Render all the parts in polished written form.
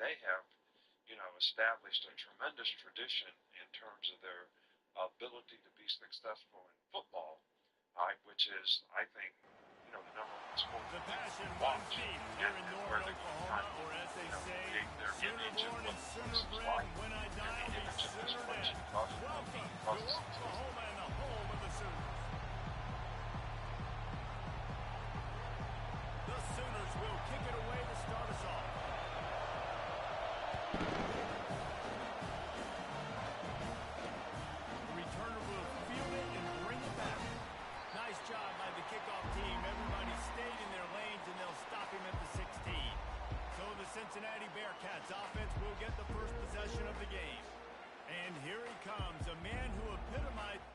they have, established a tremendous tradition in terms of their ability to be successful in football, which is, I think, the number one sport The to passion runs watch, deep here in where Norman, they can Oklahoma, kind or as they say, create their sooner image and born what and the sooner place is bred. like, When I and die, the I'll be image of this sooner place dead. because of Welcome to the success. Oklahoma and the home of the Sooners. The Sooners will kick it away to start us off. The returner will field it and bring it back. Nice job by the kickoff team. Everybody stayed in their lanes, and they'll stop him at the 16. So the Cincinnati Bearcats offense will get the first possession of the game. And here he comes, a man who epitomized...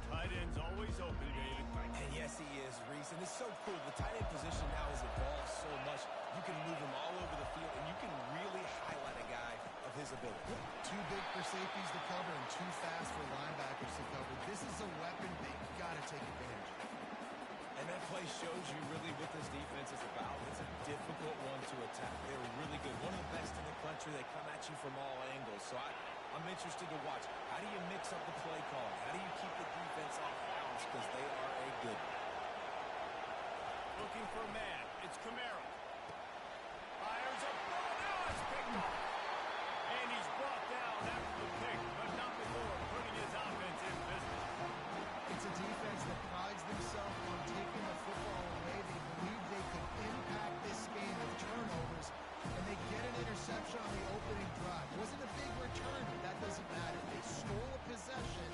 Tight end's always open, David. And yes, he is, Reese. And it's so cool. The tight end position now has evolved so much. You can move him all over the field, and you can really highlight a guy of his ability. Too big for safeties to cover and too fast for linebackers to cover. This is a weapon that you got to take advantage of. And that play shows you really what this defense is about. It's a difficult one to attack. They're really good. One of the best in the country. They come at you from all angles. So I'm interested to watch. How do you mix up the play calling? How do you keep the defense off balance? Because they are a good one. Looking for a man. It's Camaro. Fires a ball. Now it's picked off. And he's brought down after the pick, but not before putting his offense in business. It's a defense that prides themselves on taking the football away. They believe they could impact this game with turnovers, and they get an interception on the opening drive. It wasn't a big return, but that doesn't matter. They stole a possession.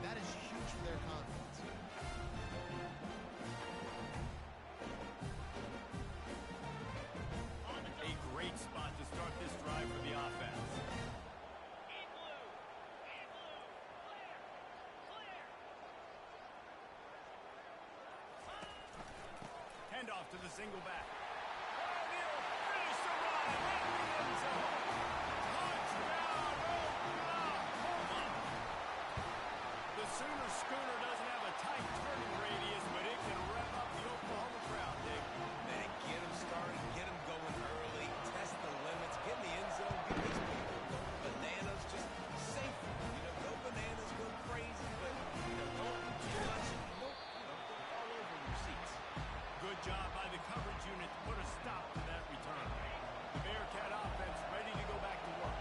That is huge for their confidence. off to the single back. And he'll finish the run in the end zone. Touchdown, Oklahoma! The Sooner Schooner doesn't have a tight turning radius, but it can rev up the Oklahoma crowd, Dick. Man, get them started, get them going early, test the limits, get in the end zone, get these people going bananas, just safely. Go bananas, go crazy, but don't do too much. Don't fall over in your seats. Good job by the coverage unit to put a stop to that return. The Bearcat offense ready to go back to work.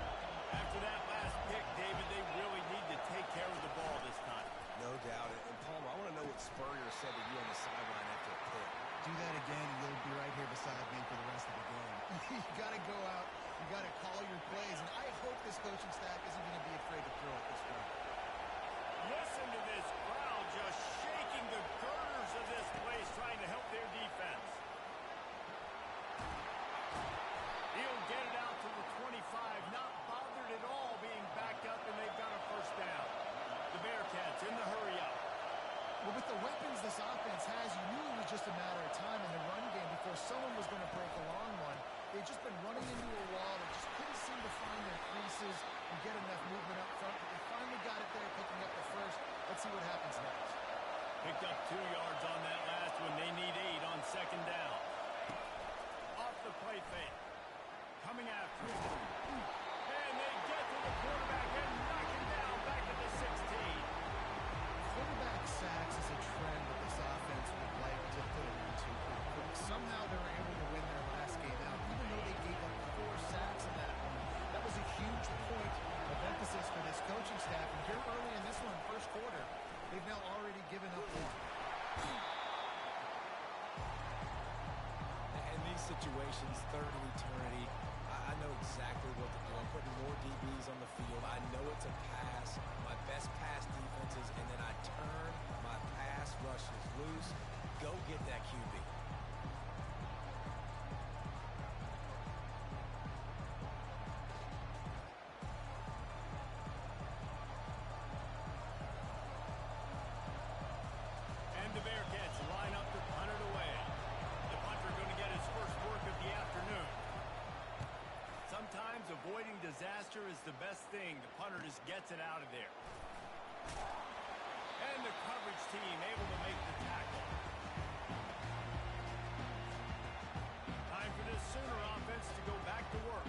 After that last pick, David, they really need to take care of the ball this time. No doubt. And Palmer, I want to know what Spurrier said to you on the sideline after a pick. Do that again, and you'll be right here beside me for the rest of the game. You got to go out. You got to call your plays, and I hope this coaching staff isn't going to be afraid to throw it this way. Listen to this crowd just shaking the girders of this place, trying to help their defense. He'll get it out to the 25, not bothered at all being backed up, and they've got a first down. The Bearcats in the hurry up. Well, with the weapons this offense has, you knew it was just a matter of time in the run game before someone was going to break a long one. They've just been running into a wall. They just couldn't seem to find their creases and get enough movement up front. But they finally got it there, picking up the first. Let's see what happens next. Picked up 2 yards on that last one. They need 8 on second down. Off the play fake. Coming after him. And they get to the quarterback and knock him down back at the 16. Quarterback sacks is a trend that this offense would like to put it into pretty quick. Somehow they were able to win their last game out, even though they gave up 4 sacks in that one. That was a huge point of emphasis for this coaching staff. And here early in this one, first quarter, they've now already given up 1. In these situations, third and eternity, I know exactly what to do. I'm putting more DBs on the field. I know it's a pass, my best pass defenses, and then I turn my pass rushes loose. Go get that QB. And the Bearcats line up to punt it away. The punter going to get his first work of the afternoon. Sometimes avoiding disaster is the best thing. The punter just gets it out of there. And the coverage team able to make the tackle. Time for this Sooner offense to go back to work.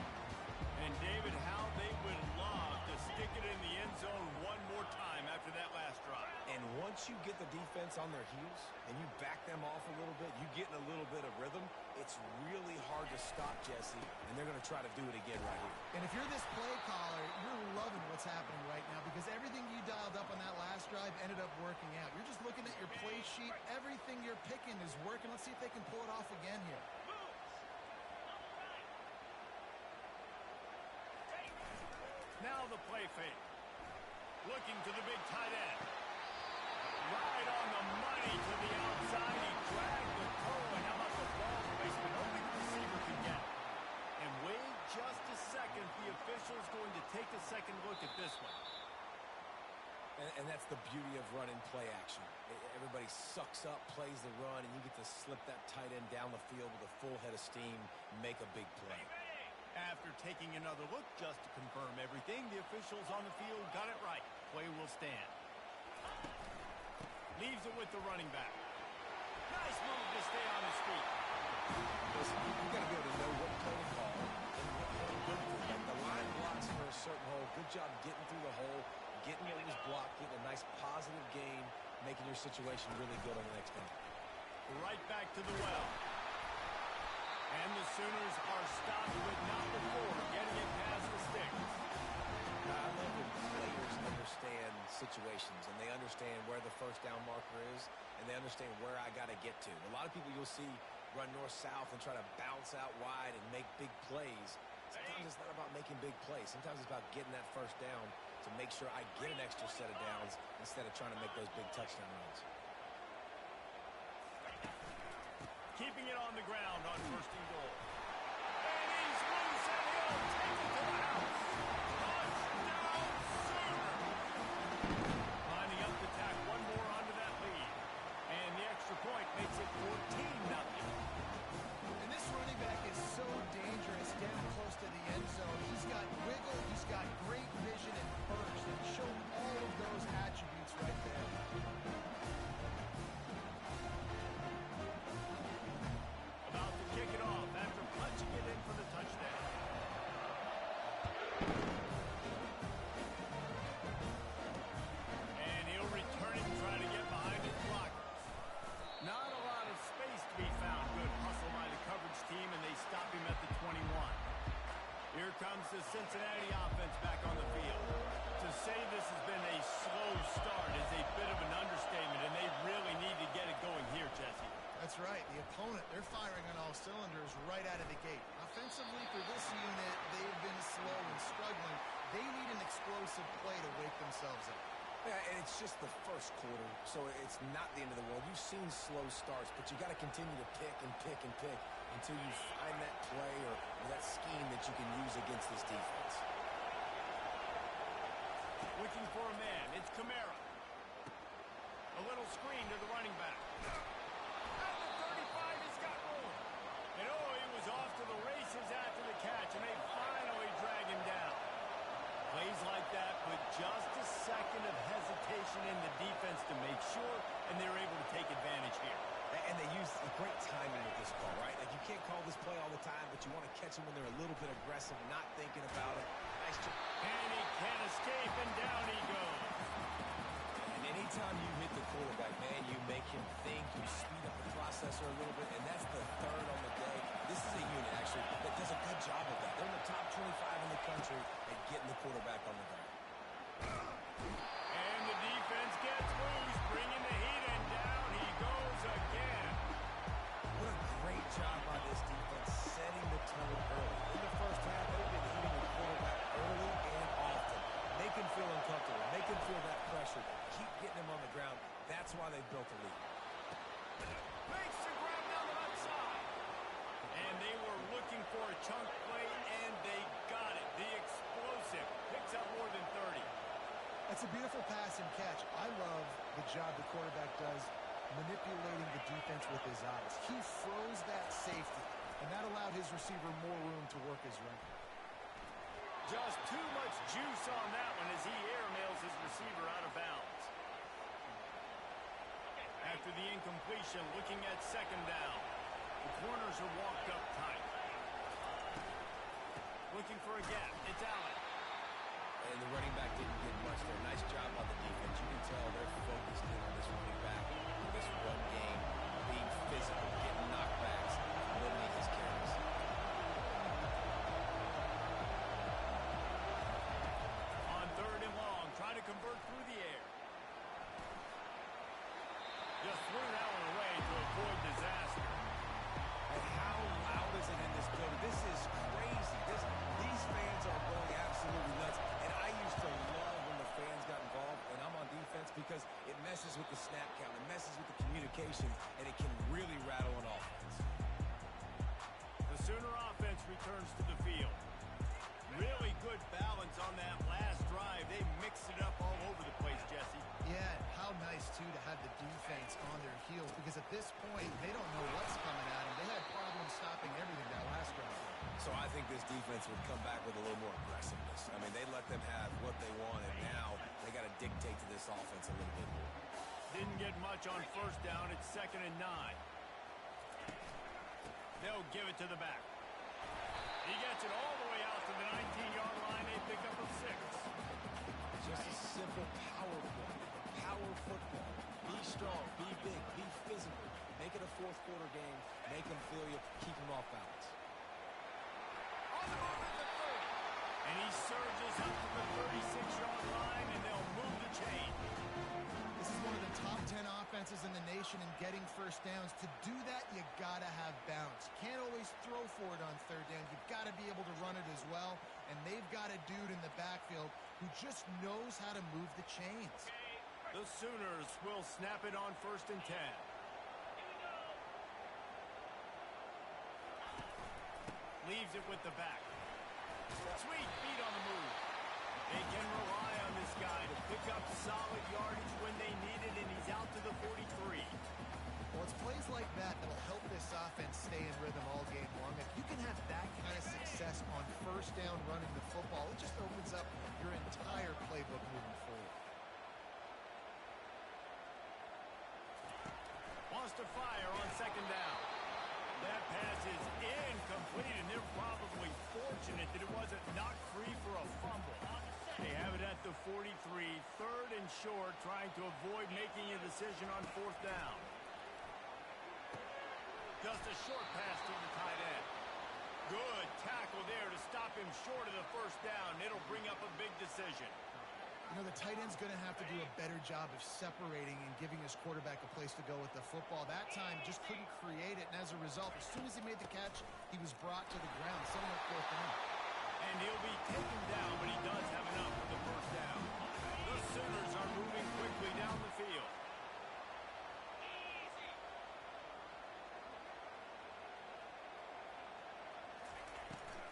And David, how they would love to stick it in the end zone one more time after that last drive. And once you get the defense on their heels and you back them off a little bit, you get in a little bit of rhythm, it's really hard to stop, Jesse, and they're going to try to do it again right here. And if you're this play caller, you're loving what's happening right now because everything you dialed up on that last drive ended up working out. You're just looking at your play sheet. Everything you're picking is working. Let's see if they can pull it off again here. Now the play fake. Looking to the big tight end. Right on the money to the outside. He dragged the toe, and how about the ball placement? Only the receiver can get it. And wait just a second. The official's going to take a second look at this one. And that's the beauty of running play action. Everybody sucks up, plays the run, and you get to slip that tight end down the field with a full head of steam, make a big play. After taking another look just to confirm everything, the officials on the field got it right. Play will stand. Leaves it with the running back. Nice move to stay on his feet. Listen, you got to be able to know what play to call and what hole good for. Like the line blocks for a certain hole. Good job getting through the hole, getting what was blocked, getting a nice positive gain, making your situation really good on the next down. Right back to the well. And the Sooners are stopped, but not before getting it past the sticks. I love when players understand situations and they understand where the first down marker is and they understand where I got to get to. A lot of people you'll see run north-south and try to bounce out wide and make big plays. Sometimes it's not about making big plays. Sometimes it's about getting that first down to make sure I get an extra set of downs instead of trying to make those big touchdown runs. Keeping it on the ground on first and goal. And he's loose and he'll take it to the house. Touchdown, Sooner! Lining up to tack one more onto that lead. And the extra point makes it 14-0. is so dangerous getting close to the end zone. He's got wiggle, he's got great vision and burst, and showed all of those attributes right there. About to kick it off after punching it in for the touchdown. And he'll return it and try to get behind his blockers. Not a lot of space to be found. Good hustle by the coverage team, and they stop him at the 21. Here comes the Cincinnati offense back on the field. To say this has been a slow start is a bit of an understatement, and they really need to get it going here, Jesse. That's right. The opponent, they're firing on all cylinders right out of the gate. Offensively, for this unit, they've been slow and struggling. They need an explosive play to wake themselves up. Yeah, and it's just the first quarter, so it's not the end of the world. You've seen slow starts, but you got to continue to pick and pick and pick until you find that play or that scheme that you can use against this defense. Looking for a man. It's Kamara. A little screen to the running back. At the 35, he's got room. And oh, he was off to the races after the catch, and they finally drag him down. Plays like that with just a second of hesitation in the defense to make sure, and they're able to take advantage here. And they use great timing with this call, right? Like, you can't call this play all the time, but you want to catch them when they're a little bit aggressive, not thinking about it. Nice job. And he can't escape, and down he goes. And anytime you hit the quarterback, man, you make him think, you speed up the processor a little bit, and that's the third on the day. This is a unit, actually, that does a good job of that. They're in the top 25 in the country at getting the quarterback on the ground. And the defense gets loose, bringing the heat, and down he goes again. What a great job by this defense setting the tone early. In the first half, they've been hitting the quarterback early and often. Make him feel uncomfortable. Make him feel that pressure. Keep getting him on the ground. That's why they've built a lead. Makes the grab down the left side. And they were looking for a chunk play, and they got it. The explosive picks up more than 30. That's a beautiful pass and catch. I love the job the quarterback does manipulating the defense with his eyes. He froze that safety, and that allowed his receiver more room to work his run. Just too much juice on that one as he airmails his receiver out of bounds. After the incompletion, looking at second down. The corners are walked up tight. Looking for a gap. It's Allen. And the running back didn't get much there. Nice job on the defense. You can tell they're focused in on this running back for this one game, being physical, getting knockbacks, limiting his carries. On third and long, trying to convert through the air. Just threw that one away to avoid disaster. And how loud is it in this building? This is crazy. These fans are going absolutely nuts. And I used to love when the fans got involved, and I'm on defense because it messes with the snap count. It messes with the communication, and it can really rattle an offense. The Sooner offense returns to the field. Really good balance on that last drive. They mixed it up all over the place, Jesse. Yeah, how nice, too, to have the defense on their heels, because at this point, they don't know what's coming at them. They had problems stopping everything that last drive. So I think this defense would come back with a little more aggressiveness. I mean, they let them have what they want, and now they got to dictate to this offense a little bit more. Didn't get much on first down. It's 2nd and 9. They'll give it to the back. He gets it all the way out to the 19-yard line. They pick up a 6. Just a simple power play. Power football. Be strong, be big, be physical. Make it a fourth quarter game. Make them feel you. Keep them off balance. On the move at the 30. And he surges up to the 36-yard line, and they'll move the chain. This is one of the top 10 offenses in the nation in getting first downs. To do that, you got to have bounce. You can't always throw for it on third down. You've got to be able to run it as well. And they've got a dude in the backfield who just knows how to move the chains. The Sooners will snap it on 1st and 10. Leaves it with the back. Sweet feet on the move. They can rely on this guy to pick up solid yardage when they need it, and he's out to the 43. Well, it's plays like that that'll help this offense stay in rhythm all game long. If you can have that kind of success on first down running the football, it just opens up your entire playbook moving forward. Wants to fire on second down. That pass is incomplete, and they're probably fortunate that it wasn't knocked free for a fumble. They have it at the 43, third and short, trying to avoid making a decision on fourth down. Just a short pass to the tight end. Good tackle there to stop him short of the first down. It'll bring up a big decision. You know, the tight end's going to have to do a better job of separating and giving his quarterback a place to go with the football. That time just couldn't create it, and as a result, as soon as he made the catch, he was brought to the ground, setting up fourth down. And he'll be taken down, but he does have enough for the first down. The Sooners are moving quickly down the field.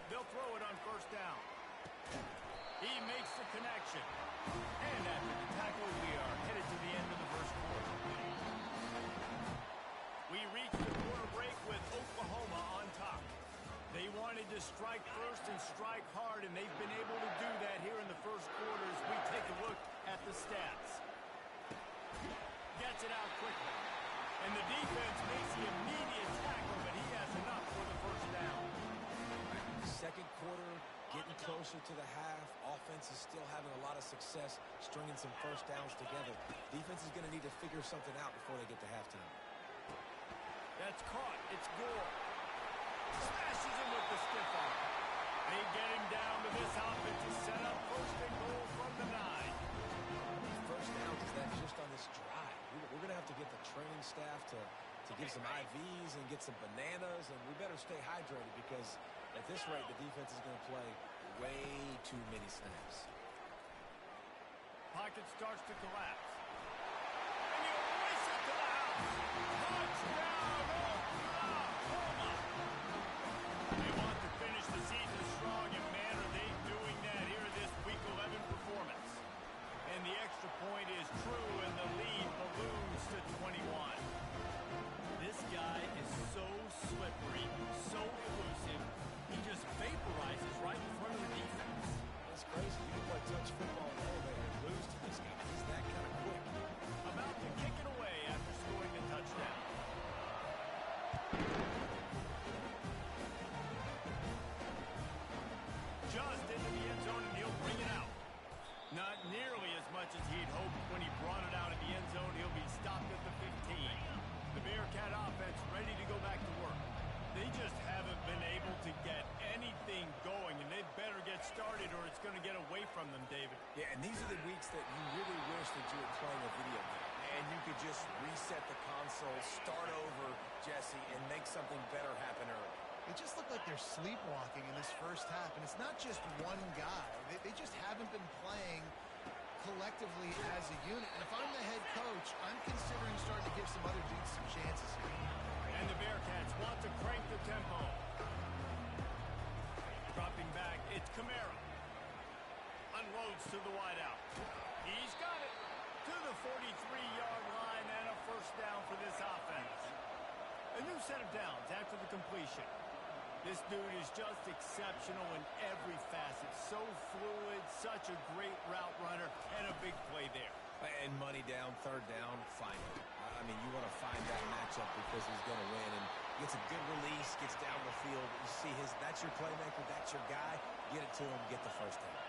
They'll throw it on first down. He makes the connection. And after the tackle, we are headed to the end of the first quarter. We reach the quarter break with Oklahoma on top. They wanted to strike first and strike hard, and they've been able to do that here in the first quarter as we take a look at the stats. Gets it out quickly. And the defense makes the immediate tackle, but he has enough for the first down. Second quarter, getting closer to the half. Offense is still having a lot of success stringing some first downs together. Defense is going to need to figure something out before they get to halftime. That's caught. It's Gore. Smashes him with the stiff arm. They get him down to this offense to set up first and goal from the 9. How many first downs is that just on this drive? We're going to have to get the training staff to give some IVs and get some bananas, and we better stay hydrated because at this rate, the defense is going to play way too many snaps. Pocket starts to collapse. And you race it to the house. Touchdown, Oklahoma! They want to finish the season strong, and man, are they doing that here in this Week 11 performance. And the extra point is true, and the lead balloons to 21. This guy is so slippery, so elusive. He just vaporizes right in front of the defense. That's crazy. You can play touch football in the elevator and lose to this guy. He's that kind of quick. About to kick it away after scoring a touchdown. Just into the end zone, and he'll bring it out. Not nearly as much as he'd hoped when he brought it out of the end zone. He'll be stopped at the 15. The Bearcat offense ready to go back to work. They just haven't been able to get anything going, and they better get started or it's going to get away from them, David. Yeah, and these are the weeks that you really wish that you were playing a video game. And you could just reset the console, start over, Jesse, and make something better happen early. They just look like they're sleepwalking in this first half, and it's not just one guy. They just haven't been playing collectively as a unit. And if I'm the head coach, I'm considering starting to give some other dudes some chances here. And the Bearcats want to crank the tempo. Dropping back, it's Kamara. Unloads to the wideout. He's got it to the 43-yard line and a first down for this offense. A new set of downs after the completion. This dude is just exceptional in every facet. So fluid, such a great route runner, and a big play there. And money down, third down, finally. I mean, you want to find that matchup because he's going to win. And gets a good release, gets down the field. You see that's your playmaker, that's your guy. Get it to him, get the first down.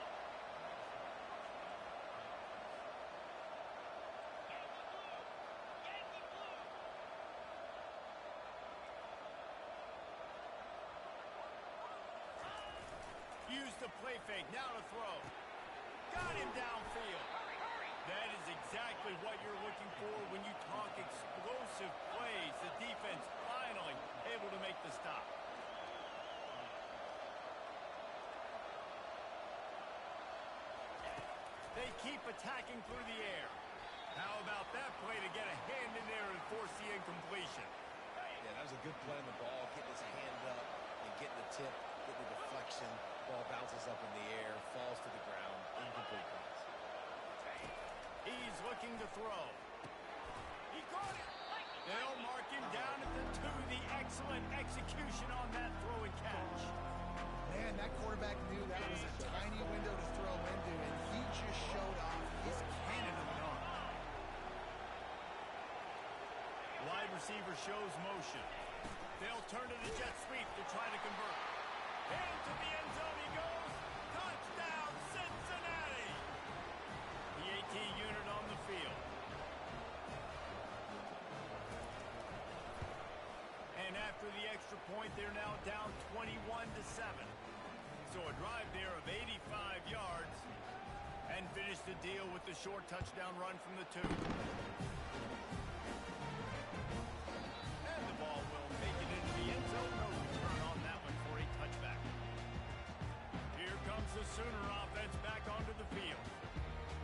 Use the play fake, now to throw. Got him downfield. That is exactly what you're looking for when you talk explosive plays. The defense finally able to make the stop. They keep attacking through the air. How about that play to get a hand in there and force the incompletion? Yeah, that was a good play on the ball, getting his hand up and getting the tip, getting the deflection. Ball bounces up in the air, falls to the ground, incomplete pass. He's looking to throw. He caught it. They'll mark him down at the 2. The excellent execution on that throw and catch. Man, that quarterback knew that was a tiny window to throw into, and he just showed off his cannon of an arm. Wide receiver shows motion. They'll turn to the jet sweep to try to convert. Into the end zone he goes. Touchdown, Cincinnati! The AT unit on the field. And after the extra point, they're now down 21-7. So a drive there of 85 yards. And finish the deal with the short touchdown run from the 2. And the ball will make it into the end zone. No return on that one for a touchback. Here comes the Sooner offense back onto the field.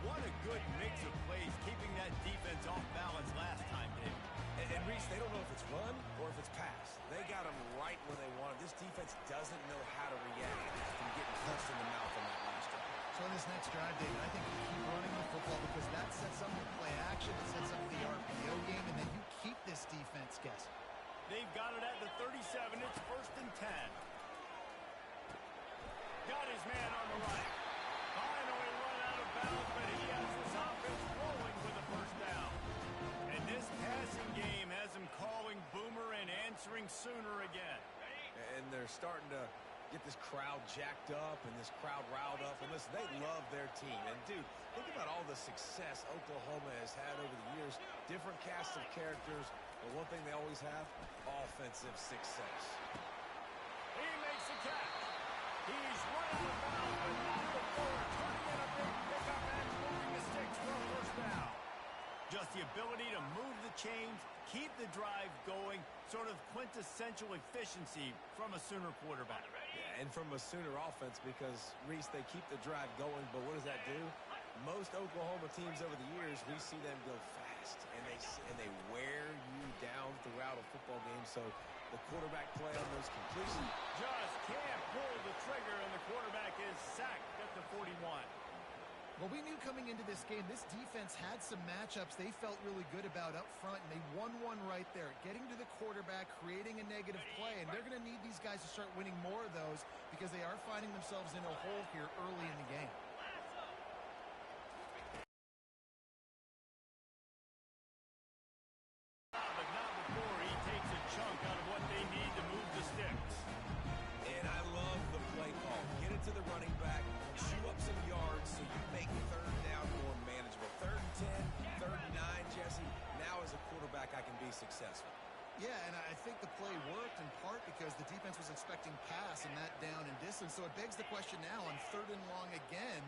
What a good mix of plays, keeping that defense off balance last time, David. And Reese, they don't know if it's run or if it's pass. They got them right where they want them. This defense doesn't know how to react from getting punched in the mouth on that last drive. So in this next drive, David, I think you keep running the football because that sets up the play action, it sets up the RPO game, and then you keep this defense guessing. They've got it at the 37. It's 1st and 10. Got his man on the right. Finally run out of bounds, but he has this offense rolling for the 1st down. And this passing game has him calling Boomer and answering Sooner again. And they're starting to get this crowd jacked up and this crowd riled up. And listen, they love their team. And, dude, think about all the success Oklahoma has had over the years. Different casts of characters. But one thing they always have, offensive success. He makes the catch. He's run out of bounds, but not before turning in a big pickup and moving the sticks for a 1st down. Just the ability to move the chains, keep the drive going, sort of quintessential efficiency from a Sooner quarterback. Yeah, and from a Sooner offense because, Reese, they keep the drive going, but what does that do? Most Oklahoma teams over the years, we see them go fast, and they wear you down throughout a football game, so the quarterback play on those completions. Just can't pull the trigger, and the quarterback is sacked at the 41. Well, we knew coming into this game, this defense had some matchups they felt really good about up front, and they won one right there, getting to the quarterback, creating a negative play, and they're going to need these guys to start winning more of those because they are finding themselves in a hole here early in the game. But not before he takes a chunk out of what they need to move the sticks. And I love the play call. Get it to the running back, chew up some yards so you make 3rd down more manageable. 3rd and 10, 3rd and 9, Jesse. Now as a quarterback, I can be successful. Yeah, and I think the play worked in part because the defense was expecting pass and that down and distance. So it begs the question now on 3rd and long again,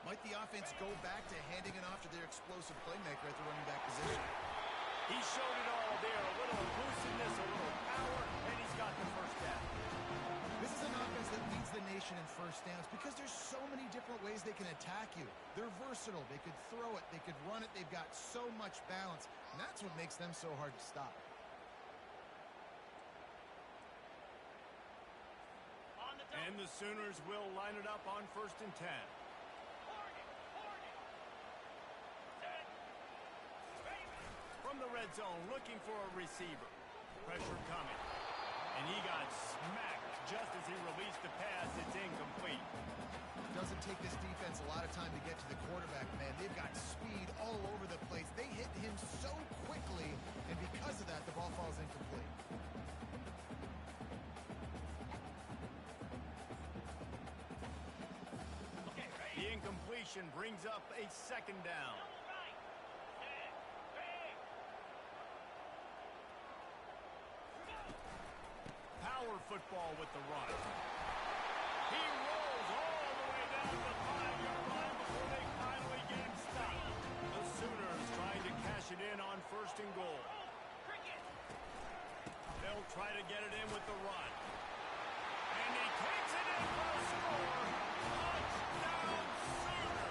might the offense go back to handing it off to their explosive playmaker at the running back position? He showed it all there. A little elusiveness, a little power, and he's got the 1st down. This is an offense that leads the nation in 1st downs because there's so many different ways they can attack you. They're versatile. They could throw it. They could run it. They've got so much balance, and that's what makes them so hard to stop. And the Sooners will line it up on 1st and 10. From the red zone, looking for a receiver. Pressure coming. And he got smacked just as he released the pass. It's incomplete. It doesn't take this defense a lot of time to get to the quarterback, man. They've got speed all over the place. They hit him so quickly, and because of that, the ball falls incomplete. The incompletion brings up a 2nd down. Power football with the run. He rolls all the way down to the 5-yard line before they finally get him stopped. The Sooners trying to cash it in on 1st and goal. They'll try to get it in with the run. And he takes it in for a score. Touchdown, Sooner!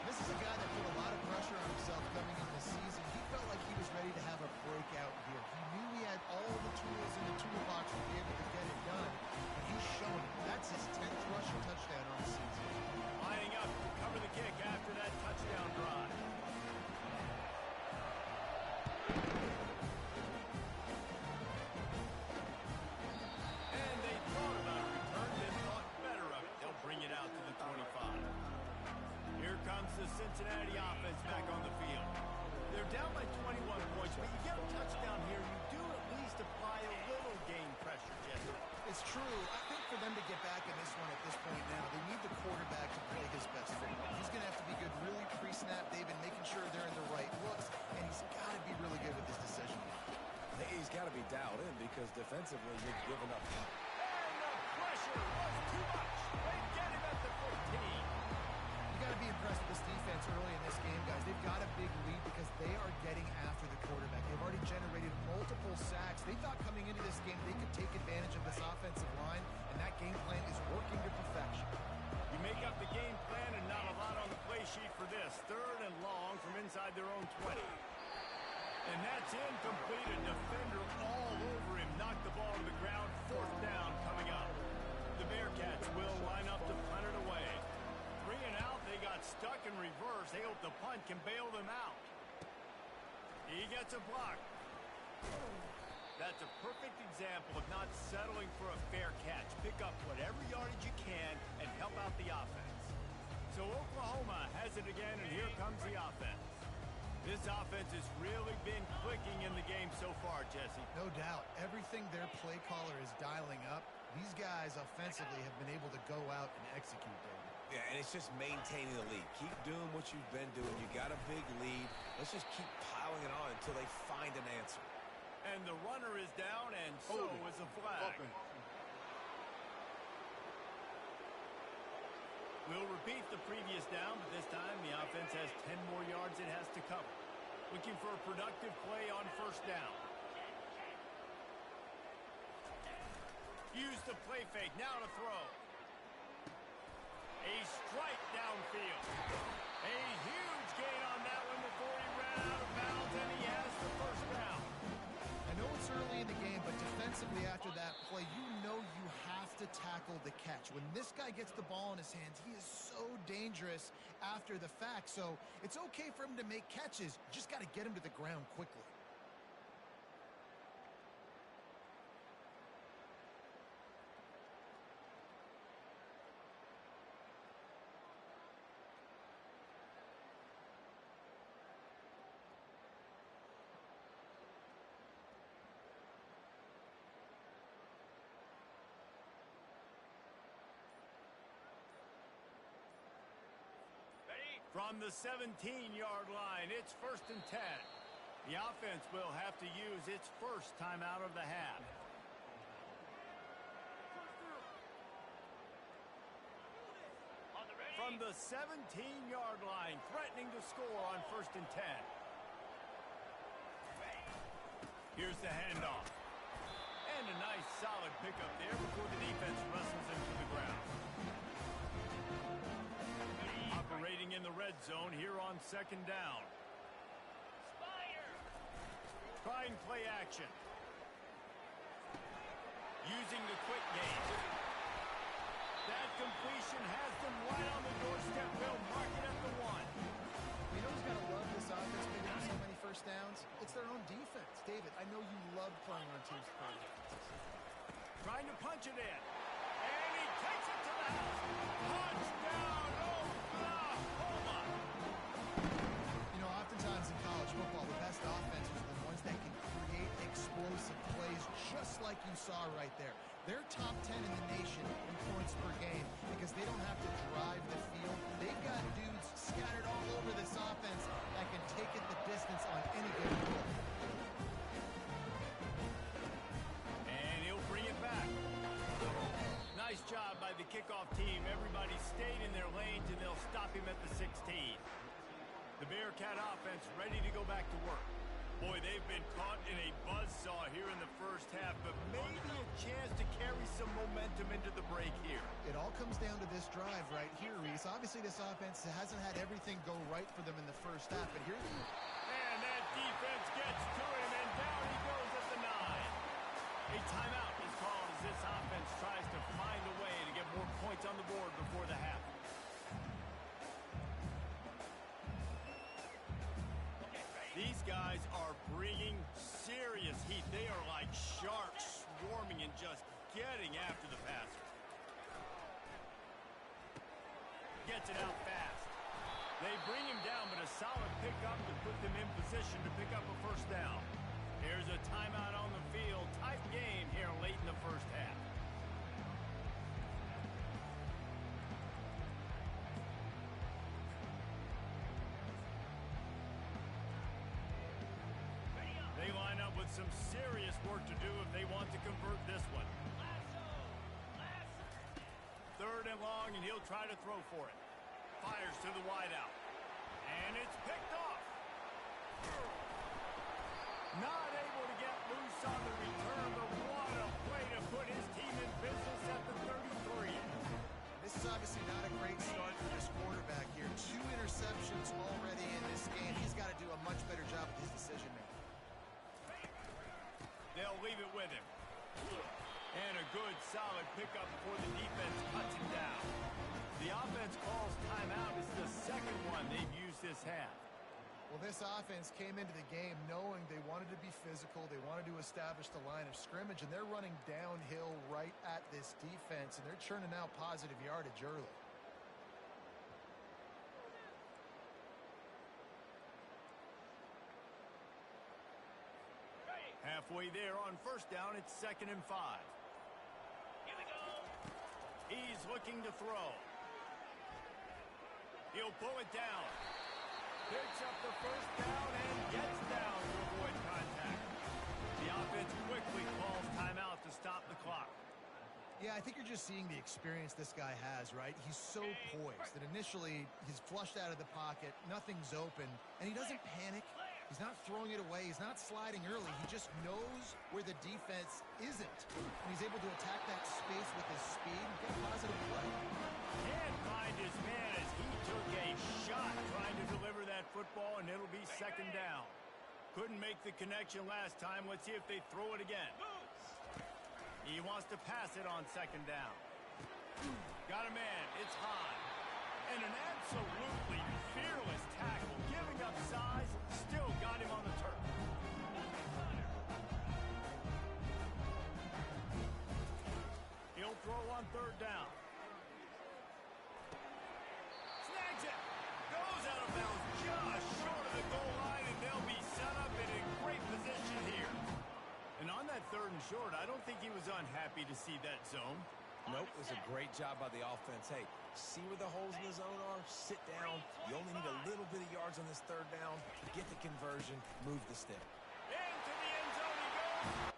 This is a guy that put a lot of pressure on himself coming into the season. He felt like he was ready to have a breakout year. He knew he had all the tools in the toolbox to be able to get it done. And he's shown it. That's his 10th rushing touchdown on the season. Lining up to cover the kick after that touchdown drive. Cincinnati offense back on the field. They're down by 21 points, but you get a touchdown here, you do at least apply a little game pressure, Jesse. It's true. I think for them to get back in this one at this point now, they need the quarterback to play his best football. He's going to have to be good really pre-snap, David, making sure they're in the right looks, and he's got to be really good with his decision. He's got to be dialed in because defensively you're giving up. And the pressure was too much. They get him at the 15. You got to be impressed with this defense early in this game, guys. They've got a big lead because they are getting after the quarterback. They've already generated multiple sacks. They thought coming into this game they could take advantage of this offensive line, and that game plan is working to perfection. You make up the game plan and not a lot on the play sheet for this. 3rd and long from inside their own 20. And that's incomplete. A defender all over him. Knocked the ball to the ground. 4th down coming up. The Bearcats will line up to punt it away. 3 and out. They got stuck in reverse. They hope the punt can bail them out. He gets a block. That's a perfect example of not settling for a fair catch. Pick up whatever yardage you can and help out the offense. So Oklahoma has it again, and here comes the offense. This offense has really been clicking in the game so far, Jesse. No doubt. Everything their play caller is dialing up, these guys offensively have been able to go out and execute, David. Yeah, and it's just maintaining the lead. Keep doing what you've been doing. You got a big lead. Let's just keep piling it on until they find an answer. And the runner is down, and so is the flag. We'll repeat the previous down, but this time the offense has 10 more yards it has to cover. Looking for a productive play on 1st down. Use the play fake. Now to throw. A strike downfield. A huge gain on that one before he ran out of bounds, and he has the 1st down. I know it's early in the game, but defensively after that play, you know you have to tackle the catch. When this guy gets the ball in his hands, he is so dangerous after the fact. So it's okay for him to make catches. You just got to get him to the ground quickly. From the 17-yard line, it's 1st and 10. The offense will have to use its first timeout of the half. From the 17-yard line, threatening to score on 1st and 10. Here's the handoff. And a nice solid pickup there before the defense wrestles him to the ground. Operating in the red zone here on 2nd down. Try and play action. Using the quick game. That completion has them right on the doorstep. They'll mark it at the 1. You know who's got to love this offense picking up so many 1st downs? It's their own defense. David, I know you love playing on teams with great defenses. Trying to punch it in. And he takes it to the house. Touchdown, Oklahoma! You know, oftentimes in college football, the best offenses are the ones that can create explosive plays just like you saw right there. They're top 10 in the nation in points per game because they don't have to drive the field. They've got dudes scattered all over this offense that can take it the distance on any given play. And he'll bring it back. Nice job by the kickoff team. Everybody stayed in their lanes, and they'll stop him at the 16. The Bearcat offense ready to go back to work. Boy, they've been caught in a buzzsaw here in the 1st half, but maybe a chance to carry some momentum into the break here. It all comes down to this drive right here, Reese. Obviously, this offense hasn't had everything go right for them in the 1st half, but here's... And that defense gets to him, and down he goes at the 9. A timeout is called as this offense tries to find a way to get more points on the board before the half. These guys are bringing serious heat. They are like sharks swarming and just getting after the passer. Gets it out fast. They bring him down, but a solid pickup to put them in position to pick up a first down. Here's a timeout on the field. Tight game here late in the first half. They line up with some serious work to do if they want to convert this one. Third and long, and he'll try to throw for it. Fires to the wideout. And it's picked off. Not able to get loose on the return, but what a play to put his team in business at the 33. This is obviously not a great start for this quarterback here. 2 interceptions already in this game. He's got to do a much better job with his decision-making. They'll leave it with him. And a good, solid pickup before the defense cuts him down. The offense calls timeout. It's the second one they've used this half. Well, this offense came into the game knowing they wanted to be physical. They wanted to establish the line of scrimmage, and they're running downhill right at this defense, and they're churning out positive yardage early. Halfway there on first down, it's 2nd and 5. Here we go. He's looking to throw. He'll pull it down. Picks up the first down and gets down to avoid contact. The offense quickly calls timeout to stop the clock. Yeah, I think you're just seeing the experience this guy has, right? He's so poised that initially he's flushed out of the pocket, nothing's open, and he doesn't panic. He's not throwing it away. He's not sliding early. He just knows where the defense isn't. And he's able to attack that space with his speed and get a positive play. Can't find his man as he took a shot trying to deliver that football, and it'll be 2nd down. Couldn't make the connection last time. Let's see if they throw it again. He wants to pass it on 2nd down. Got a man. It's high. And an absolutely fearless tackle. Giving up size, still got him on the turf. He'll throw on 3rd down. Snags it. Goes out of bounds just short of the goal line, and they'll be set up in a great position here. And on that 3rd and short, I don't think he was unhappy to see that zone. Nope, it was a great job by the offense. Hey, see where the holes in the zone are? Sit down. You only need a little bit of yards on this 3rd down. Get the conversion. Move the stick. Into the end zone he goes.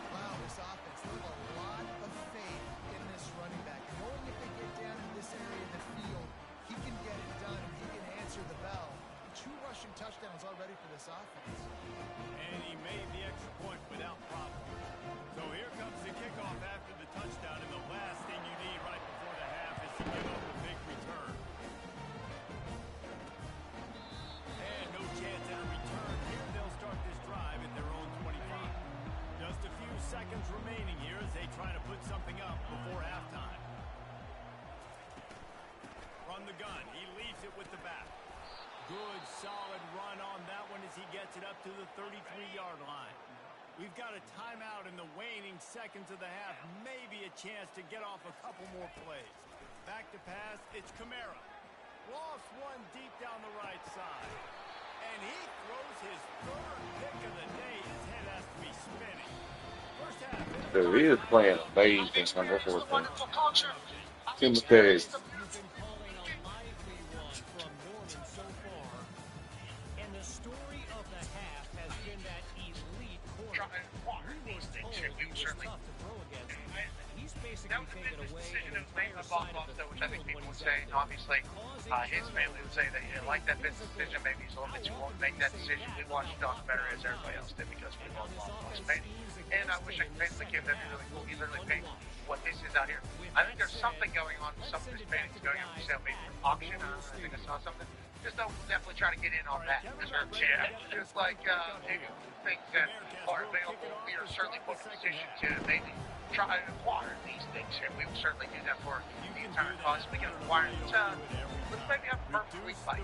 Wow, this offense, they have a lot of faith in this running back. Knowing if they get down in this area of the field, he can get it done and he can answer the bell. 2 rushing touchdowns already for this offense. And he made the extra point without problem. So here comes the kickoff after the touchdown, and the last thing you need right before the half is to give up a big return. And no chance at a return. Here they'll start this drive at their own 25. Just a few seconds remaining here as they try to put something up before halftime. From the gun, he leaves it with the back. Good, solid run on that one as he gets it up to the 33-yard line. We've got a timeout in the waning seconds of the half. Maybe a chance to get off a couple more plays. Back to pass, it's Kamara. Lost one deep down the right side. And he throws his 3rd pick of the day. His head has to be spinning. First half. So he is playing amazing on this one. Tim Page. That was a business decision that was made by Bob Costa, which I think people would say, and obviously, his family would say that he didn't like that business decision. Maybe he's a little bit too old to make that decision. We watched the documentary as everybody else did because we love Bob Costa's painting. And I wish I could paint like him. That'd be really cool. He literally paints what this is out here. I think there's something going on with some of his paintings going up for sale, maybe an auction. I think I saw something. Just know we'll definitely try to get in on that. Yeah. Just like things that are available, we are certainly put in a position to maybe try to acquire these things, and we will certainly do that for the entire cause. We can acquire it. Let's maybe have a perfect week fight.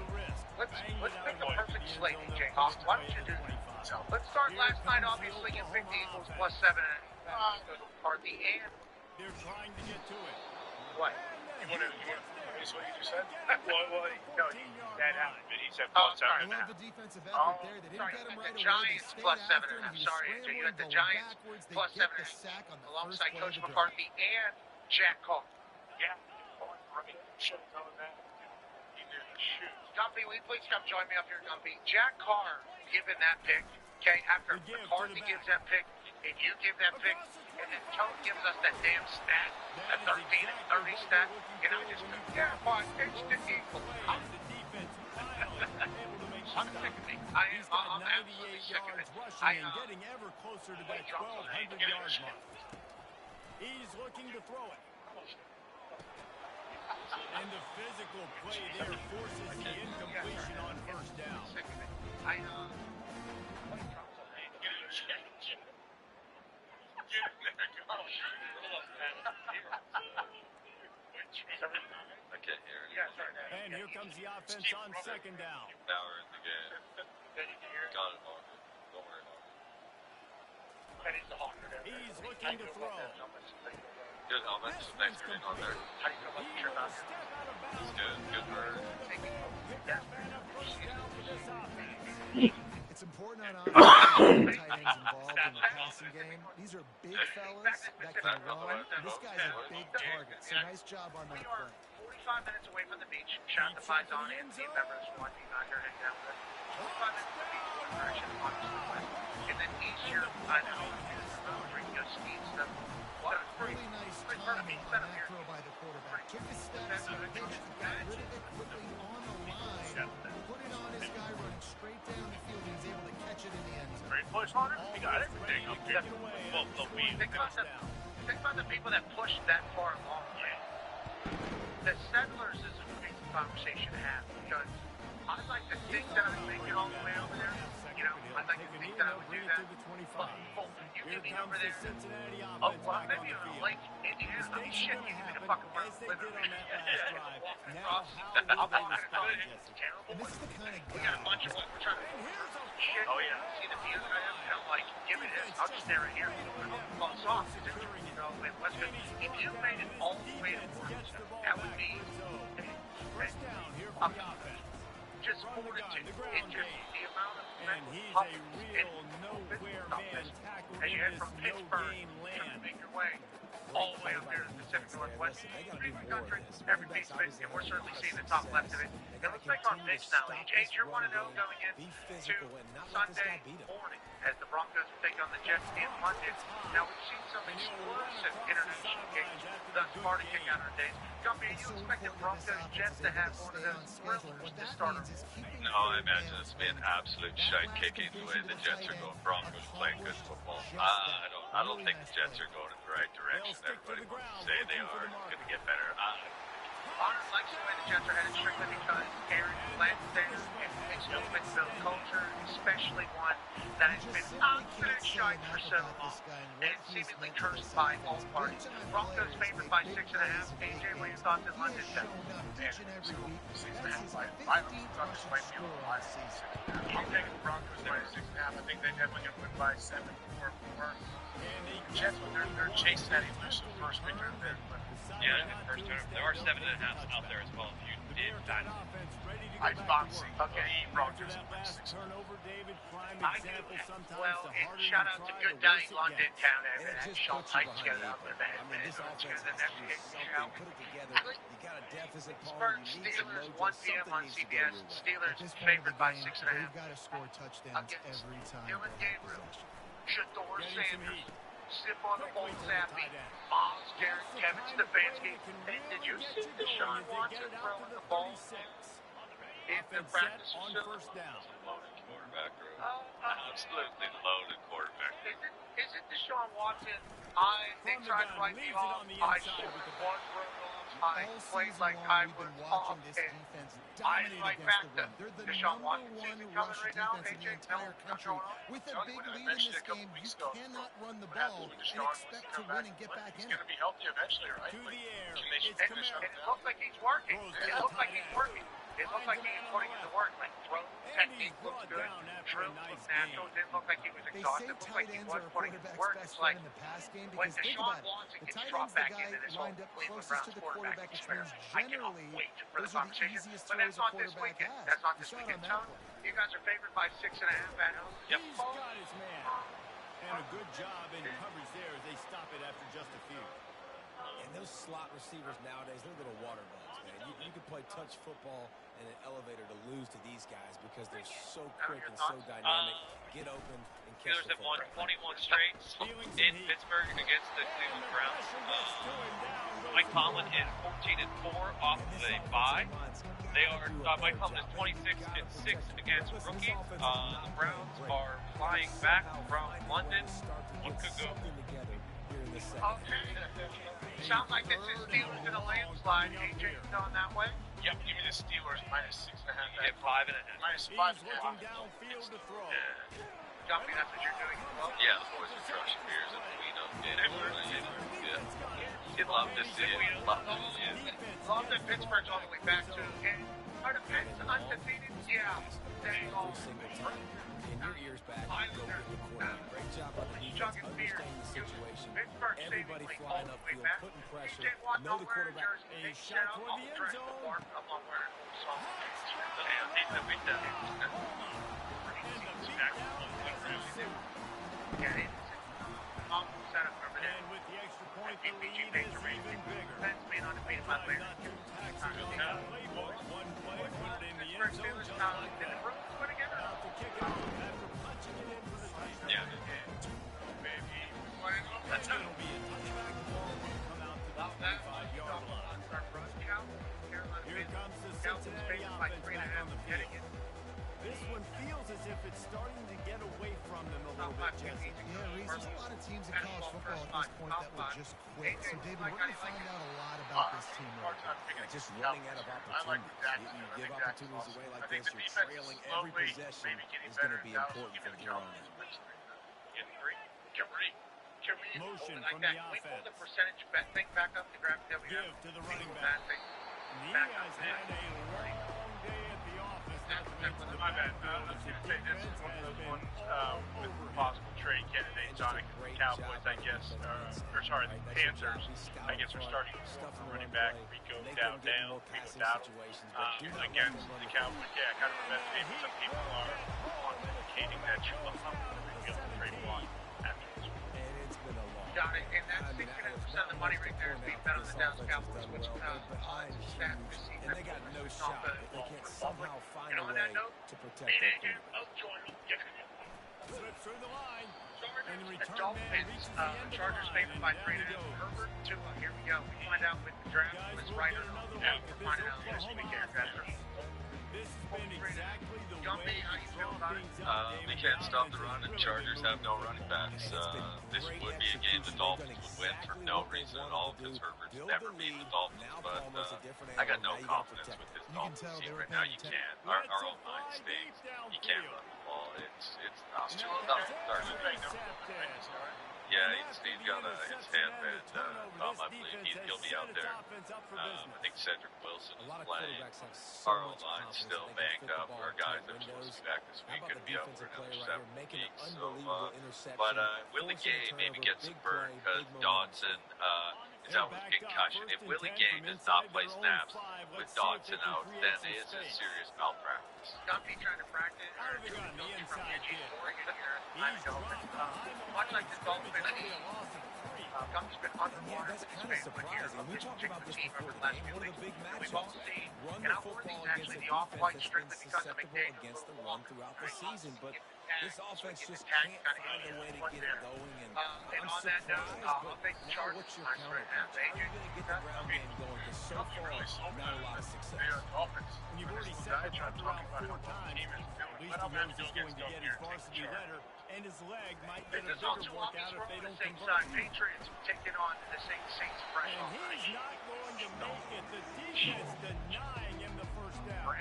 Let's make a perfect slate, AJ Hawk. Why don't you do that? So let's start last night. Obviously, you picked the Eagles +7 McCarthy, and they're trying to get to it. What? You want to finish what you just said? Well, no, that happened. He said Oh, +7 sorry. and a half. The defensive effort there. They didn't Sorry, get him the right away. Giants They +7 stayed and a half. after him. He was Sorry, AJ, you had the scrambling, Giants going backwards. They +7 get and a the half sack on the alongside first play Coach of the drive. McCarthy and Jack Carr. Yeah. Right. Should have done that. He didn't shoot. Gumpy, will you please come join me up here, Gumpy? Jack Carr given that pick, okay, after McCarthy gives that pick, and you give that pick, and then Tone gives us that damn stat, that 13 and 30 stat, and I just go, yeah, but it's the Eagles. I'm sick of it. I'm absolutely sick of it. Getting ever closer to that 1,200 yard mark. He's looking to throw it. And the physical play there forces the incompletion on first down. I can't hear it. Yeah, sorry. And here comes the offense on second down. Now we're in the game. Got it, Mark. Don't worry about it. He's looking to throw. Good helmets. Thanks for being on there. How do you feel about the trip out here? Step out of bounds. It's good. Good bird. Pick up and a first down for this offense. It's important on offense to get tight ends involved in the passing game. These are big fellas that can run. This guy's a big target, so nice job on that We are play. 45 minutes away from the beach. Shout out to Python and team members who want to be out here hanging out with us. 45 minutes from the beach, one direction, obviously west. And then easier, I know, where you go skiing stuff. Well, it's pretty Really nice perfect timing on setup that here. throw by the quarterback. Took his steps, he pitched, got rid of it quickly on the line, put it on his guy running straight down the field, and he was able to catch it in the end zone. Great push, Hunter. He got everything up here. Well, the weed. Think about the people that pushed that far along. The Settlers is a great conversation to have because I'd like to think that I'd make it all the way over there. You know, I'd like to think that I would do that. But you give me over there. Oh, well, maybe in Lake Indiana. Oh, shit, you give me the fucking word live over there. I'm walking across. It's terrible. And this is the kind of We guy. got a bunch of what we're trying to shit. Oh, yeah. See the views I have? And I'm like, give me this. I'll just stay right here. Well, it's off. You know, in West Coast. If you made it all the way to Warrington, that would be First down here for the offense. just fortitude. It just the amount of And he's a real nowhere man tackle as you head in from this Pittsburgh no-game to land. make your way all the way up here to the Pacific Northwest. Big country, every piece of it, and we're certainly seeing the top left of it. And let's make our picks now. AJ, you're 1-0 going into Sunday morning as the Broncos will take on the Jets in London. Now, we've seen some explosive international games thus far to kick out our days. Gumpy, are you expecting Broncos-Jets to have one of those thrillers to start them? No, I imagine it's been absolute shite kicking the way the Jets are going. Broncos playing good football. I don't think the Jets are going in the right direction. Everybody wants to say they are. It's going to get better. Honor likes the way the Jets are headed strictly because Aaron Glenn there and it's still fits the culture, especially one that has been absolute shite for so long and seemingly cursed by all parties. Broncos favored by 6.5. AJ, what are your thoughts in London? 6.5. Broncos might be able to lie. I'm taking the Broncos by 6.5. I think they definitely going to win by 7 or 4. The Jets, they're chasing that elusive first return there. Yeah, in the first term. There are 7.5 out there as well. If you did dynasty. I boxing. Okay, Broncos by 6. I do. Well, and shout out to Good Day London Town over there. Sean Titans got it out there, man. It's good that FCA show. Pittsburgh Steelers, 1 p.m. on CBS. Steelers favored by 6.5. They've got to score touchdowns Against every time. Dylan Gabriel, Shador Sanders, Sip on the old Zappy. Miles Garrett, Kevin Stefanski. And did you see Deshaun Watson throwing the ball in the practice facility? Loaded quarterback, bro. Absolutely loaded quarterback. Isn't Deshaun Watson? They tried to write me off. I scored one run off. I played like I was off. And I like back to Deshaun Watson season coming right now. AJ, With a big lead in this game, you cannot run the ball and expect to win and get back in He's it. going to be healthy eventually, right? To the air. Can they finish up and it looks like he's working. It looks like he's working. It looks like he's putting it to work. Like throw technique looks good. Drill looks natural. Didn't look like he was They say exhausted. Looked like tight he ends was are a putting it to quarterback's work. best It's like friend in the pass game when because think Deshaun about it. Watson The gets tight dropped end's the back guy into this lined whole up Cleveland closest Browns to the quarterback quarterback experience. experience. I cannot Generally, wait for the those are the conversation. easiest But that's throws a not this quarterback weekend. has. That's not this You saw it weekend, on that Tone. play. You guys are favored by 6.5 at home. Yep. He's got his man. And a good job in coverage there as they stop it after just a few. And those slot receivers nowadays, they're little water bugs, man. You can play touch football in an elevator to lose to these guys because they're so quick and so dynamic. Get open and catch Steelers the have won football. 21 straight in Pittsburgh against the Cleveland Browns. Mike Tomlin is 14-4 off of a bye. They are Mike Tomlin is 26-6 against rookies. The Browns are flying back from London. What could go? Okay. Sounds like this is Steelers in a landslide. AJ on that way. Yep, give me the Steelers minus 6.5. You get 5.5. Minus He's 5.5. looking downfield to throw. Jumping, that's what you're doing as well. Yeah, the boys are crushing beers and we know it. You'd love to see it. Love to see it. Love that Pittsburgh's all the way back to. And are the Pens undefeated? Yeah. Dang all. In your ears back, go get the quarterback. Great job on the defense, Chugging beer. understanding the situation. Pittsburgh Everybody seemingly all flying the way upfield, back. putting pressure. TJ Watt Know not the wearing quarterback. jersey. A They shot said, toward I'm the end dressed zone. for work. I'm not wearing a song. Yeah, it is. Setup over there. And with the extra point, the PPG lead makes is a range. even bigger. Pens being undefeated by the way. Not two tackles in the playbook. One play, put it in the end Pittsburgh zone. Steelers Just now like did the that. Browns put together. About to kick it off after punching it in for the touchdown. Yeah. Maybe. That's it'll be a touchback. The ball will come out to the 25-yard line. Here comes the Cincinnati offense back on the field. This one feels as if it's starting to get away from them a little bit, Jesse. Yeah, Reese, there's a lot of teams in college football at this point that will just quit. So, David, we're going to find out a lot about this team right now. Just running out of opportunities. You give opportunities away like this, you're trailing every possession is going to be important from here on out. Motion like from that. the We pull the offense. percentage bet thing back up to grab the Give to the running back. And he has had a long day at the office. Not to mention the My bad. backfield I as was the going to say this is defense one of has those been ones all with over him. possible trade candidates on it. Cowboys, I guess, or sorry, the Panthers. I guess we're starting running back. Rico down. Against the Cowboys. Yeah, I kind of remember maybe some people are advocating that you will trade one after this. And it's been a long Got it. And that's 69% of the money right there is being bet on the Dallas Cowboys, which stat this season. and they got no shot if they can't somehow find a on way that note, to protect their quarterback. Slips through the line. And the return man Dolphins, reaches the end of the Chargers line. favored by And 3.5. down he goes. Herbert, Tua. Here we go. We find out with the draft Guys, was we'll right get or wrong. another Yeah, look at we'll find this out this Oklahoma weekend. offense. This has been exactly the Jumpy, way how you these feel draw about it? things up, They David. can't stop the offense run, has and really Chargers been have no moving. running backs. This would be a game the Dolphins would win for no reason at all because Herbert's never beat the Dolphins. But I got no confidence with this You can Dolphins tell team they were right now. You paying can't. Our own mind stinks. You can't run the ball. It's not too tough. Yeah, he's got his handband thumb. I believe he'll be out there. I think Cedric Wilson A is lot of playing. quarterbacks have so Our much line's confidence still that they banged can fit up. the ball Our in guys tight are supposed to windows. be back this How week. about Could the be out for defensive another play right 7 here, making an weeks. unbelievable interception, But Willie forcing a Gay maybe turnover, gets some big burn play, because big Dodson is out with concussion. If Willie Gay does not play snaps with Dodson out, then it's a serious malpractice. Dumpy trying to practice. Out of the gun, the inside kid. Much like the Dolphins, Dumpy's been underwater. that's kind of surprising. We talked about this before the game. One of the big We've all matchups. seen, Run and the how football Worthy's against actually a the off-white defense that's strictly been because of susceptible McDaniel. against the run throughout the season. But This offense so we can just attack can't kind of find a way to get it going. And and I'm on that note, surprised, I'll but take the now Chargers what's your right now. counterpunch? How are you going to get the ground game going? Because so far, not a lot of success. Offense. And you've already set the punt around 4 times. At least he knows he's going to get his varsity letter, and his leg might get a There's bigger also workout obvious if they wrong on don't the Saints convert. side. Patriots taking on the Saints fresh And off the he's bench. not going to make it. The defense denying him the first down.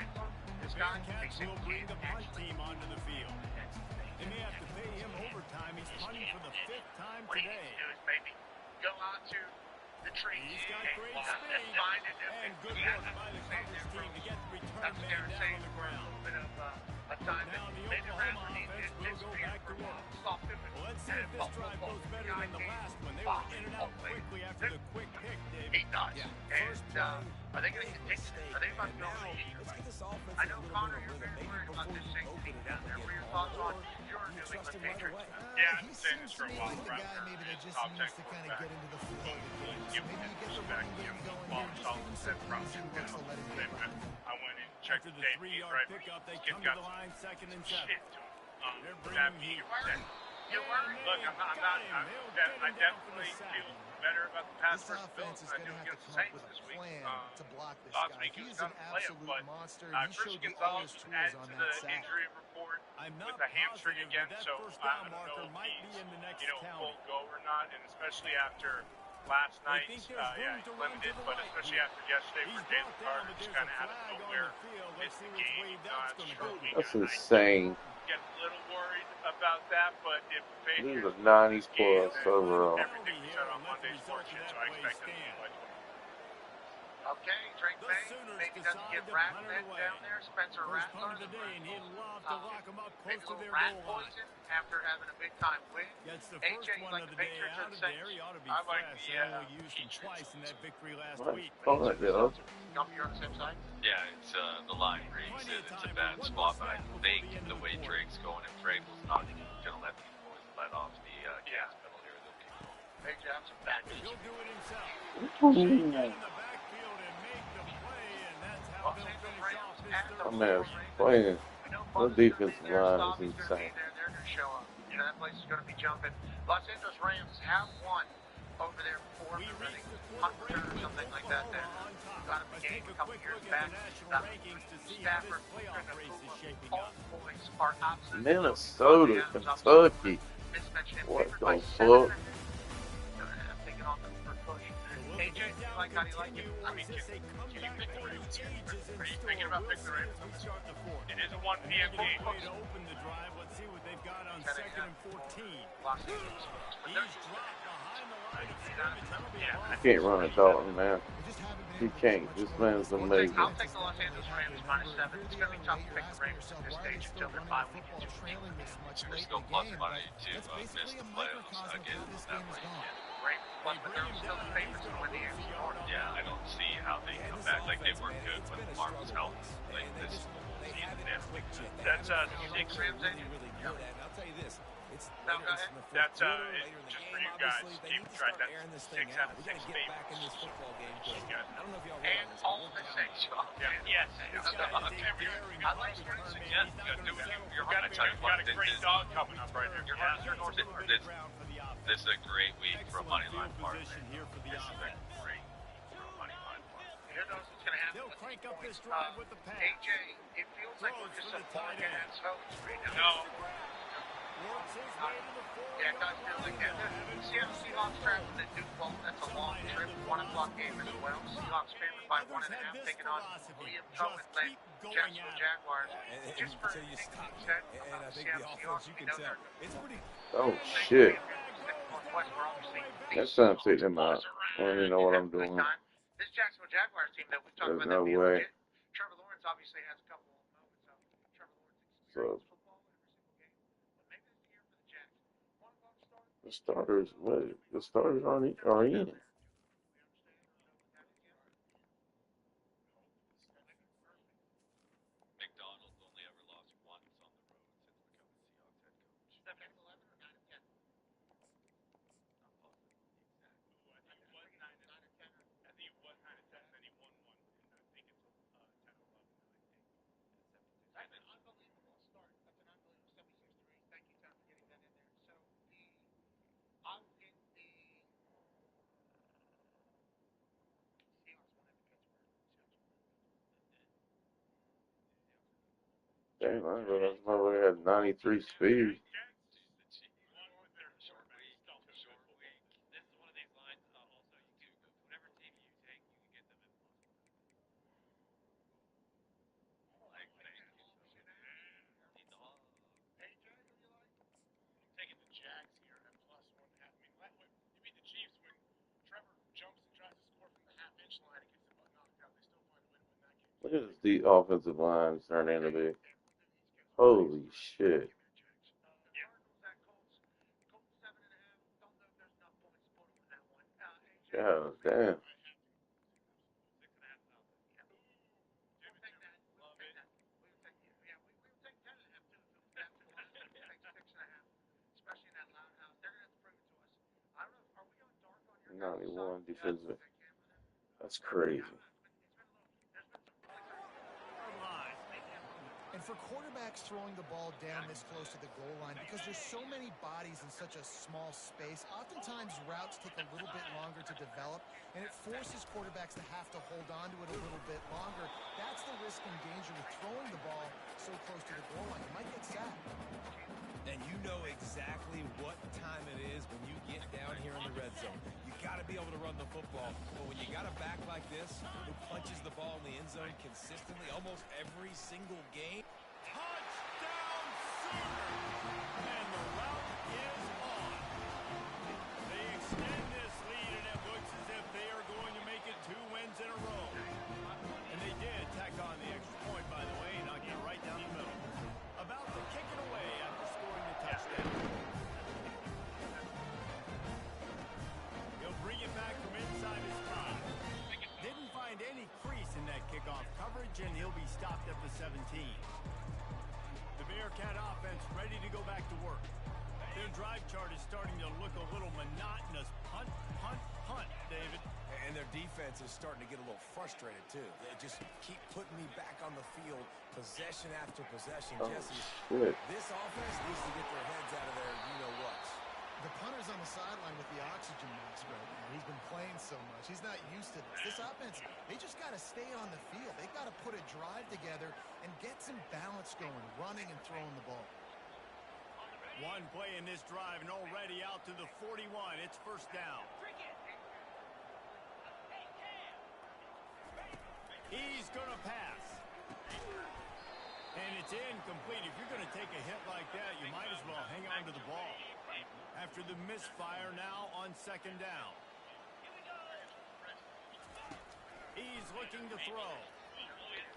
The Bearcats will bring the punt team onto the field. They may have to pay him overtime. He's punting for the 5th time What he today. needs to do is maybe go out to the trees. He's got great and speed find it. and good work by the coverage team to get the return man down on the ground. A time Now the maybe Oklahoma Radford needs offense will to go back to work. Well, let's see if this drive goes better than the last one. They were in and out quickly after the quick pick, David. He does. Yeah. And are they going to continue? Are they about to go on this year? Let's get this offense I know, a little Connor, bit of you're rhythm. very Maybe worried about before this you Saints open team it down up there. and What are get your going. thoughts on your You New trust England him right Patriots? away. Yeah, I've He been saying seems this for to a be while. the guy maybe that just Top needs 10 to kind of quarterback. get into the flow of the game. So Give maybe him you get the respect. running Give game him going ball here. Just solid give him set some from easy looks to let him get by. I went and checked After the Dave 3-yard right. pickup, they Kid come to got the line, 2nd and 7. shit to him. They're That bringing being heat. said, You're worried? look, I definitely feel better about the pass This first offense Bills is than I going do to have against to the come up Saints with a this week. plan to block this Last guy. week He he was is an going to play him, absolute but monster, and he Christian showed you all Gonzalez his was tools added on to that the sack. injury report I'm with not a hamstring positive again, that so first I down don't marker know if might be he's, in the next full county. go or not, and especially after last night, think there's room he's to run to limited, the but right especially here. after yesterday He's for Jalen brought down, Carter, but just there's kind a of out of flag on nowhere, the field. Let's missed see the which game. way that's going to go. That's insane. Get a little worried about that, but if the This is Patriots a 90s game, plus overall. everything we said on Monday's sports shit, so I expect them to win by 20. Okay, Drake The May Sooners maybe doesn't decide get to rat punt it fed away. down there. Spencer First Rattler. punt of the day, and he'd love to lock them up close Maybe a to little their rat goal line. poison after having a big time win. Gets the AJ, first you one like of the the day Patriots out or of the there. He ought to be I like fresh. the, They only used him twice in that victory last Nice week. punt, yo. You're on the same side? Yeah, it's the line reads it. It's a bad spot, but I think the way Drake's going, if Vrabel's not going to let these boys let off the gas pedal here, they'll be cool. AJ, have some bad news. He'll do it himself. Ooh. Get in the backfield and make the play, and that's how Los they'll Angeles finish Rams off this at the third My man's quarter. playing. We know The Bubba's gonna be defensive there, line is Stabby's gonna be insane. there. They're going to show up. You know, that place is going to be jumping. Los Angeles Rams have won over there before. We I think reached the punt quarter break return or with something like that. That Oklahoma on top. got him a Let's game take a a couple quick years look back. at the national That rankings to see how this Stafford playoff and race is Nakua, shaping all up. boys are opposite. Minnesota, Kentucky. What the fuck? I'm thinking on the first push. AJ, you like how do you like it? I mean, can you pick the Ravens? Are you thinking about picking the Ravens? It is a 1 p.m. game. Way to open the drive. Let's see what they've got on 2nd and 14. Los Angeles. He's dropped behind the line of scrimmage. That'll be a You loss. can't run a dog, man. They just haven't been You able to can't. get This much man's more. amazing. I'll take the Los Angeles Rams -7. It's going to be tough to pick the Ravens at this stage until they're 5 weeks into the season. They're still plus money to miss the playoffs again that way. Ravens plus, but they're still the favorites to win the AFC North. Yeah, I don't see how they come back. Like they weren't good when Lamar was healthy. Like this season, they haven't been good. That's Six Rams in. Really good at. And I'll tell you this. It's No, go later ahead. in the fourth That's, quarter, it- later in the just game, for you guys, obviously. They keep need to track. start That's airing this 6 thing out out. of We got 6 to get back in this favorites. football game. 'Cause Yeah. I don't know if y'all And realize this. all but the we're six. down. Yes. This guy is daring. I like Bobby Prince. Kerman. Yeah, He's not you gonna got settle you're for gonna a tell big you Got what, a this great is dog coming up right here. You're Yeah, running your north. it's a little bit of ground for the offense. this is a great week for a money line Excellent field parlay. position here for the This is a offense. great week for a money line parlay. Who knows what's going to happen? They'll with crank these up this points. drive with the pass. AJ, it feels like we're just a Throws for the tight bargain end. ass host right now. No. Works his way to the 4-yard Yeah, it does feel like that. line. Seattle Seahawks traveling to Duke Bowl. That's a long trip. 1 o'clock game as well. Seahawks favored by 1.5, taking on Liam Cohen-led Jacksonville Jaguars. And Just for until you anything stop. you said And about I the think Seattle the Seahawks, offense, you we can know tell. they're It's pretty. Oh, shit. Northwest, we're obviously That's time to take them out. I don't even know what I'm doing. This Jacksonville Jaguars team that we've talked There's about, no that we way. legit. Trevor Lawrence obviously has a couple of moments of Trevor Lawrence So, experience football in every single game. But maybe this is the year for the Jacks. One of them started. the starters, what? The starters are in. McDonald's only ever lost once on the road since becoming Seahawks head coach. 7-11 or 9-10? Not positive on the exact. I think it was 9 and 10. I think it was 9 and 10, and then he won one, and I think it's 10 or 11 now, I think. That's an unbelievable start. That's an unbelievable 76-3. Thank Damn, I didn't realize my way had 93 speed. Look at this deep offensive line turning into be. Holy shit. God damn. '91 defensive. That's crazy. And for quarterbacks throwing the ball down this close to the goal line, because there's so many bodies in such a small space, oftentimes routes take a little bit longer to develop, and it forces quarterbacks to have to hold on to it a little bit longer. That's the risk and danger with throwing the ball so close to the goal line. You might get sacked. And you know exactly what time it is when you get down here in the red zone. You got to be able to run the football. But when you got a back like this who punches the ball in the end zone consistently almost every single game. Touchdown, Sooners! And the route is on. They extend this lead, and it looks as if they are going to make it 2 wins in a row. And they did tack on the extra point, by the way, and knocked it right down the middle. About to kick it away after scoring the touchdown. He'll bring it back from inside his 5. Didn't find any crease in that kickoff coverage, and he'll be stopped at the 17. The Bearcat offense ready to go back to work. Their drive chart is starting to look a little monotonous. Punt, punt, punt, David. And their defense is starting to get a little frustrated, too. They just keep putting me back on the field, possession after possession. Oh, Jesse, shit. this offense needs to get their heads out of their you-know-what. The punter's on the sideline with the oxygen mask right now. He's been playing so much. He's not used to this. This offense, they just got to stay on the field. They've got to put a drive together and get some balance going, running and throwing the ball. One play in this drive, and already out to the 41. It's first down. He's going to pass. And it's incomplete. If you're going to take a hit like that, you might as well hang on to the ball. After the misfire, now on second down. He's looking to throw.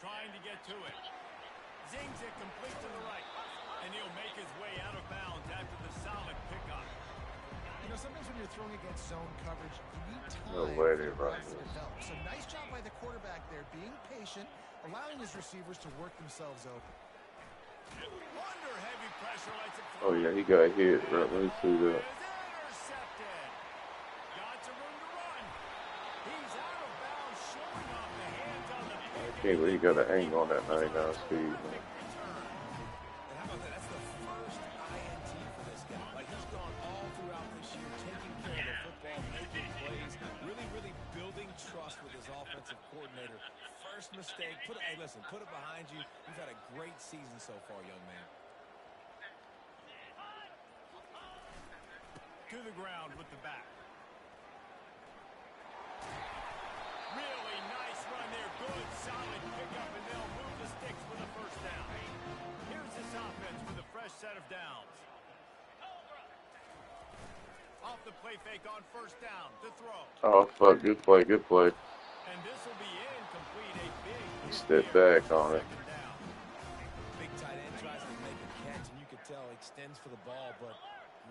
Trying to get to it. Zings it complete to the right. And he'll make his way out of bounds after the solid pickup. You know, sometimes when you're throwing against zone coverage, you need time No way for they the run pass to this. develop. So nice job by the quarterback there, being patient, allowing his receivers to work themselves open. Under heavy pressure, lets it Oh, fly. yeah, he got hit, bro. Let me see that. Is intercepted. Got some room to run. He's out of bounds, showing off the hands on the I can't believe he got an angle on that 99 speed, man. And how about that? That's the first INT for this guy. Like, he's gone all throughout this year, taking care of the football, making plays, really building trust with his offensive coordinator. First mistake, hey, listen, put it behind you. You've had a great season so far, young man. To the ground with the back. Really nice run there. Good, solid pickup, and they'll move the sticks for the first down. Here's this offense with a fresh set of downs. Off the play fake on first down to throw. Oh, fuck. Good play, good play. And this will be incomplete. A big Step back on it. second down. Big tight end tries to make a catch, and you could tell he extends for the ball, but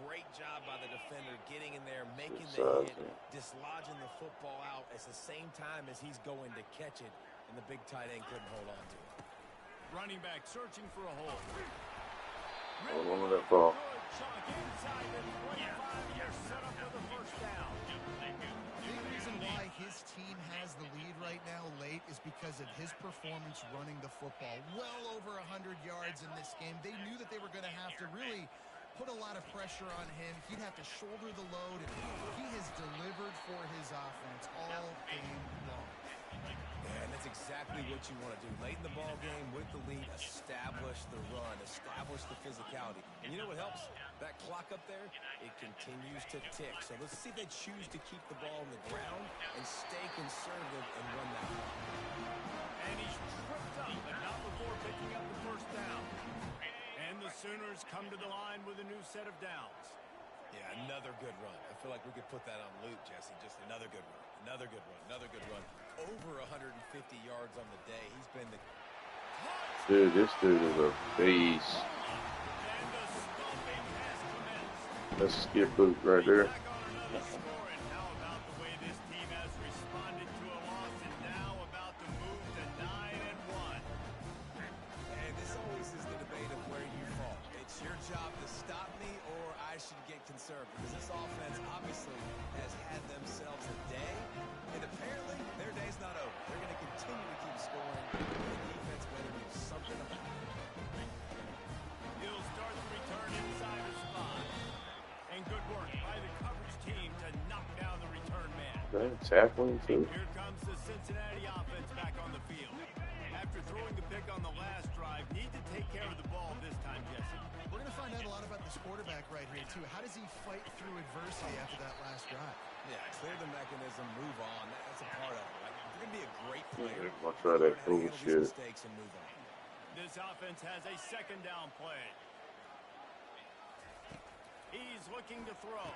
great job by the defender getting in there, making the hit, dislodging the football out at the same time as he's going to catch it, and the big tight end couldn't hold on to it. Running back searching for a hole. Hold on to that ball. Good chunk inside the 25. You're set up for the first down. Big reason why his team has the lead right now late is because of his performance running the football. Well over 100 yards in this game. They knew that they were going to have to really put a lot of pressure on him. He'd have to shoulder the load, and he has delivered for his offense all game long. And it's It's exactly what you want to do. Late in the ball game with the lead, establish the run, establish the physicality. And you know what helps? That clock up there, it continues to tick. So let's see if they choose to keep the ball on the ground and stay conservative and run that ball. And he's tripped up, but not before picking up the first down. And the Sooners come to the line with a new set of downs. Yeah, another good run. I feel like we could put that on loop, Jesse. Just another good run. Another good run. Another good run. Over 150 yards on the day. He's been the... Dude, this dude is a beast. And the stomping has commenced. That's a skip boot right there. Back on another score, and how about the way this team has responded to a loss and now about to move to 9-1. And this always is the debate of where you fall. It's your job to stop me or I should get concerned because this offense obviously has had themselves a day, and apparently their day's not over. They're going to continue to keep scoring. The defense better do something about it. He'll start the return inside the spot. And good work by the coverage team to knock down the return man. They're tackling too. Here comes the Cincinnati offense back on the field. After throwing the pick on the last drive, need to take care of the ball this time, Jesse. We're going to find out a lot about this quarterback right here, too. How does he fight through adversity after that last drive? Yeah, clear the mechanism, move on. That's a part of it. Right? You're going to be a great player. I'm gonna try that bullshit. Mistakes and move on. This offense has a second down play. He's looking to throw.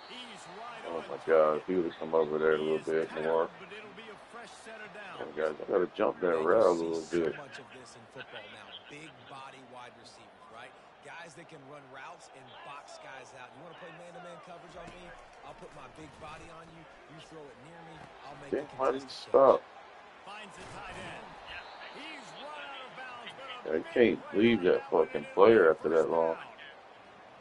He's right Oh on my God, if he would have come over there a little bit more. but it'll be a fresh set of downs. Oh, guys, I gotta jump that route a little bit. So much of this in football now. Big body wide receivers, right? Guys that can run routes and box guys out. You want to play man-to-man coverage on me? I'll put my big body on you. You throw it near me, I'll make it Why did he contested. stop? Finds the tight end. He's run out of bounds, but a I big can't play leave on that the fucking and player a after that first long. down.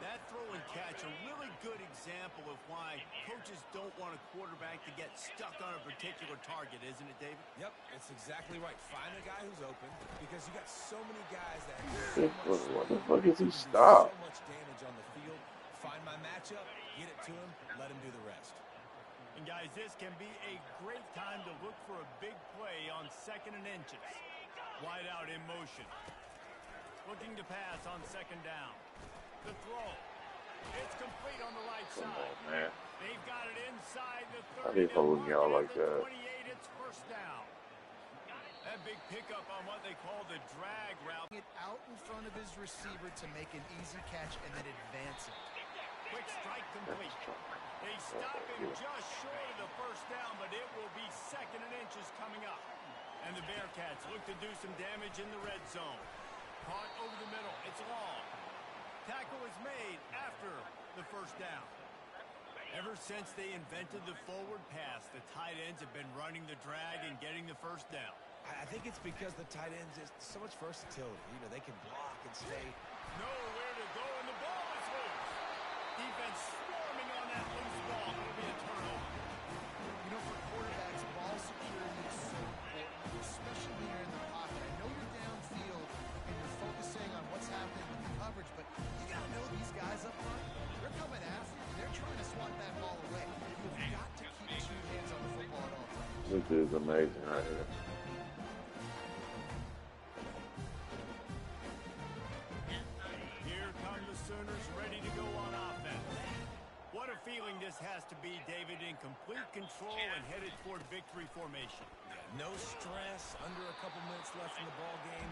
That throw and catch, a really good example of why coaches don't want a quarterback to get stuck on a particular target, isn't it, David? Yep, it's exactly right. Find the guy who's open because you got so many guys that have so This much was- what the speed, fuck is he can do stop? so much damage on the field. Find my matchup, get it to him, let him do the rest. And guys, this can be a great time to look for a big play on 2nd and inches. Wide out in motion. Looking to pass on 2nd down. The throw. It's complete on the right Come side. on, man. They've got it inside the I 30. be holding y'all like They're that. 28, it's first down. That big pickup on what they call the drag route. Get out in front of his receiver to make an easy catch and then advance it. Quick strike complete. They stop him just short of the first down, but it will be 2nd and inches coming up. And the Bearcats look to do some damage in the red zone. Caught over the middle. It's long. Tackle is made after the first down. Ever since they invented the forward pass, the tight ends have been running the drag and getting the first down. I think it's because the tight ends is so much versatility. You know, they can block and stay. Nowhere to go, and the ball is loose. Defense swarming on that loose ball. It'll be a turnover. You know, for quarterbacks, ball security is so important, especially when you're in the pocket. I know you're downfield and you're focusing on what's happening with the coverage, but you got to know these guys up front, they're coming after you. They're trying to swat that ball away. You've got to keep 2 hands on the football at all times. This dude's amazing right here. Here come the Sooners ready to go on offense. What a feeling this has to be, David, in complete control and headed toward victory formation. No stress, under a couple minutes left in the ball game.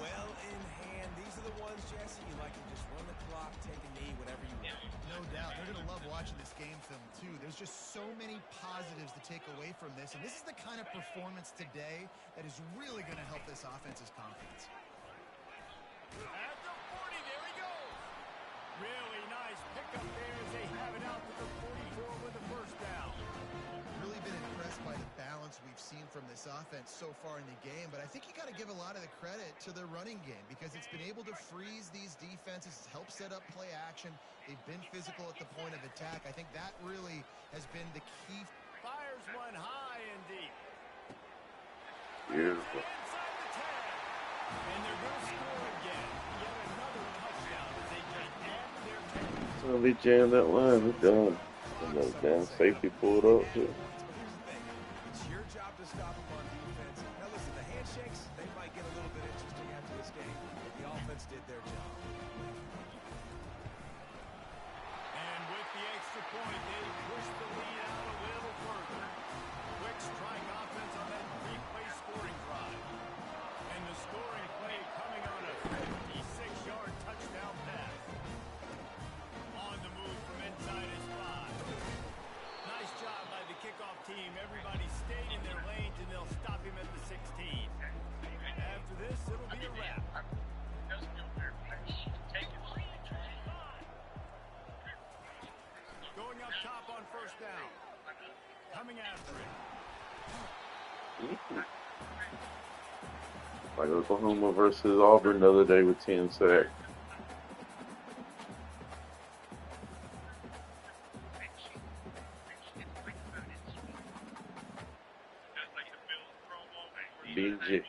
Well in hand. These are the ones, Jesse, you like to just run the clock, take a knee, whatever you want. No doubt. They're going to love watching this game film, too. There's just so many positives to take away from this, and this is the kind of performance today that is really going to help this offense's confidence. At the 40, there he goes. Really nice pickup there as they have it out to the 44 with the first down. Really been impressed by the balance we've seen from this offense so far in the game, but I think you got to give a lot of the credit to their running game because it's been able to freeze these defenses, help set up play action. They've been physical at the point of attack. I think that really has been the key. Fires one high and deep. Beautiful. Inside the 10. And they're going to score again. Yet another touchdown as they just add to their 10. So they jammed that line. It's done. And the damn safety pulled up too. It's your job to stop them on defense. on first down. Coming after it. Like Oklahoma versus Auburn the other day with 10 sacks. BG.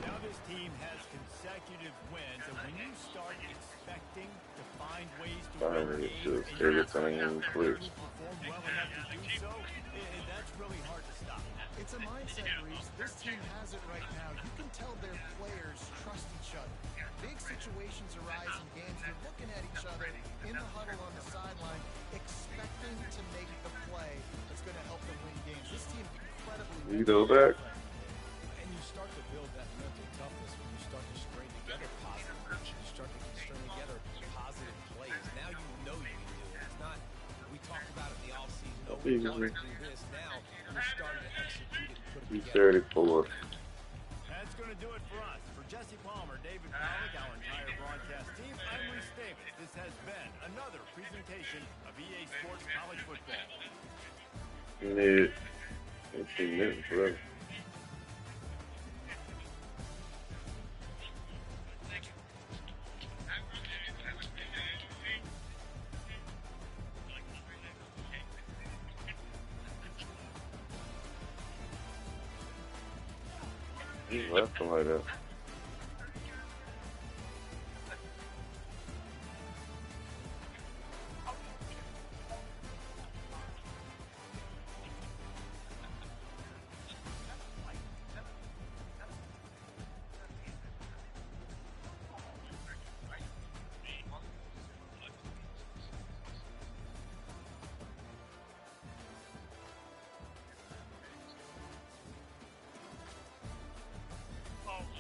Now this team has consecutive wins, and when you start expecting to find ways to win games, and everything clicks. perform well enough to do so, that's really hard to stop. It's a mindset, Reese. This team has it right now. You can tell their players trust each other. Big situations arise in games. They're looking at each other in the huddle on the sideline, expecting to make the play that's going to help them win games. This team incredibly. You go back. And you start to build that mental toughness when you start to string together positive plays. You start to string together positive plays. Now you know you can do it. It's not, we talked about it in the offseason. Oh, we want to do this. Now we're starting to execute it and put it together. 234. That's going to do it for us. For Jesse Palmer, David Pollack, our entire broadcast team, I'm Reese Davis. This has been another presentation of EA Sports College Football. Need 18 minutes, bro. He left him like that.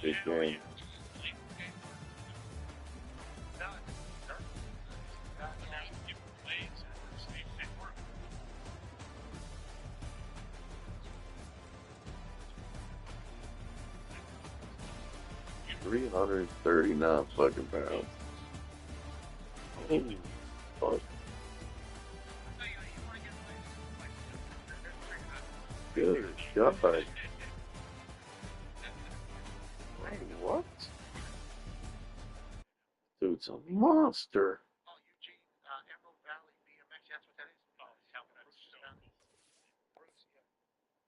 Big game. $339 fucking pounds. Fuck. Good God. What? Dude's a monster. Oh, Eugene, Emerald Valley BMX, that's what that is? Oh, Bruce, yeah.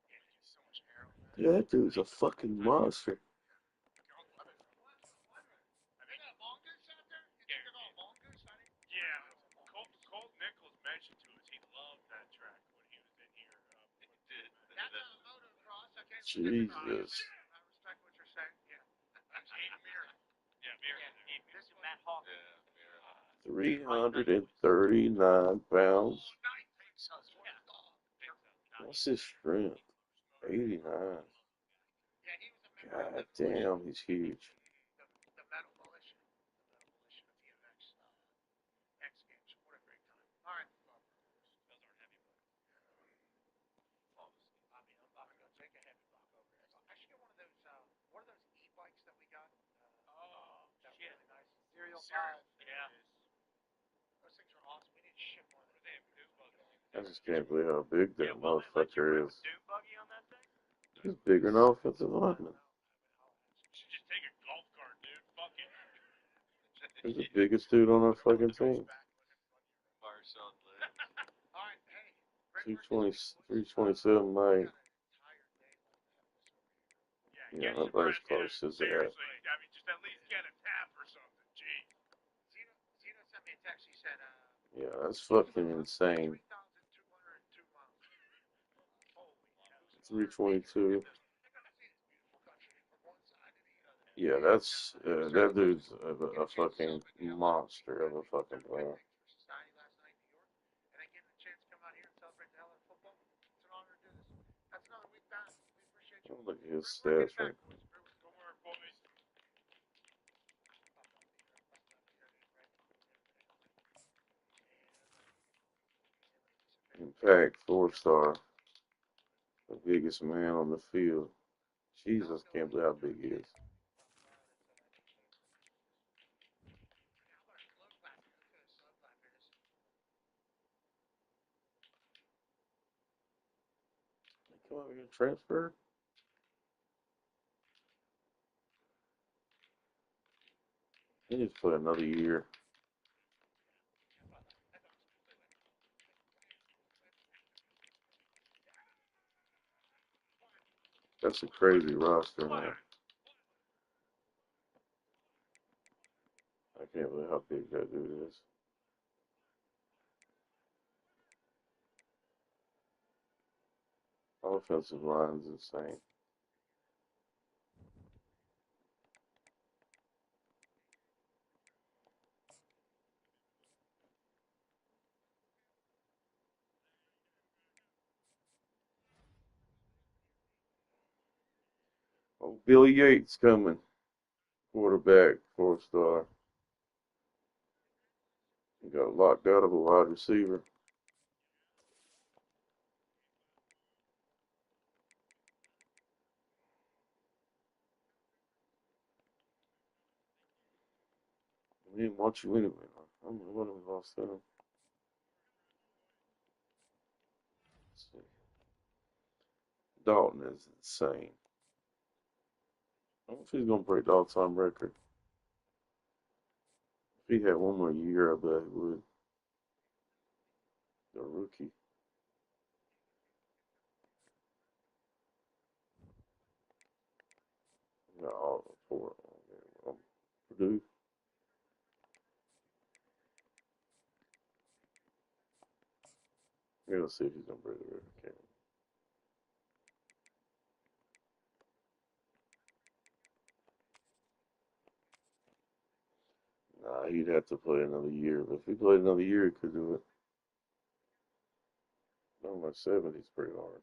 Yeah, he's so much arrow. Yeah, that dude's a fucking monster. Yeah, Colt Nichols mentioned to us he loved that track when he was in here. That's a motocross. Okay, Jesus. I respect what you're saying. Yeah. Aiden Mirren. Yeah, Mirren. This is Matt Hawk. 339 pounds. What's his strength? 89. God damn, he's huge. The Metal Militia. The Metal Militia of BMX. X Games. What a great time. All right. Those aren't heavy, but. I mean, I'm not going to take a heavy block over here. I should get one of those. What are those e-bikes that we got? That shit. Really nice. Serial 5. Yeah. Those things are awesome. We need to ship one of those. I just can't believe how big that motherfucker is. Dune buggy on that thing? He's bigger than offensive lineman. You should just take a golf cart, dude. Fuck it. He's the biggest dude on our fucking team. All right, hey. 220, 327, mate. Yeah, nobody's close as that. Seriously, I mean, just at least get a tap or something. Gee. Zeno sent me a text. He said, Yeah, that's fucking insane. 3,202 miles. Holy cow. 322. Yeah, that's that dude's a fucking monster of a fucking player. Oh, look at his stats right. Impact 4-star. The biggest man on the field. Jesus, can't believe how big he is. Come on, we get transferred. He needs to play another year. That's a crazy roster, man. I can't believe how big that dude is. Offensive line's insane. Oh, Billy Yates coming. Quarterback, 4-star. He got locked out of a wide receiver. We didn't want you anyway. I don't know what we lost him. Let's see. Dalton is insane. I don't know if he's gonna break the all-time record. If he had one more year, I bet he would. The rookie. Got all the four. Purdue. Yeah, let's see if he's gonna break the record. Okay. Nah, he'd have to play another year. But if he played another year, he could do it. No, my 70's pretty hard.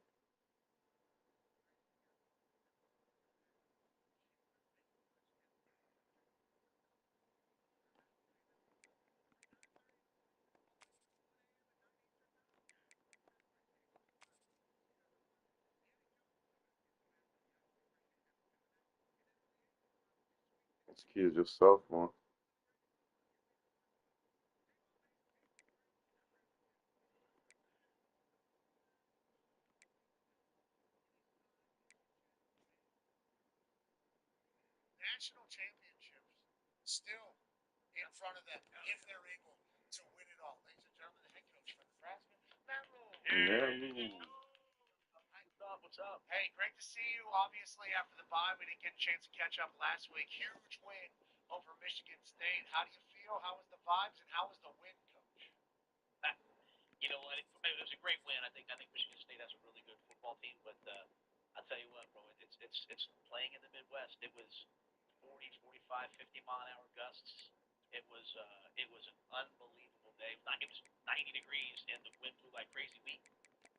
This kid's just sophomore. National championships still in front of them if they're able to win it all. Ladies and gentlemen, the head coach for the Nebraska, Matt Rule. What's up? Hey, great to see you. Obviously, after the bye, we didn't get a chance to catch up last week. Huge win over Michigan State. How do you feel? How was the vibes and how was the win, Coach? You know what? It was a great win. I think Michigan State has a really good football team, but I'll tell you what, bro, it's playing in the Midwest. It was 40, 45, 50-mile-an-hour gusts. It was an unbelievable day. It was 90 degrees and the wind blew like crazy.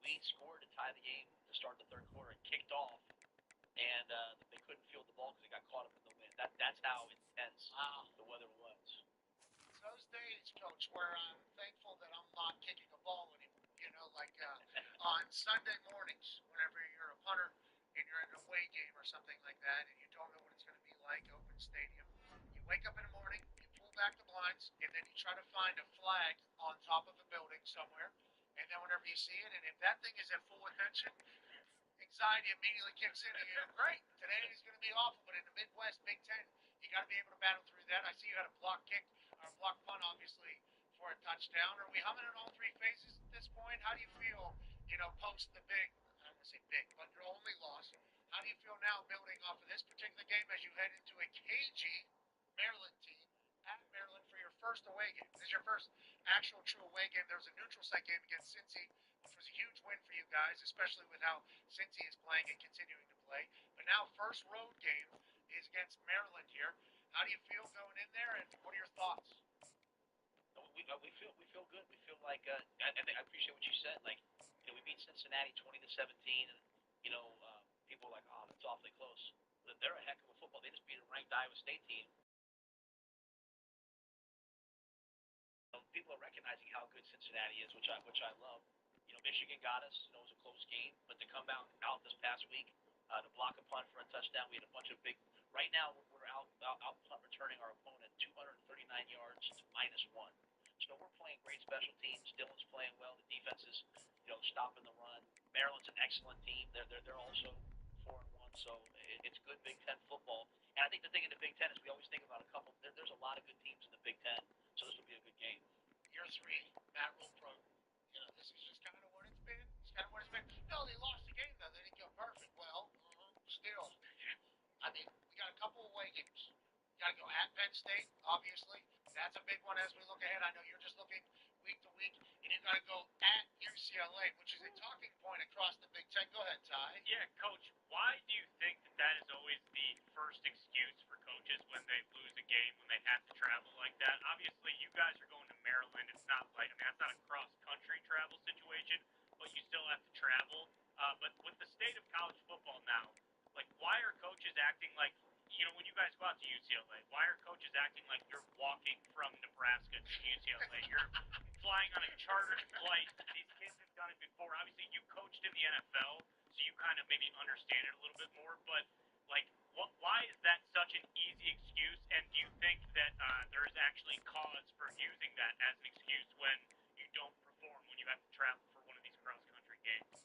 We scored to tie the game to start the third quarter and kicked off, and they couldn't field the ball because they got caught up in the wind. That's how intense the weather was. It's those days, Coach, where I'm thankful that I'm not kicking a ball anymore. You know, like on Sunday mornings, whenever you're a punter and you're in an away game or something like that, and you don't know what it's going to be like, open stadium. You wake up in the morning, you pull back the blinds, and then you try to find a flag on top of a building somewhere. And then whenever you see it, and if that thing is at full attention, anxiety immediately kicks in, and you go, great, today is going to be awful. But in the Midwest, Big Ten, you got to be able to battle through that. I see you had a block kick or a block punt, obviously, for a touchdown. Are we humming in all three phases at this point? How do you feel, post the big, I don't want to say big, but your only loss? How do you feel now building off of this particular game as you head into a cagey Maryland team at Maryland for your first away game? This is your first actual true away game. There was a neutral site game against Cincy, which was a huge win for you guys, especially with how Cincy is playing and continuing to play. But now first road game is against Maryland here. How do you feel going in there, and what are your thoughts? We feel good. We feel like I appreciate what you said. Like, we beat Cincinnati 20-17, and people are like, oh, that's awfully close. But they're a heck of a football. They just beat a ranked Iowa State team. People are recognizing how good Cincinnati is, which I love. Michigan got us. It was a close game, but to come out this past week, to block a punt for a touchdown, we had a bunch of big. Right now, we're out punt returning our opponent 239 yards to -1. So we're playing great special teams. Dylan's playing well. The defense is, stopping the run. Maryland's an excellent team. They're also 4-1, so it's good Big Ten football. And I think the thing in the Big Ten is we always think about a couple. There's a lot of good teams in the Big Ten, so this will be a good game. Year 3, Matt Rule Pro. This is just kind of what it's been. It's kind of what it's been. No, they lost the game though. They didn't go perfect. Well, still, I mean, we got a couple away games. You got to go at Penn State, obviously. That's a big one as we look ahead. I know you're just looking week to week, and you got to go at UCLA, which is a talking point across the Big Ten. Go ahead, Ty. Yeah, Coach, why do you think that is always the first excuse for coaches when they lose a game, when they have to travel like that? Obviously, you guys are going to Maryland. It's not like, I mean, that's not a cross-country travel situation, but you still have to travel. But with the state of college football now, like, why are coaches acting like, when you guys go out to UCLA, why are coaches acting like you're walking from Nebraska to UCLA? You're flying on a chartered flight. These kids have done it before. Obviously, you coached in the NFL, so you kind of maybe understand it a little bit more. But, like, why is that such an easy excuse? And do you think that there's actually cause for using that as an excuse when you don't perform, when you have to travel for one of these cross-country games?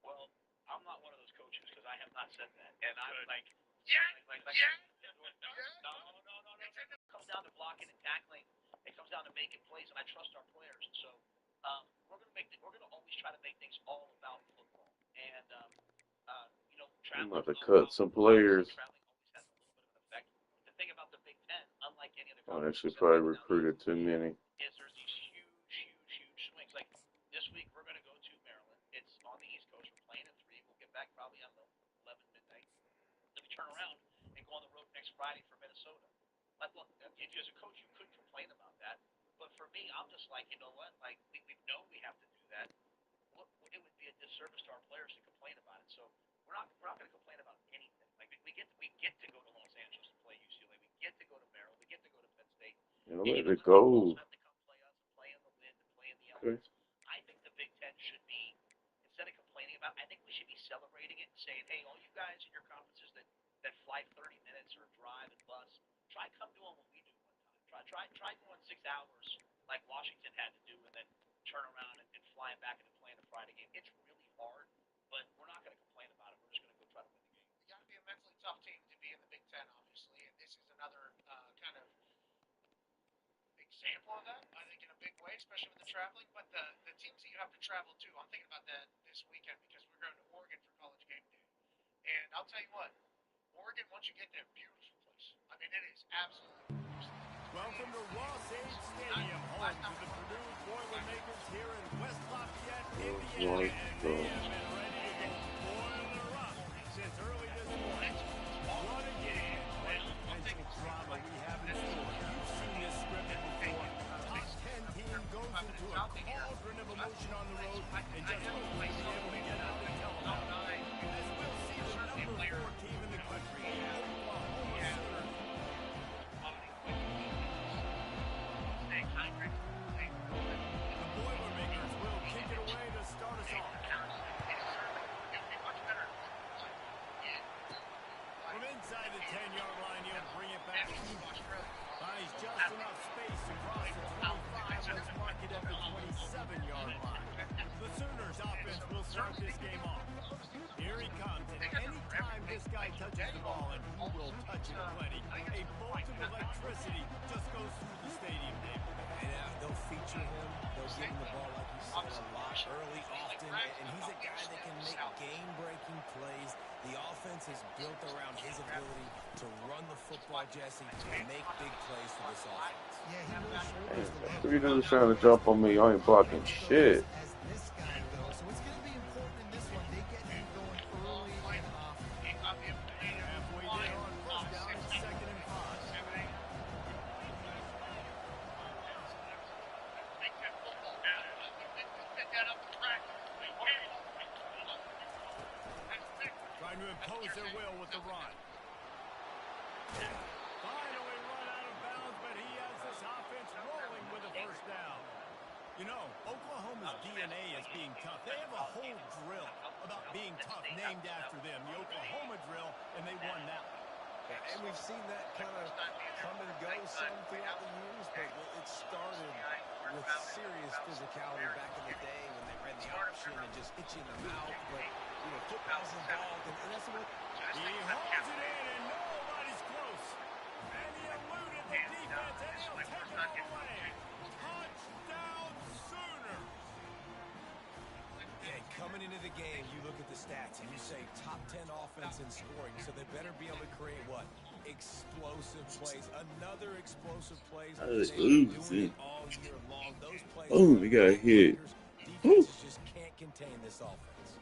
Well, I'm not one of those coaches because I have not said that. And I'm like, No. It comes down to blocking and tackling. It comes down to making plays, and I trust our players. So we're gonna always try to make things all about football. And I'm traveling. about to cut some players. Traveling always has a little bit of an effect. The thing about the Big Ten, unlike any other I conference, actually probably recruited too many. is there's these huge swings. Like this week, we're gonna go to Maryland. It's on the East Coast. We're playing at 3. We'll get back probably on the 11 midnight. Then we turn around and go on the road next Friday for Minnesota. Like, look, if you as a coach, you could complain about that. But for me, I'm just like, you know what? Like, we know we have to do that. It would be a disservice to our players to complain about it. So we're not going to complain about anything. Like we get to go to Los Angeles to play UCLA. We get to go to Maryland. We get to go to Penn State. Let it go. Have to come play us and play in the wind and play in the elements. I think the Big Ten should be, instead of complaining about, I think we should be celebrating it and saying, hey, all you guys in your conferences that fly 30 minutes or drive and bus, try come doing what we do one time. Try going 6 hours like Washington had to do and then turn around and flying back and playing a Friday game. It's really hard, but we're not going to complain about it. We're just going to go try to win the game. You got to be a mentally tough team to be in the Big Ten, obviously, and this is another kind of example of that, I think, in a big way, especially with the traveling. But the teams that you have to travel to, I'm thinking about that this weekend because we're going to Oregon for College Game Day. And I'll tell you what, Oregon, once you get there, beautiful place. I mean, it is absolutely beautiful. Welcome to Ross-Age Stadium, home to the Purdue Boilermakers here in West Lafayette, Indiana. And they have been ready to go boil the rock since early this morning. What a game. What potential drama we have in store. You've seen this script before. Top 10 team goes into a cauldron of emotion on the road and just won't be able to get out and tell them about it. As we'll see the number 4 team in the country, Oklahoma Sooners. The Boilermakers will kick it away to start us off. From inside the 10-yard line, he'll bring it back. Finds just enough space to cross the 25. Let's mark it at the 27-yard line. The Sooners offense will start this game off. Here he comes, and anytime this guy touches the ball, and he will touch it plenty, a bolt of electricity just goes through the stadium, David. And they'll feature him. They'll give him the ball, like you said, a lot early, often. And he's a guy that can make game-breaking plays. The offense is built around his ability to run the football, Jesse, and make big plays for this offense. Yeah, he really shoulders the load. 3 dudes trying to jump on me. I ain't blocking shit. As this guy goes. So it's going to be important in this one. They get him going early and often. Halfway there on first down, it's 2nd and 5. Trying to impose their will with the run. Finally run out of bounds, but he has this offense rolling with a first down. You know, Oklahoma's DNA is being tough. They have a whole drill about being tough named after them, the Oklahoma drill, and they won that one. And we've seen that kind of come and go some throughout the years, but it started with serious physicality back in the day when they ran in the option and just hit you in the mouth. But, you know, football's involved, and that's what... He holds it in, and nobody's close. And he eluded the defense, and he'll take it all away. Touchdown Sooner. Yeah, coming into the game, you look at the stats, and you say top 10 offense in scoring, so they better be able to create what? Explosive plays. Another explosive plays. Doing it all year long. Those plays. Oh, we got hit. Defenses just can't contain this offense.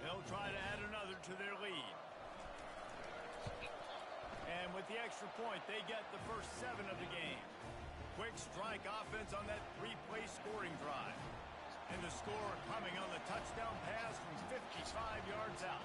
They'll try to add another to their lead. And with the extra point, they get the first 7 of the game. Quick strike offense on that 3-play scoring drive. And the score coming on the touchdown pass from 55 yards out.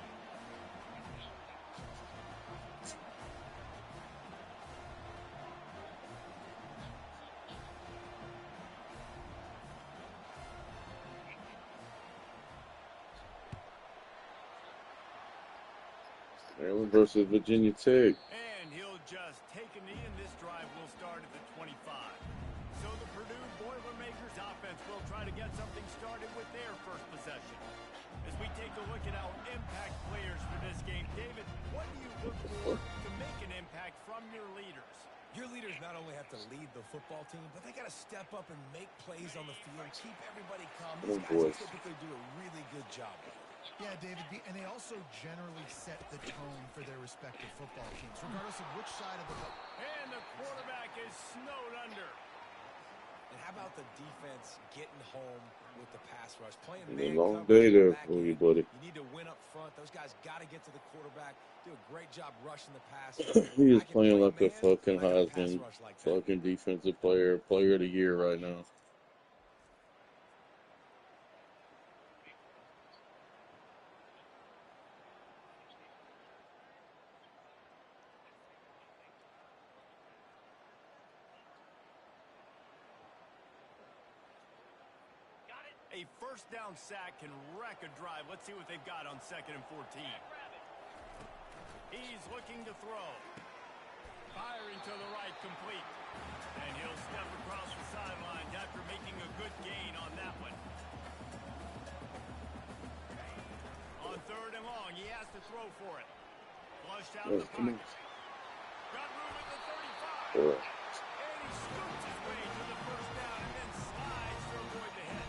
Maryland versus Virginia Tech. And he'll just take a knee, and this drive will start at the 25. So the Purdue Boilermakers offense will try to get something started with their first possession. As we take a look at our impact players for this game, David, what do you look for to make an impact from your leaders? Your leaders not only have to lead the football team, but they got to step up and make plays on the field, keep everybody calm. These guys typically do a really good job. Yeah, David, and they also generally set the tone for their respective football teams, regardless of which side of the ball. And the quarterback is snowed under. And how about the defense getting home with the pass rush? Playing It's man a long coverage day there back for you, end. buddy. You need to win up front. Those guys got to get to the quarterback, do a great job rushing the pass. He is I can playing play like a man, fucking but I can pass Heisman rush like that. fucking defensive player of the year right now. A first down sack can wreck a drive. Let's see what they've got on 2nd and 14. He's looking to throw. Firing to the right, complete. And he'll step across the sidelines after making a good gain on that one. On 3rd and long, he has to throw for it. Flushed out of the pocket. Got room at the 35. And he scoots his way to the first down and then slides to avoid the hit.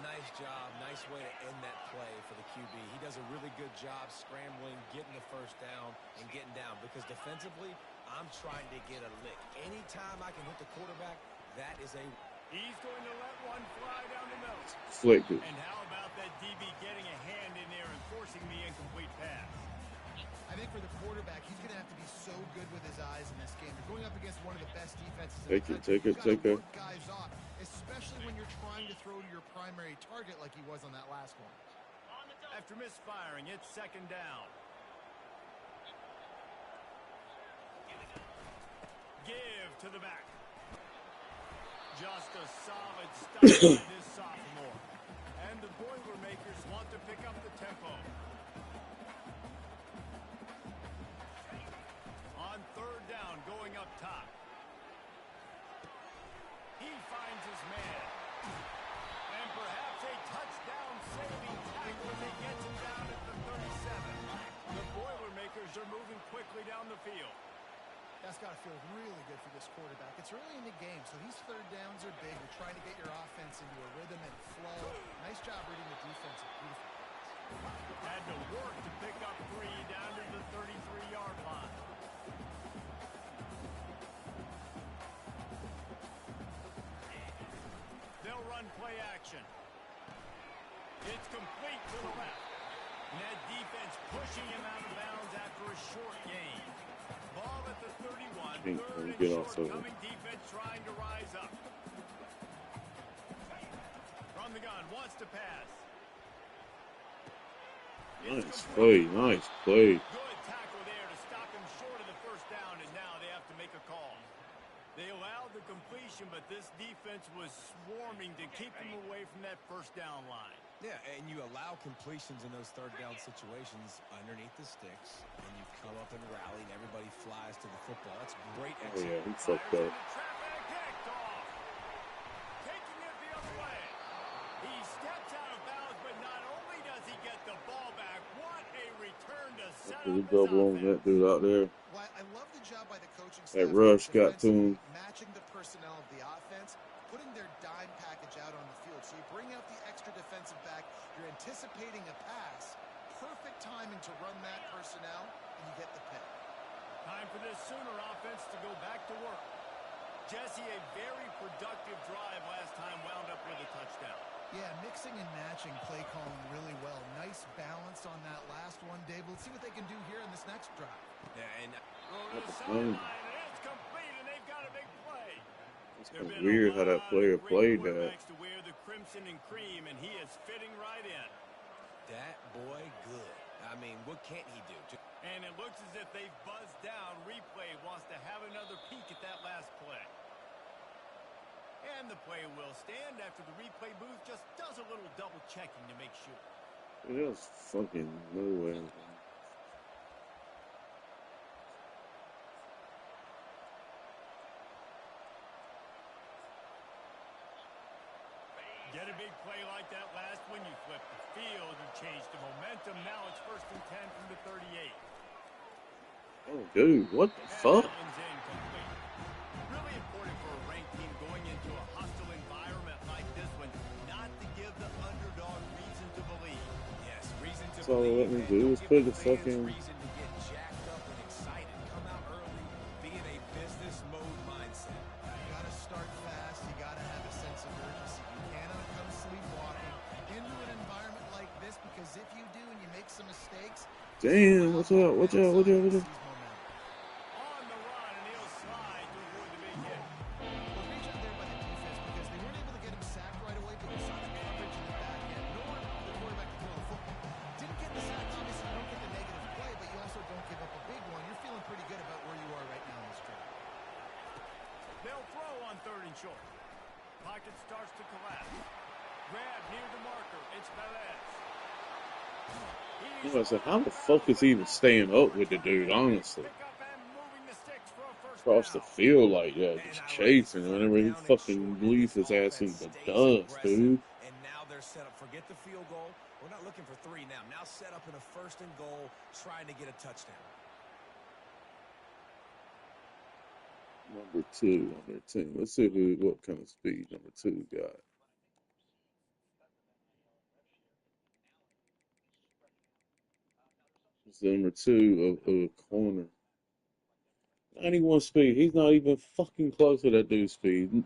Nice job. Nice way to end that play for the QB. He does a really good job scrambling, getting the first down, and getting down. Because defensively, I'm trying to get a lick. Anytime I can hit the quarterback, that is a... He's going to let one fly down the middle. Flicked it. And how about that DB getting a hand in there and forcing the incomplete pass? I think for the quarterback, he's going to have to be so good with his eyes in this game. You're going up against one of the best defenses in the country. Take it. Work guys off, especially when you're trying to throw to your primary target like he was on that last one. After misfiring, it's 2nd down. Give to the back. Just a solid stop by this sophomore. And the Boilermakers want to pick up the tempo. On 3rd down, going up top. He finds his man. And perhaps a touchdown-saving tackle as he gets him down at the 37. The Boilermakers are moving quickly down the field. That's got to feel really good for this quarterback. It's early in the game, so these 3rd downs are big. You're trying to get your offense into a rhythm and flow. Nice job reading the defense. Beautiful. Had to work to pick up 3 down to the 33-yard line. They'll run play action. It's complete to the left. And that defense pushing him out of bounds after a short gain. Ball at the 31. 3rd and short, coming defense trying to rise up. From the gun, wants to pass. Nice play. Good tackle there to stop him short of the first down, and now they have to make a call. They allowed the completion, but this defense was swarming to keep him away from that first down line. Yeah, and you allow completions in those 3rd down situations underneath the sticks, and you come up and rally, and everybody flies to the football. That's great execution. Yeah, he fucked up. setup The his double on offense. that dude out there. Well, I love the job by the coaching That staff rush got to defensively, him. matching the personnel of the offense, putting their dime package out on the field. So you bring out the extra defensive back, you're anticipating a pass, perfect timing to run that personnel, and you get the pick. Time for this Sooner offense to go back to work. Jesse, a very productive drive last time, wound up with a touchdown. Yeah, mixing and matching play calling really well. Nice balance on that last one, Dave. Let's see what they can do here in this next drive. Yeah, and Go to the sideline, and it's complete, and they've got a big play. It's kind of weird how that player played that. To wear the crimson and cream, and he is fitting right in. that boy good. I mean, what can't he do? And it looks as if they've buzzed down. Replay wants to have another peek at that last play. And the play will stand after the replay booth just does a little double checking to make sure. There's fucking no way. Get a big play like that last one, you flip the field, you change the momentum. Now it's 1st and 10 from the 38. Oh, dude, what the fuck? That one's incomplete. Really important for a ranked team going into a hostile environment like this one, not to give the underdog reason to believe. Yes, reason to That's all believe. let me do is put the fucking. Reason to get jacked up and excited. Come out early, be in a business mode mindset. You got to start fast. You got to have a sense of urgency. You cannot come sleepwalking into an environment like this, because if you do and you make some mistakes, Damn, what's up? Watch out, watch out, watch out. On the run, and he'll slide to avoid the big hit. Well, reach out there by the defense because they weren't able to get him sacked right away, but you saw the coverage in the back end. Nor the quarterback to throw the football. Didn't get the sack, obviously you don't get the negative play, but you also don't give up a big one. You're feeling pretty good about where you are right now in this drive. They'll throw on 3rd and short. Pocket starts to collapse. Grab near the marker. It's Perez. I said, how the fuck is he even staying up with the dude, honestly? Across the field like that, just chasing whenever he fucking leaves his ass in the dust, dude. And now they're set up. Forget the field goal. We're not looking for 3 now. Now set up in a 1st and goal, trying to get a touchdown. Number 2 on their team. Let's see what kind of speed number 2 got. It's number 2 of a corner. 91 speed. He's not even fucking close to that dude's speed.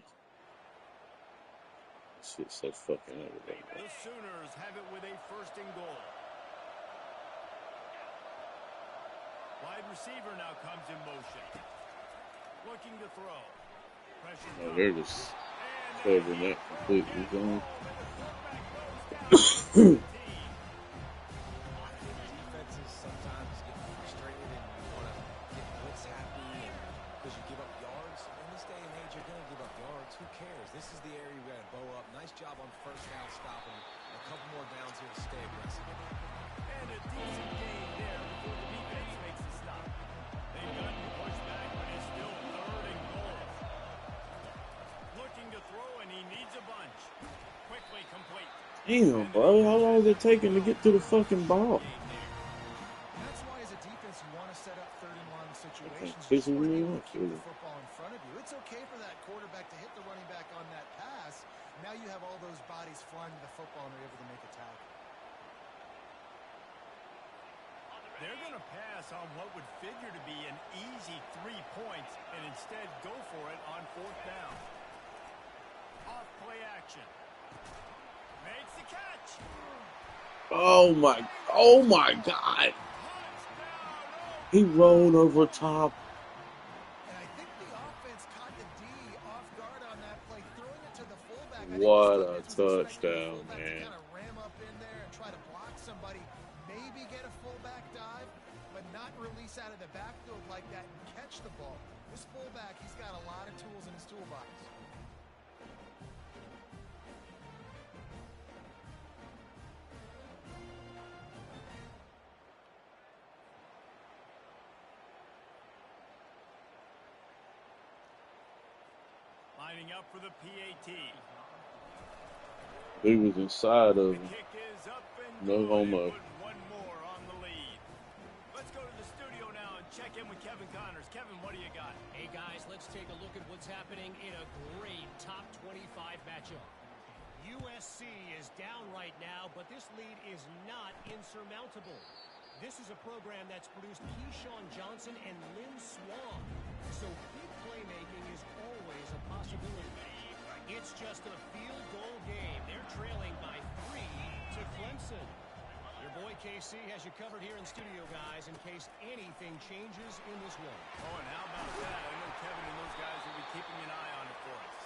Shit's so fucking everything. The Sooners have it with a 1st and goal. Wide receiver now comes in motion. Looking to throw. Oh, they're just covering that completely zone. Defenses sometimes get frustrated and you want to get blitz happy because you give up yards. In this day and age, you're going to give up yards. Who cares? This is the area you got to bow up. Nice job on 1st down stopping. A couple more downs here to stay aggressive. And a decent gain there before the defense makes the stop. They've gotten pushed back, but it's still 3rd and goal. Looking to throw, and he needs a bunch. Quickly complete. Damn, bro. How long is it taking to get to the fucking ball? That's why, as a defense, you want to set up 3rd and long situations. Pissing You me want off, to keep dude. the football in front of you. It's okay for that quarterback to hit the running back on that pass. Now you have all those bodies flying to the football, and they're able to make a tackle. They're going to pass on what would figure to be an easy 3 points and instead go for it on 4th down. Off play action. Makes the catch. Oh my God. He rolled over top. And I think the offense caught the D off guard on that play, throwing it to the fullback. What a touchdown, man. Kind of ram up in there and try to block somebody, maybe get a fullback dive, but not release out of the backfield like that and catch the ball. This fullback, he's got a lot of tools in his toolbox. Lining up for the PAT. He was inside of The him. kick is up and No good. homo. Put one more on the lead. Let's check in with Kevin Connors. Kevin, what do you got? Hey, guys, let's take a look at what's happening in a great top 25 matchup. USC is down right now, but this lead is not insurmountable. This is a program that's produced Keyshawn Johnson and Lynn Swan. So big playmaking is always a possibility. It's just a field goal game. They're trailing by 3 to Clemson. Your boy KC has you covered here in studio, guys, in case anything changes in this one. Oh, and how about that? I know Kevin and those guys will be keeping an eye on it for us.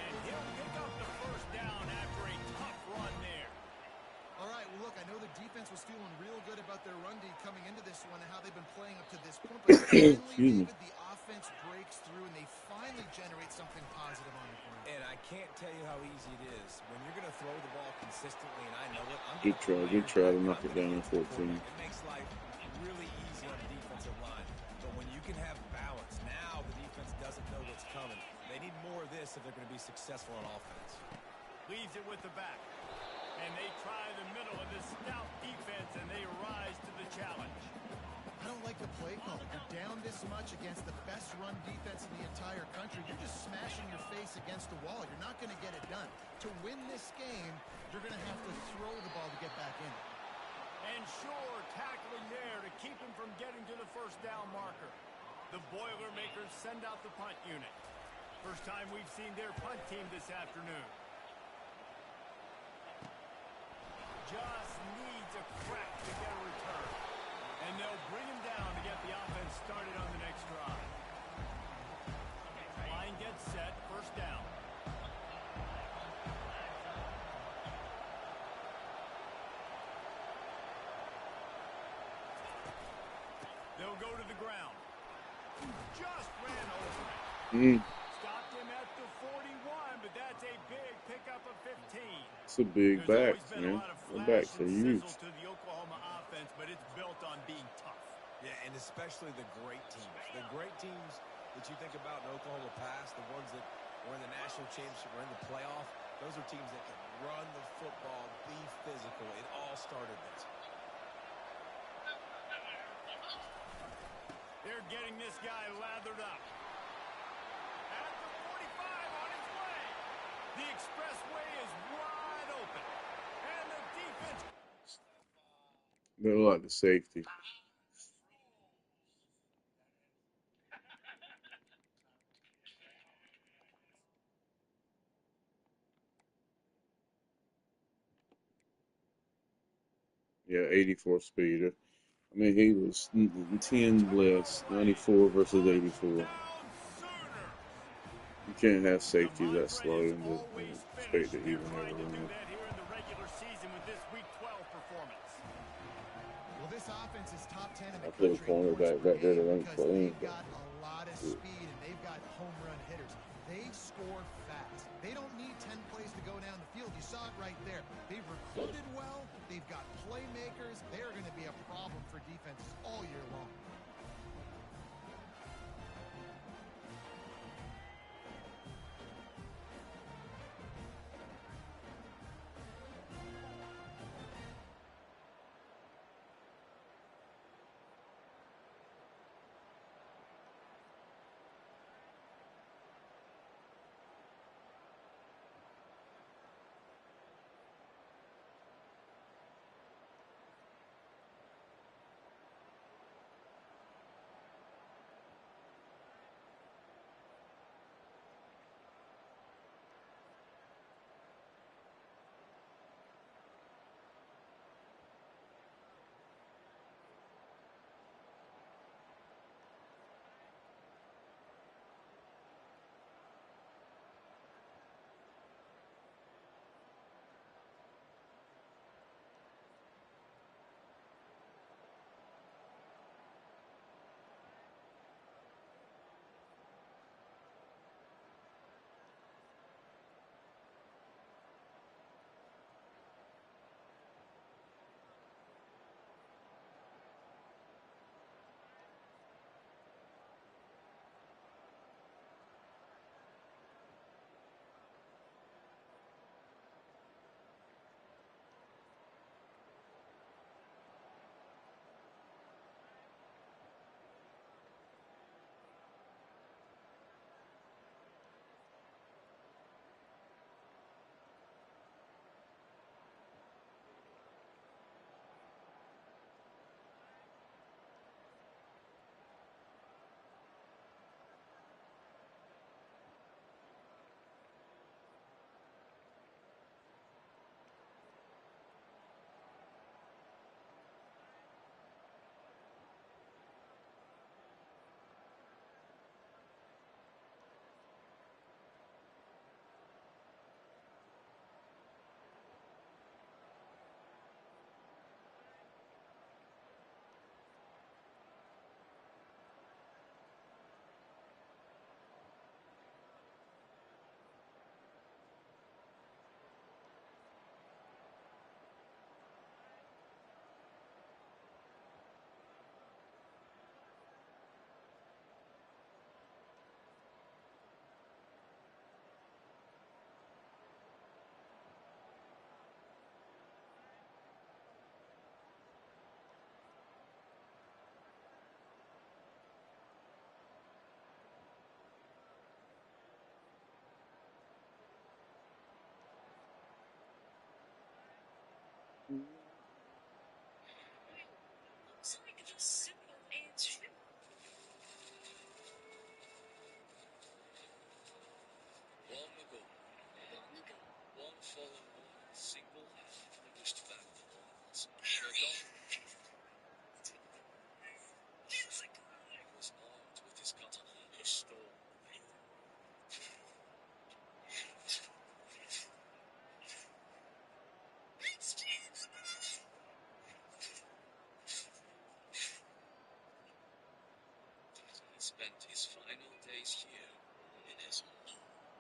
And he'll pick up the first down after a tough run there. All right, well, look, I know the defense was feeling real good about their run D coming into this one and how they've been playing up to this point. But finally, David, the offense breaks through, and they finally generate something positive on the ground. And I can't tell you how easy it is. When you're going to throw the ball consistently, and I know it, Good try to knock it down in 14. It makes life really easy on the defensive line. But when you can have balance, now the defense doesn't know what's coming. They need more of this if they're going to be successful on offense. Leaves it with the back. And they try the middle of this stout defense, and they rise to the challenge. I don't like the play call. You're down this much against the best run defense in the entire country. You're just smashing your face against the wall. You're not going to get it done. To win this game, you're going to have to throw the ball to get back in. And sure, tackling there to keep him from getting to the first down marker. The Boilermakers send out the punt unit. First time we've seen their punt team this afternoon. Just needs a crack to get a return. And they'll bring him down to get the offense started on the next drive. Line gets set, first down. They'll go to the ground. Just ran over it. Stopped him at the 41, but that's a big pickup of 15. It's a big back, man. The backs are huge. To the Oklahoma offense, but it's built on being tough. Yeah, and especially the great teams. The great teams that you think about in Oklahoma past, the ones that were in the national championship or in the playoff, those are teams that can run the football, be physical. It all started this. They're getting this guy lathered up. At the 45 on his way. The expressway is wide open. And the defense... They like the safety. Yeah, 84 speed. I mean, he was 10 blitz, 94 versus 84. You can't have safety that slow and expect to even ever run. Well, this offense is top 10 in the I put a country. cornerback back there that ain't playing. They've got a lot of speed, and they've got home run hitters. They score fast. They don't need 10 plays to go down the field. You saw it right there. They've recruited well. They've got playmakers. They're going to be a problem for defenses all year long.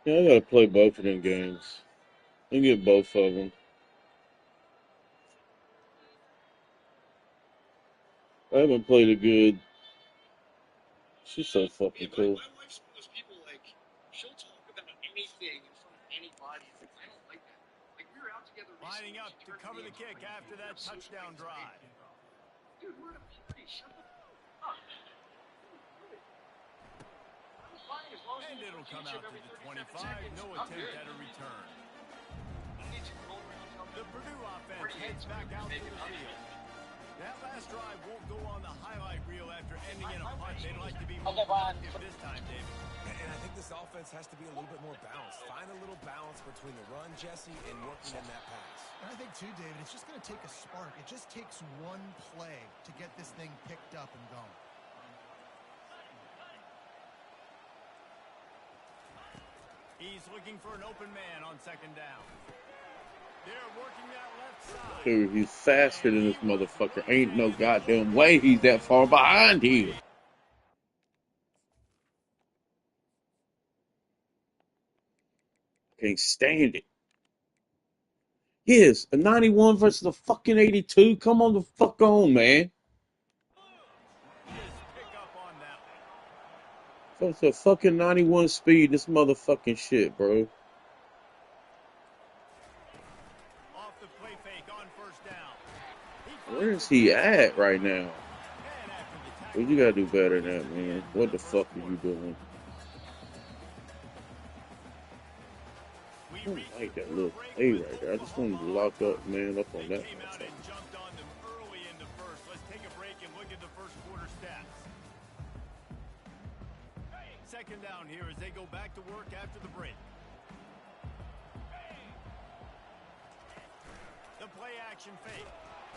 Yeah, I gotta play both of them games. I get both of them. I haven't played a good. She's so fucking cool. My wife's one of those people, like, she'll talk about anything in front of anybody. I don't like that. Like, we were out together recently. Lining up to cover the kick after that touchdown drive. Dude, we're at a party. Shut the fuck up. And it'll come out to the 25. No attempt at a return. The Purdue offense heads back out to the field. That last drive won't go on the highlight reel after ending in a punt. They'd like to be more productive this time, David. And I think this offense has to be a little bit more balanced. Find a little balance between the run, Jesse, and working in that pass. And I think, too, David, it's just going to take a spark. It just takes one play to get this thing picked up and going. He's looking for an open man on second down. They're working that left side. Dude, he's faster than this motherfucker. Ain't no goddamn way he's that far behind him. Can't stand it. Yes, a 91 versus a fucking 82. Come on the fuck on, man. So it's a fucking 91 speed, this motherfucking shit, bro. Where is he at right now? Well, you gotta do better than that, man. What the fuck are you doing? I don't like that little play right there. I just wanted to lock up, man, up on that. Second down here as they go back to work after the break. The play action fake.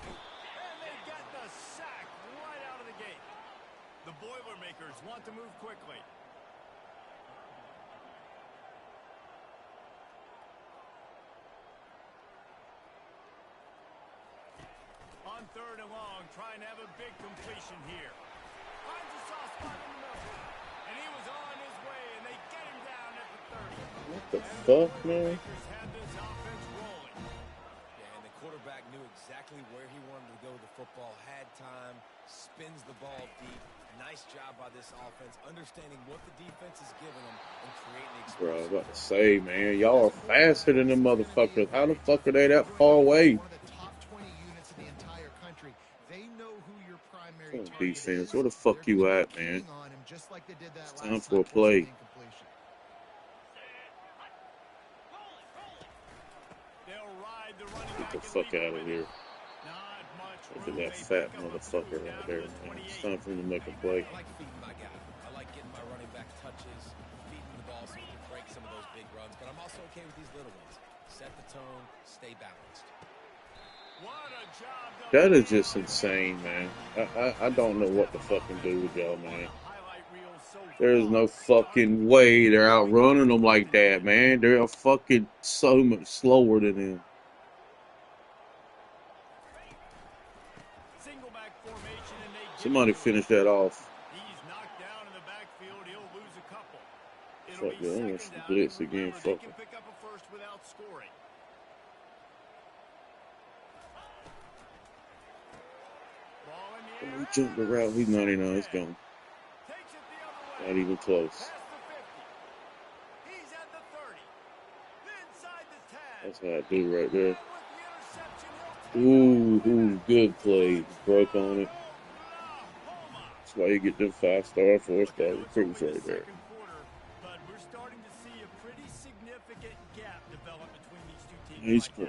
And they get the sack right out of the gate. The Boilermakers want to move quickly. On third and long, trying to have a big completion here. Finds a soft spot in the middle. And he was on his way, and they get him down at the 30. What the fuck, man? And the quarterback knew exactly where he wanted to go with the football, had time, spins the ball deep. Nice job by this offense, understanding what the defense is giving them and creating the Bro, I was about to say, man, y'all are faster than them motherfuckers. How the fuck are they that far away? One of the top 20 units in the entire country. They know who your primary target Defense, is. where the fuck you at, man? Just like they did that It's time for a play. Get the fuck out of here. Look at that fat motherfucker right there, man. It's time for him to make a play. I like feeding my guy. I like getting my running back touches, feeding the ball so we can break some of those big runs. But I'm also okay with these little ones. Set the tone, stay balanced. That is just insane, man. I don't know what to fucking do with y'all, man. There's no fucking way they're outrunning them like that, man. They're fucking so much slower than them. Somebody finish that off. Fuck it, I'm gonna blitz again. Fuck it. He jumped the route. He's 99. It's gone. Not even close. That's how I do right there. Ooh, good play. Broke on it. That's why you get them 5-star, 4-star recruits right there.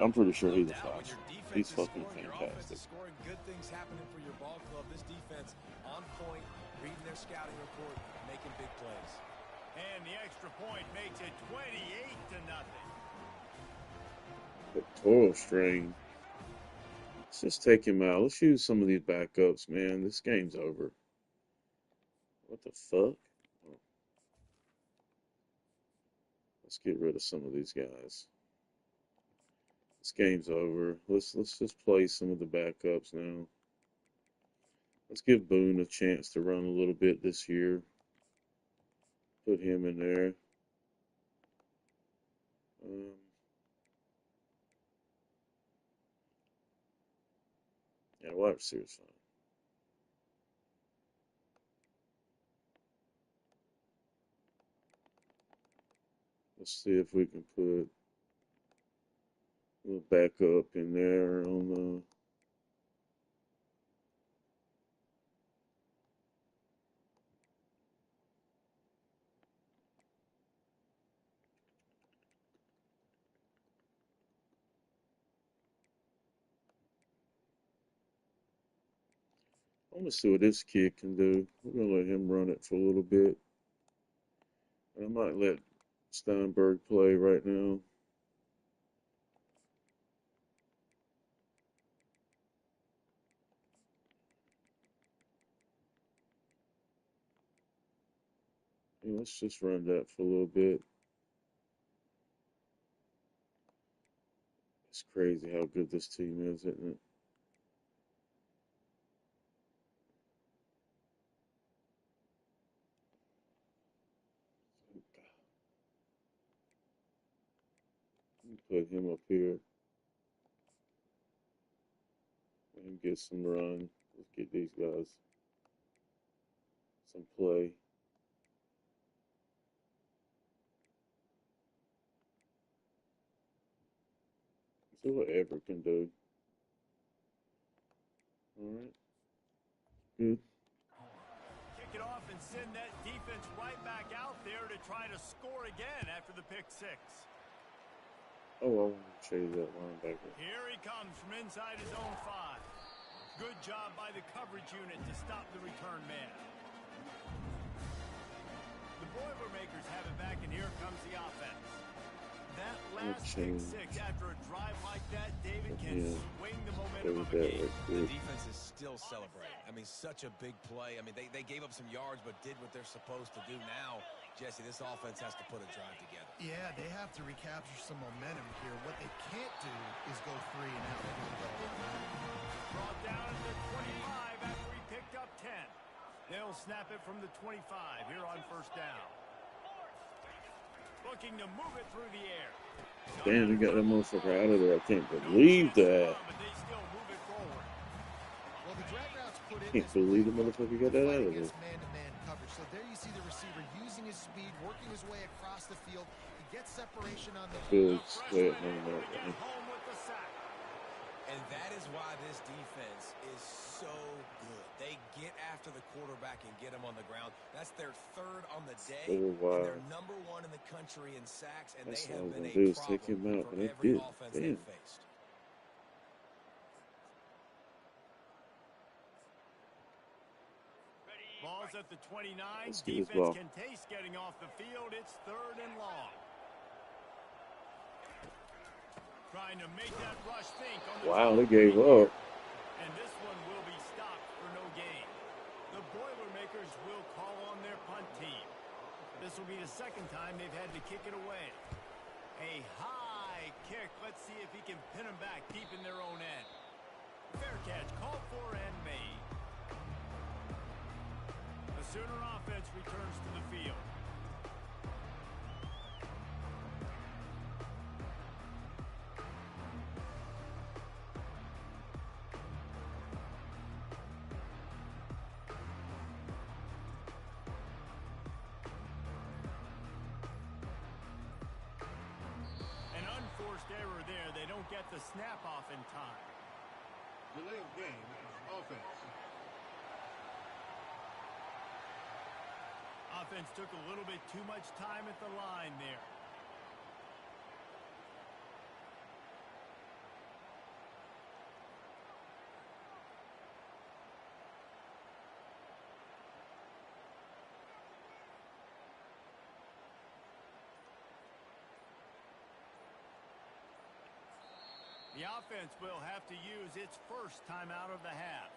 I'm pretty sure he's a 5-star. He's is fucking scoring, your offense fantastic. is scoring, good things happening for your ball club. This defense on point, reading their scouting report, making big plays. And the extra point makes it 28-0. Pectoral strain. Let's just take him out. Let's use some of these backups, man. This game's over. What the fuck? Oh. Let's get rid of some of these guys. This game's over. Let's just play some of the backups now. Let's give Boone a chance to run a little bit this year. Put him in there. Yeah, wide receiver's fine. Let's see if we can put a little backup in there on the. I want to see what this kid can do. We're going to let him run it for a little bit. I might let Steinberg play right now. Yeah, let's just run that for a little bit. It's crazy how good this team is, isn't it? Put him up here. Let him get some run. Let's get these guys some play. See what Everett can do. All right. Good. Kick it off and send that defense right back out there to try to score again after the pick six. Oh, I want to change that linebacker. Here he comes from inside his own 5. Good job by the coverage unit to stop the return man. The Boilermakers have it back, and here comes the offense. That last pick six after a drive like that, David, can swing the momentum of a game. The defense is still celebrating. I mean, such a big play. I mean, they gave up some yards, but did what they're supposed to do. Now, Jesse, this offense has to put a drive together. Yeah, they have to recapture some momentum here. What they can't do is go 3 and out. Brought down at the 25 after he picked up 10. They'll snap it from the 25 here on first down. Looking to move it through the air. Damn, they got that motherfucker out of there. I can't believe that. But they still move it forward. Well, the drag routes put in Can't believe the motherfucker got that out of there. Man-to-man coverage. So there you see the receiver using his speed, working his way across the field. He gets separation on the Good sweat on that one. Home with the sack. And that is why this defense is so good. They get after the quarterback and get him on the ground. That's their 3rd on the day. And they're number 1 in the country in sacks, and That's they have been a do is problem take him out, for but they every did. offense Damn. they've faced. Ball's at the 29. Let's get this Defense ball. can taste getting off the field. It's 3rd and long. Trying to make that rush think on the Wow, they gave up. And this one will be stopped for no gain. The Boilermakers will call on their punt team. This will be the 2nd time they've had to kick it away. A high kick. Let's see if he can pin them back deep in their own end. Fair catch called for and made. The Sooner offense returns to the field. Error there. They don't get the snap off in time. Delay of game, offense. Offense took a little bit too much time at the line there. The offense will have to use its first timeout of the half.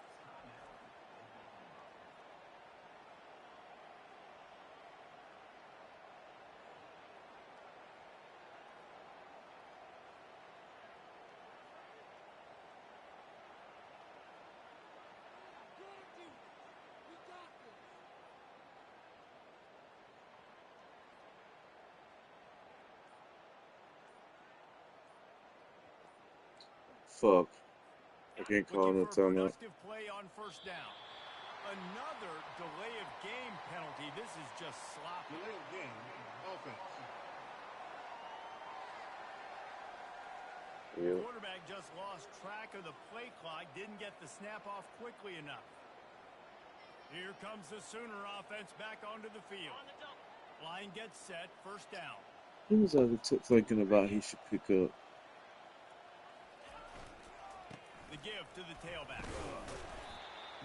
Fuck. I can't call Looking no for a timeout. productive play on first down. Another delay of game penalty. This is just sloppy. Delay of game, offense. Yeah. Quarterback just lost track of the play clock. Didn't get the snap off quickly enough. Here comes the Sooner offense back onto the field. Line gets set. First down. Who was I thinking about he should pick up? The give to the tailback.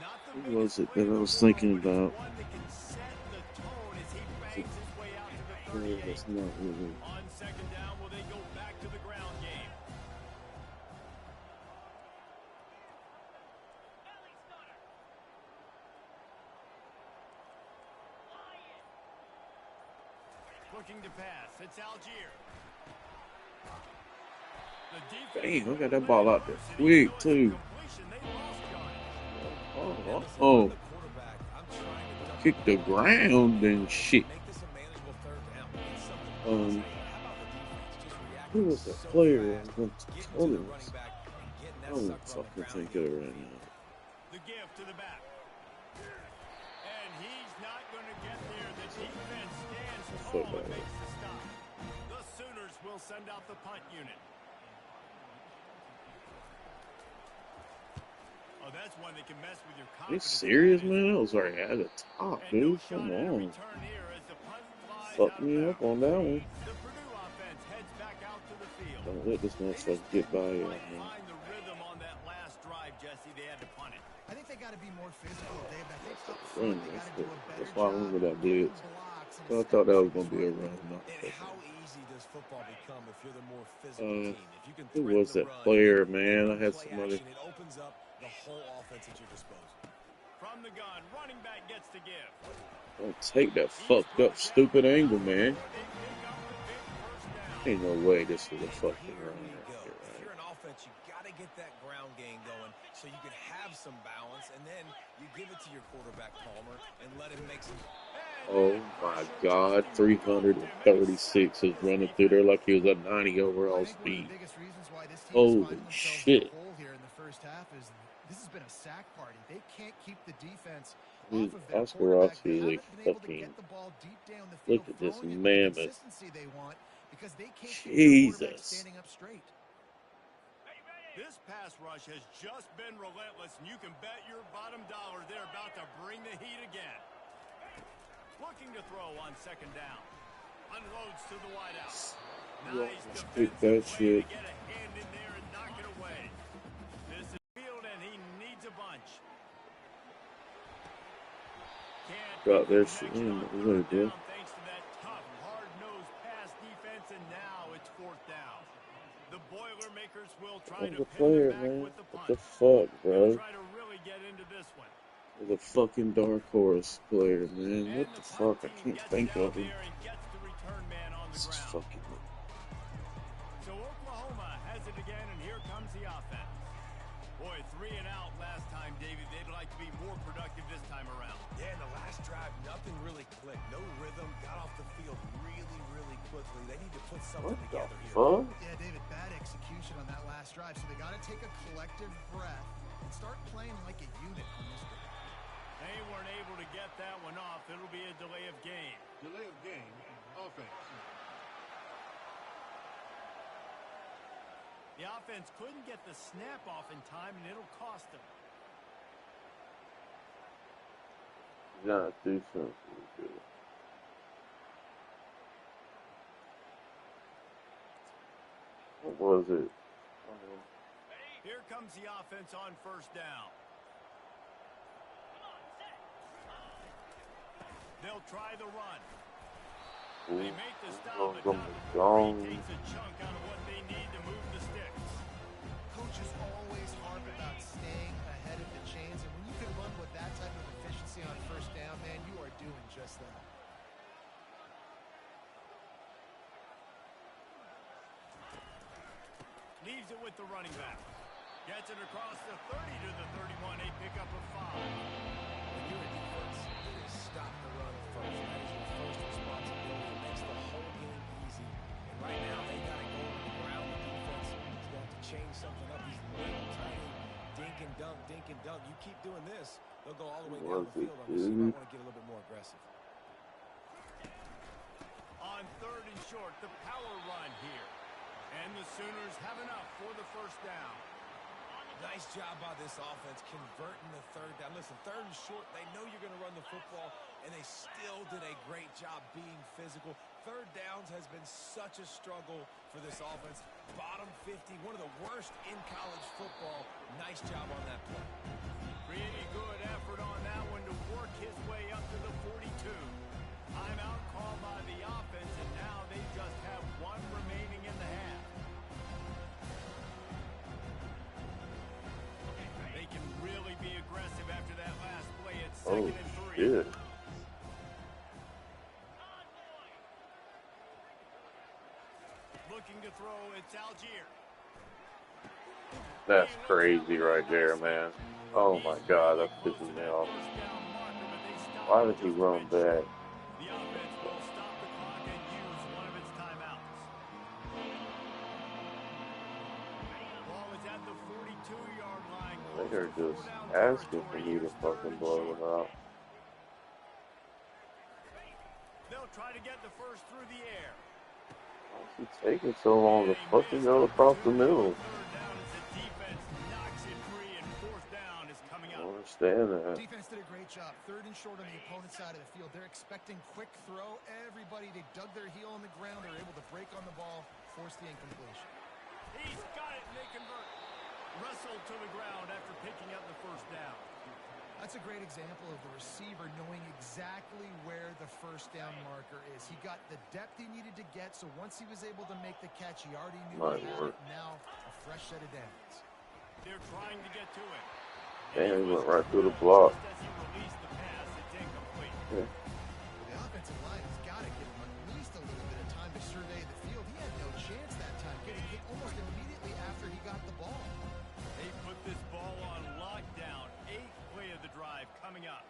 Not the Who was it play that I in was the world, thinking but it's about? one that can set the tone as he bangs his way out to the 38. That's not really. On second down, will they go back to the ground game? Looking to pass. It's Algier. Damn, I got that ball out there quick, too. Oh. Kick the ground and shit. Who was that player? I don't fucking think of it right now. The give to the back. And he's not going to get there. The defense stands tall and makes the stop. The Sooners will send out the punt unit. Oh, that's one that can mess with your Are you confidence. serious, man? That was right at the top, dude. Come on. Fuck me up on that one. The Purdue offense heads back out to the field. Don't let this motherfucker get by you, man. Find the rhythm on that last drive, Jesse. They had to punt it. I think they got to be more physical, Dave. I think up Run, front they got to do a better that's why I job remember that blitz. blocks and I thought that was gonna be a run. No. And how easy does football become if you're the more physical team? If you can Who threaten was the that run, player, man? I had play somebody. action, it opens up the whole offense at your disposal. From the gun, running back gets to give. Don't take that fucked up, stupid angle, man. Ain't no way this was a fucking run. If you're an offense, you got to get that ground game going so you can have some balance, and then you give it to your quarterback, Palmer, and let him make some. Oh my God, 336 is running through there like he was a 90 overall speed. Holy shit. Here in the first half is this has been a sack party. They can't keep the defense Dude, off of their Oscar quarterback. Rossi They is a haven't been able to fucking. get the ball deep down the Look field, at this throwing it with the mammoth. consistency they want because they can't keep their quarterback Jesus. standing up straight. This pass rush has just been relentless, and you can bet your bottom dollar they're about to bring the heat again. Looking to throw on second down. Unloads to the wideout. Nice Pick that shit. to get a hand in there and knock it away. This is field, and he needs a bunch. Got that shit in. Really good. Thanks to that tough, hard-nosed pass defense, and now it's fourth down. The Boilermakers will try What's to the pin player, them back man? with the What punt. the fuck, They'll bro? try to really get into this one. The fucking dark horse player, man. What the fuck? I can't think of him. This is fucking. So Oklahoma has it again, and here comes the offense. Boy, 3 and out last time, Davey. They'd like to be more productive this time around. Yeah, in the last drive, nothing really clicked. No rhythm. Got off the field really, really quickly. They need to put something together here. Fuck? Yeah, David, bad execution on that last drive. So they got to take a collective breath and start playing like a unit on this drive. They weren't able to get that one off. It'll be a delay of game. Delay of game, offense. The offense couldn't get the snap off in time, and it'll cost them. You gotta do something good. What was it? Here comes the offense on first down. They'll try the run. They make the stop, but not before he takes a chunk out of what they need to move the sticks. just always harp about staying ahead of the chains, and when you can run with that type of efficiency on first down, man, you are doing just that. Leaves it with the running back. Gets it across the 30 to the 31, a pickup of 5. When you're a defense, it is stop the run first. That is your first responsibility. It makes the whole game easy. And right now, they got to go to the ground. The defense is going to have to change something up. These little tiny dink and dunk, dink and dunk. You keep doing this, they'll go all the way down the field on you. So you might want to get a little bit more aggressive. On 3rd and short, the power run here. And the Sooners have enough for the first down. Nice job by this offense converting the 3rd down. Listen, 3rd and short, they know you're going to run the football, and they still did a great job being physical. 3rd downs has been such a struggle for this offense. Bottom 50, one of the worst in college football. Nice job on that play. Pretty good effort on that one to work his way up to the 42. Timeout called by the offense, and now they just have one remaining in the half. They can really be aggressive after that last play at 2nd and 3. Shit. Looking to throw, it's Algier. That's crazy right there, man. Oh my God, that pisses me off. Why did he run back? The offense will stop the clock and use one of its timeouts. Ball is at the 42-yard line. They're just asking for me to fucking blow it out. They'll try to get the first through the air. Why is it taking so long to fucking go across the middle? I don't understand that. Defense did a great job. 3rd and short on the opponent's side of the field. They're expecting quick throw. Everybody, they dug their heel on the ground. They're able to break on the ball, force the incompletion. He's got it, and they convert. Wrestled to the ground after picking up the first down. That's a great example of the receiver knowing exactly where the first down marker is. He got the depth he needed to get, so once he was able to make the catch, he already knew he had it. Now, a fresh set of downs. They're trying to get to it. Damn, he went right through the block. As he released the pass, it's incomplete. Yeah. The offensive line has got to give him at least a little bit of time to survey the field. He had no chance that time, getting hit almost immediately after he got the ball. They put this ball on lockdown. 8th play of the drive coming up.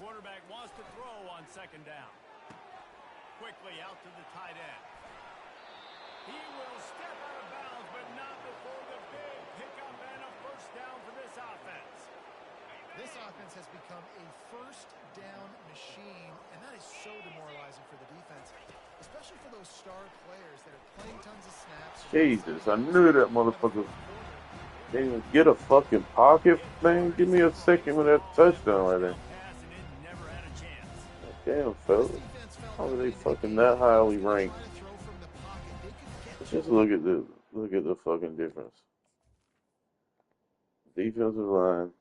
Quarterback wants to throw on 2nd down. Quickly out to the tight end. He will step out of bounds, but not before the big pickup and a first down for this offense. This offense has become a first down machine, and that is so demoralizing for the defense, especially for those star players that are playing tons of snaps. Jesus, I knew that motherfucker didn't even get a fucking pocket, man. Give me a second with that touchdown right there. Damn, fellas. How are they fucking that highly ranked? Just look at the fucking difference. Defensive line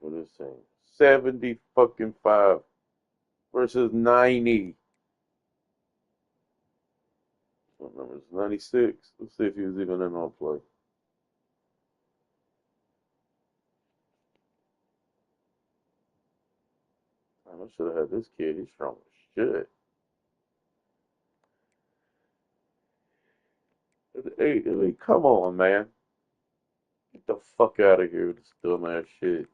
for this team. 70 fucking 5 versus 90. What number is 96? Let's see if he was even in on play. I should have had this kid. He's strong as shit. Hey, come on, man. Get the fuck out of here with this dumbass shit.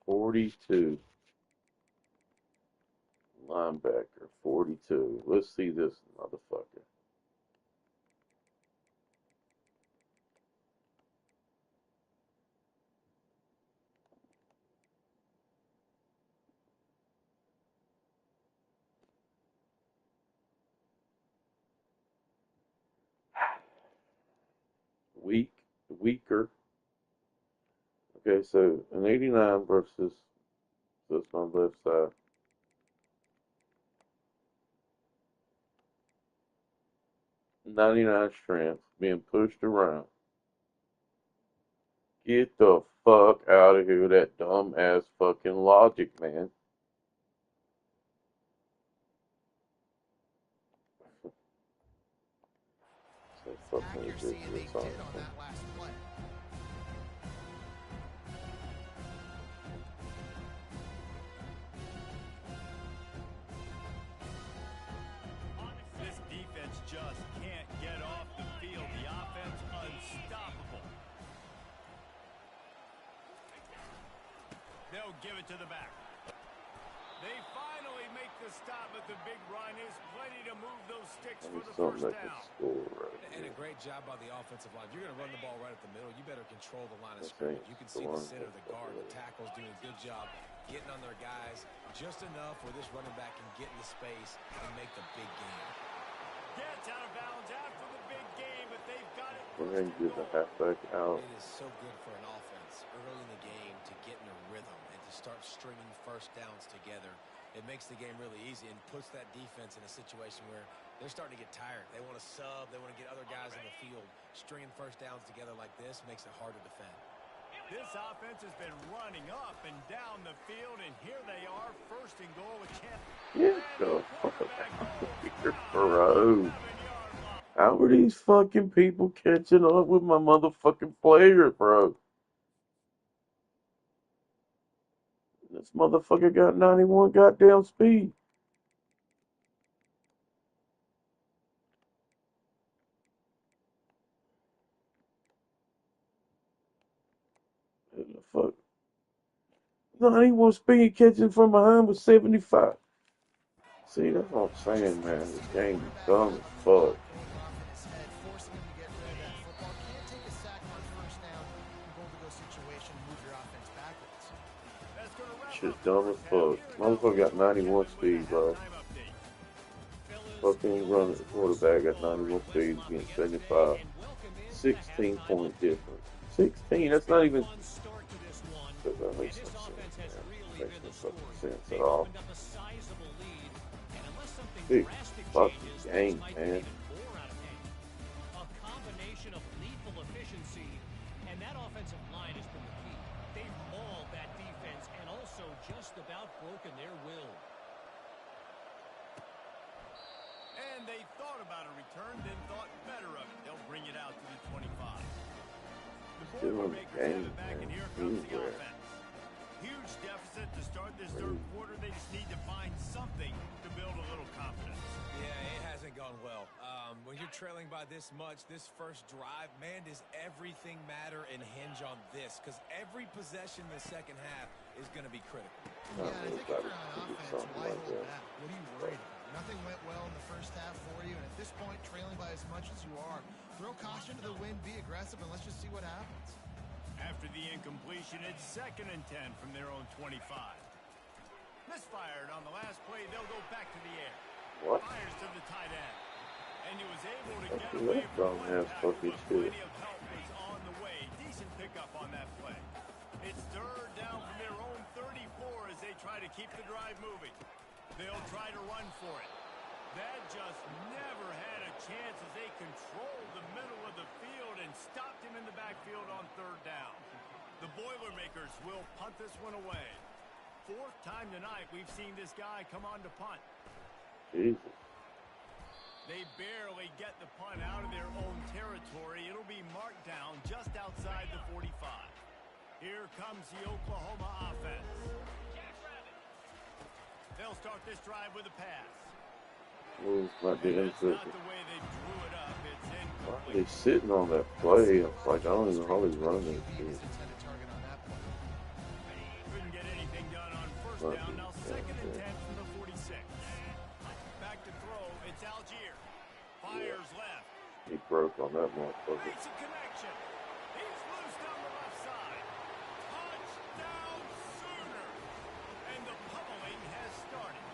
$42. Linebacker, 42. Let's see this motherfucker. Weaker. Okay, so an 89 versus this on the left side. 99 strength, being pushed around. Get the fuck out of here with that dumb ass fucking logic, man. So fucking Accuracy, and they ridiculous, did on honestly. that last play. This defense just can't get off the field. The offense unstoppable. They'll give it to the back. They finally make the stop, but the big run is plenty to move those sticks for the first Something that can down. score right And a here. great job by the offensive line. If you're going to run the ball right at the middle, you better control the line of That's scrimmage. right. You can The see the line center, the is guard, the over there. tackles doing a good job getting on their guys just enough where this running back can get into space and make the big game. Gets out of bounds after the big game, but they've got it We're first going to and get the goal. halfback out. It is so good for an offense early in the game to get in a rhythm and to start stringing first downs together. It makes the game really easy and puts that defense in a situation where they're starting to get tired. They want to sub. They want to get other guys in the field. Stringing first downs together like this makes it hard to defend. This offense has been running up and down the field, and here they are, first and goal with Champ. Get the fuck out of here, bro. How are these fucking people catching up with my motherfucking player, bro? This motherfucker got 91 goddamn speed. What the fuck? 91 speed catching from behind with 75. See, that's what I'm saying, man. This game is dumb as fuck. Going off in his head, forcing him to get rid of that football. Can't take a sack on first down in goal-to-go situation, move your offense backwards. That's going to wrap Shit up the dumb as first half. fuck. Here it Motherfucker got goes. 91 With speed, a bro. halftime update. Fucking running quarterback got 91 speed against 75. 16 point difference. 16, that's not even. That makes no sense, man. Makes no fucking sense at all. Big fucking game, man. A combination of lethal efficiency, and that offensive line has been the key. They've mauled that defense and also just about broken their will. And they thought about a return, then thought better of it. They'll bring it out to the 25. The Still in the Boilermakers have game, it back, and man. here comes the Anywhere. offense. Huge deficit to start this third quarter. They just need to find something to build a little confidence. Yeah, it hasn't gone well. When you're trailing by this much, this first drive, man, does everything matter and hinge on this? Because every possession in the second half is going to be critical. Yeah, and I think if you're on offense, why hold back? What are you worried about? Nothing went well in the first half for you, and at this point, trailing by as much as you are, throw caution to the wind, be aggressive, and let's just see what happens. After the incompletion, it's 2nd and 10 from their own 25. Misfired on the last play. They'll go back to the air. What? Fires to the tight end. And he was able to That's get the away left from dumb one ass tackle, fucking but shit. plenty of help was on the way. Decent pickup on that play. It's 3rd down from their own 34 as they try to keep the drive moving. They'll try to run for it. That just never had a chance as they controlled the middle of the field and stopped him in the backfield on 3rd down. The Boilermakers will punt this one away. 4th time tonight we've seen this guy come on to punt. Jesus. They barely get the punt out of their own territory. It'll be marked down just outside the 45. Here comes the Oklahoma offense. They'll start this drive with a pass. Moves like the That's not insert. the way they drew it up. It's Why are incomplete. they sitting on that play? It's like, I don't even know how he's running. QB is intended target on that play. Couldn't get anything done on first Not down. Now good. 2nd and 10 from the 46. Back to throw. It's Algier. Fires left. He broke on that motherfucker. Makes a connection. He's loose down the left side. Touchdown Sooners. And the pummeling has started.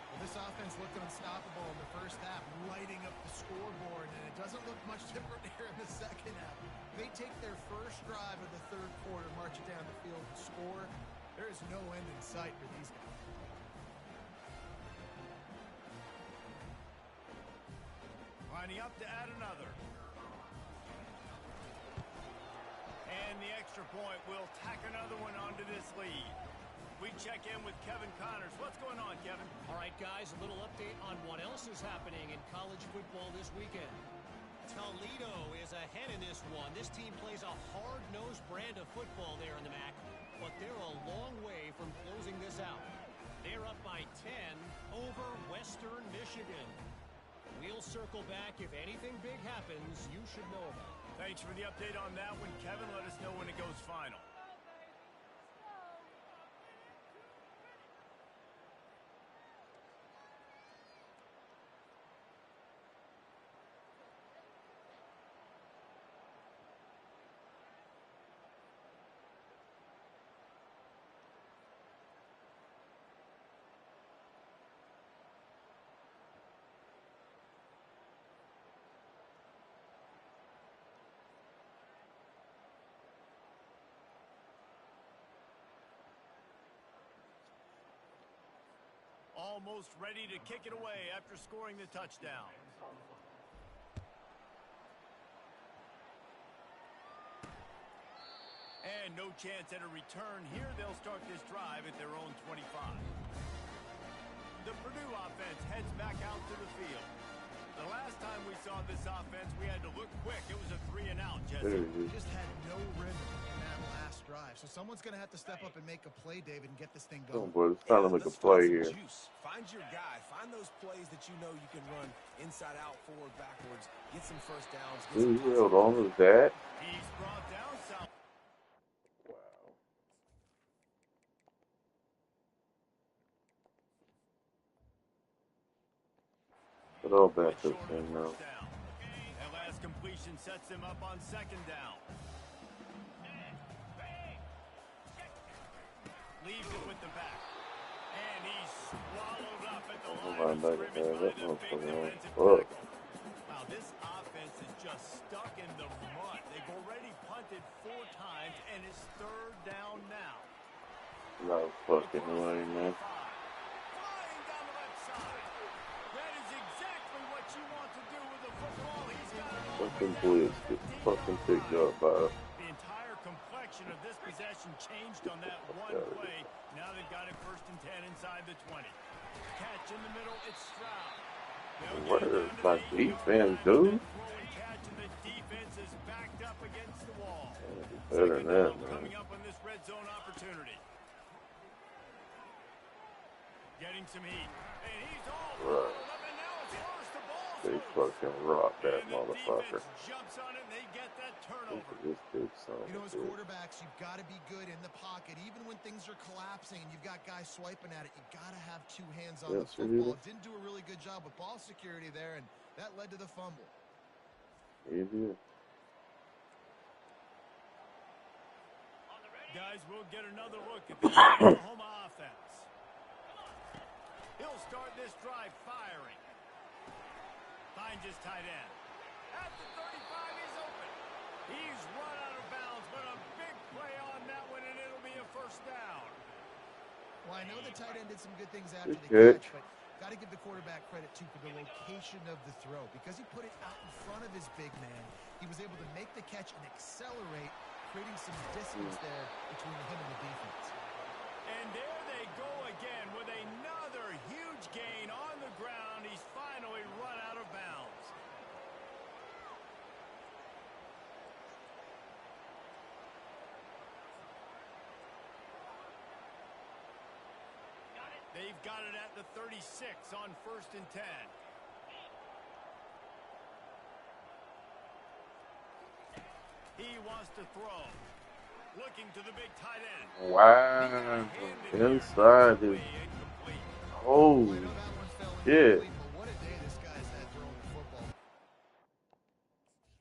Well, this offense looked unstoppable in the first half, lighting up the scoreboard, and it doesn't look much different here in the second half. They take their first drive of the third quarter, march it down the field, and score. There is no end in sight for these guys. lining up to add another. And the extra point will tack another one onto this lead. We check in with Kevin Connors. What's going on, Kevin? All right, guys, a little update on what else is happening in college football this weekend. Toledo is ahead in this one. This team plays a hard-nosed brand of football there in the MAC, but they're a long way from closing this out. They're up by 10 over Western Michigan. We'll circle back. If anything big happens, you should know about it. Thanks for the update on that one, Kevin. Let us know when it goes final. Almost ready to kick it away after scoring the touchdown. And no chance at a return here. They'll start this drive at their own 25. The Purdue offense heads back out to the field. The last time we saw this offense, we had to look quick. It was a 3-and-out, Jesse. Just had no rhythm in that last drive. So someone's going to have to step up and make a play, David, and get this thing going. Oh, boy, it's time to make a play here. Juice. Find your guy. Find those plays that you know you can run inside out, forward, backwards. Get some first downs. Who held on to that? He's brought down some. Wow. But all back to the thing now. That last completion sets him up on second down. Leaves it with the back. And he's swallowed up at the line of scrimmage by the big defensive tackle. Wow, this offense is just stuck in the mud. They've already punted 4 times, and it's third down now. No fucking way, man. Flying down the left side. That is exactly what you want to do with the football. He's got it all. Fucking blitz. Get fucking picked up by it. The entire complexion of this possession changed on that one play. Now they've got it 1st and 10 inside the 20. Catch in the middle, it's Stroud. What is my defense, dude? Catch, and the defense is backed up against the wall. Better than that, man. Coming up on this red zone opportunity. Getting some heat. And he's all Right. up, and now it's first the ball. They fucking rock that And the motherfucker. defense jumps on it, and they get that Look turnover. at this big son You know, of as a bitch. quarterbacks, you've got to be good in the pocket. Even when things are collapsing and you've got guys swiping at it, you've got to have 2 hands on the Yes, sir, football. yeah. Didn't do a really good job with ball security there, and that led to the fumble. He did. Guys, we'll get another look at the Oklahoma offense. He'll start this drive firing. Finds his tight end. At the 35, he's open. He's run out of bounds, but a big play on that one, and it'll be a first down. Well, I know the tight end did some good things after the Good catch, but got to give the quarterback credit, too, for the location of the throw. Because he put it out in front of his big man, he was able to make the catch and accelerate, creating some distance there between him and the defense. And there they go again with another huge gain on the ground. He's finally run out of bounds. They've got it at the 36 on 1st and 10. He wants to throw. Looking to the big tight end. Wow. Inside his. Holy shit. What a day this guy's had throwing the football.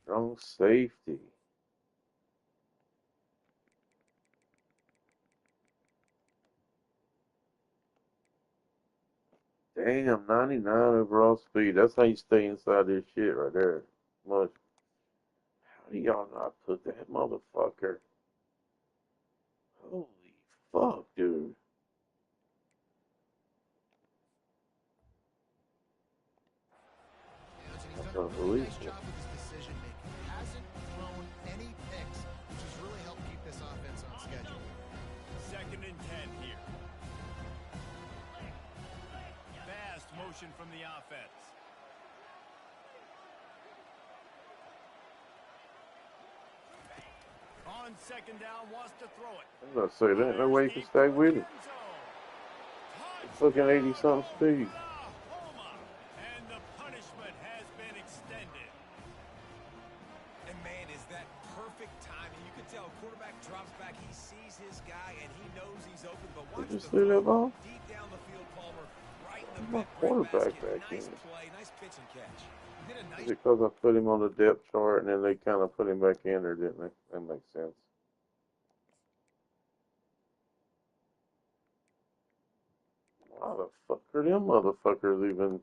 Strong safety. Damn, 99 overall speed. That's how you stay inside this shit right there. Much. How do y'all not put that motherfucker? Holy fuck, dude. I can't believe motion from the offense. On second down, wants to throw it. I'm gonna say that. No way you can stay with it. Fucking 80-something speed. And the punishment has been extended. And man, is that perfect timing. You can tell quarterback drops back. He sees his guy and he knows he's open. But watch Did you the see that ball? deep down the field, Palmer, right in the My bread quarterback basket. back Nice in. play, nice pitch and catch. He did a nice Because I put him on the depth chart and then they kind of put him back in there, didn't they? That makes sense. Why the fuck are them motherfuckers even?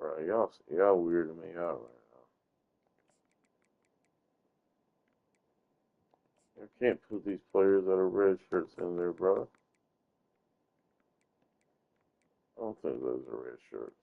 Right, y'all weirding me out right now. You can't put these players that are red shirts in there, bro. I don't think those are red shirts.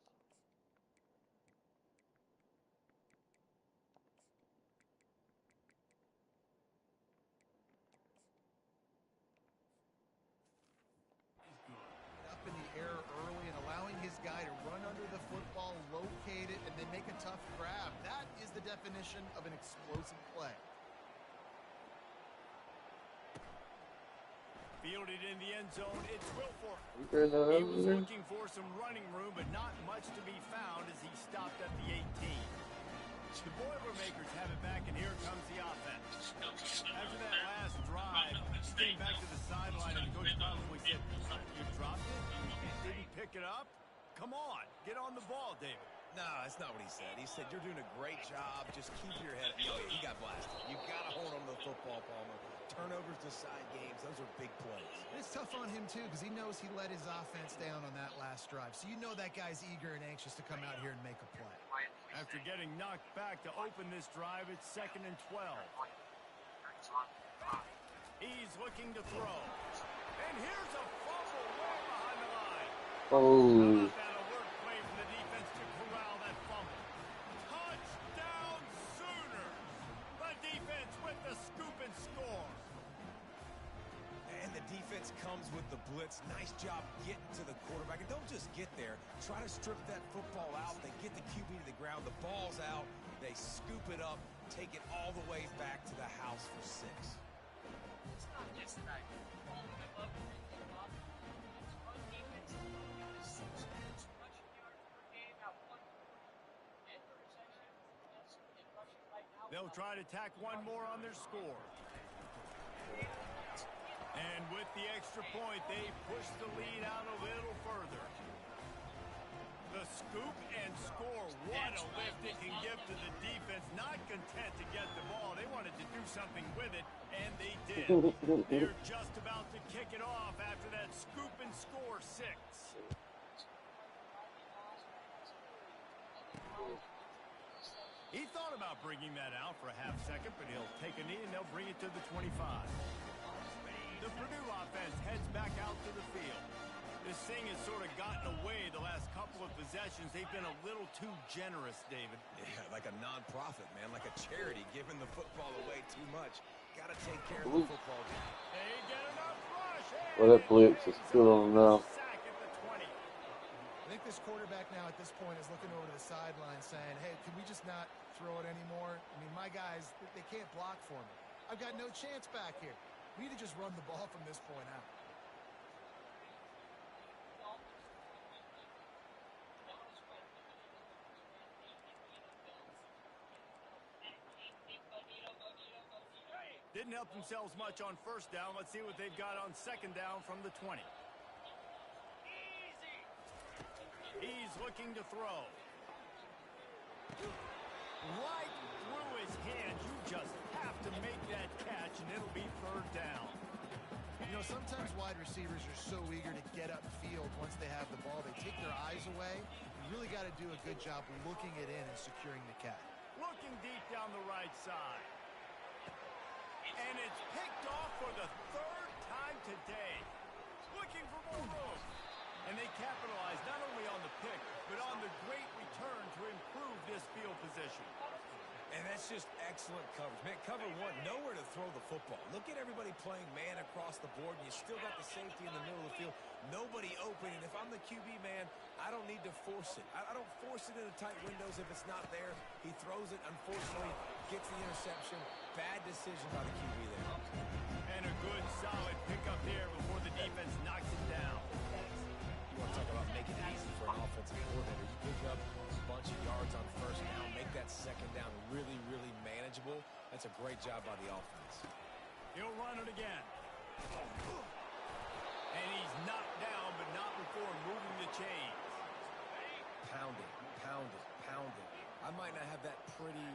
up in the air early and allowing his guy to run under the football, locate it, and then make a tough grab. That is the definition of an explosive play. Fielded in the end zone, it's Wilfork. He was looking for some running room, but not much to be found as he stopped at the 18. The Boilermakers have it back, and here comes the offense. After that last drive, he came back to the sideline, and the coach probably said, "You dropped it? You didn't pick it up? Come on, get on the ball, David." No, that's not what he said. He said, you're doing a great job. Just keep your head. Oh, yeah, he got blasted. You got to hold on to the football, Palmer. Turnovers decide games. Those are big plays. It's tough on him, too, because he knows he let his offense down on that last drive. So you know that guy's eager and anxious to come out here and make a play. After getting knocked back to open this drive, it's 2nd and 12. He's looking to throw. And here's a fumble way behind the line. Oh. How about that alert play from the defense to corral that fumble? Touchdown Sooners! The defense with the scoop and score. And the defense comes with the blitz. Nice job getting to the quarterback. And don't just get there. Try to strip that football out. They get the QB to the ground. The ball's out. They scoop it up, take it all the way back to the house for 6. It's not just that. All the way up, it's run defense. 6 rushing yards per game, now 1 interception. In rushing right now. They'll try to tack one more on their score. And with the extra point, they push the lead out a little further. The scoop and score. What a lift it can give to the defense. Not content to get the ball. They wanted to do something with it, and they did. They're just about to kick it off after that scoop and score 6. He thought about bringing that out for a half second, but he'll take a knee and they'll bring it to the 25. The Purdue offense heads back out to the field. This thing has sort of gotten away the last couple of possessions. They've been a little too generous, David. Yeah, like a non-profit, man, like a charity, giving the football away too much. Got to take care of the football game. They get enough rush. Well, that blitz is still on now. Sack at the 20. I think this quarterback now at this point is looking over to the sideline saying, hey, can we just not throw it anymore? I mean, my guys, they can't block for me. I've got no chance back here. We need to just run the ball from this point out. Didn't help themselves much on first down. Let's see what they've got on second down from the 20. He's looking to throw. Right through his hands. You just have to make that catch, and it'll be 3rd down. You know, sometimes wide receivers are so eager to get upfield once they have the ball. They take their eyes away. You really got to do a good job looking it in and securing the catch. Looking deep down the right side. And it's picked off for the 3rd time today. Looking for more room. And they capitalize not only on the pick, but on the great return to improve this field position. And that's just excellent coverage. Man, cover one, nowhere to throw the football. Look at everybody playing man across the board, and you still got the safety in the middle of the field. Nobody open, and if I'm the QB, man, I don't need to force it. I don't force it into tight windows if it's not there. He throws it, unfortunately, gets the interception. Bad decision by the QB there. And a good, solid pickup there before the defense knocks it down. You want to talk about making it easy for an offensive coordinator. You pick up a bunch of yards on first down, make that second down really, really manageable. That's a great job by the offense. He'll run it again. And he's knocked down, but not before moving the chains. Pound it, pound it, pound it. I might not have that pretty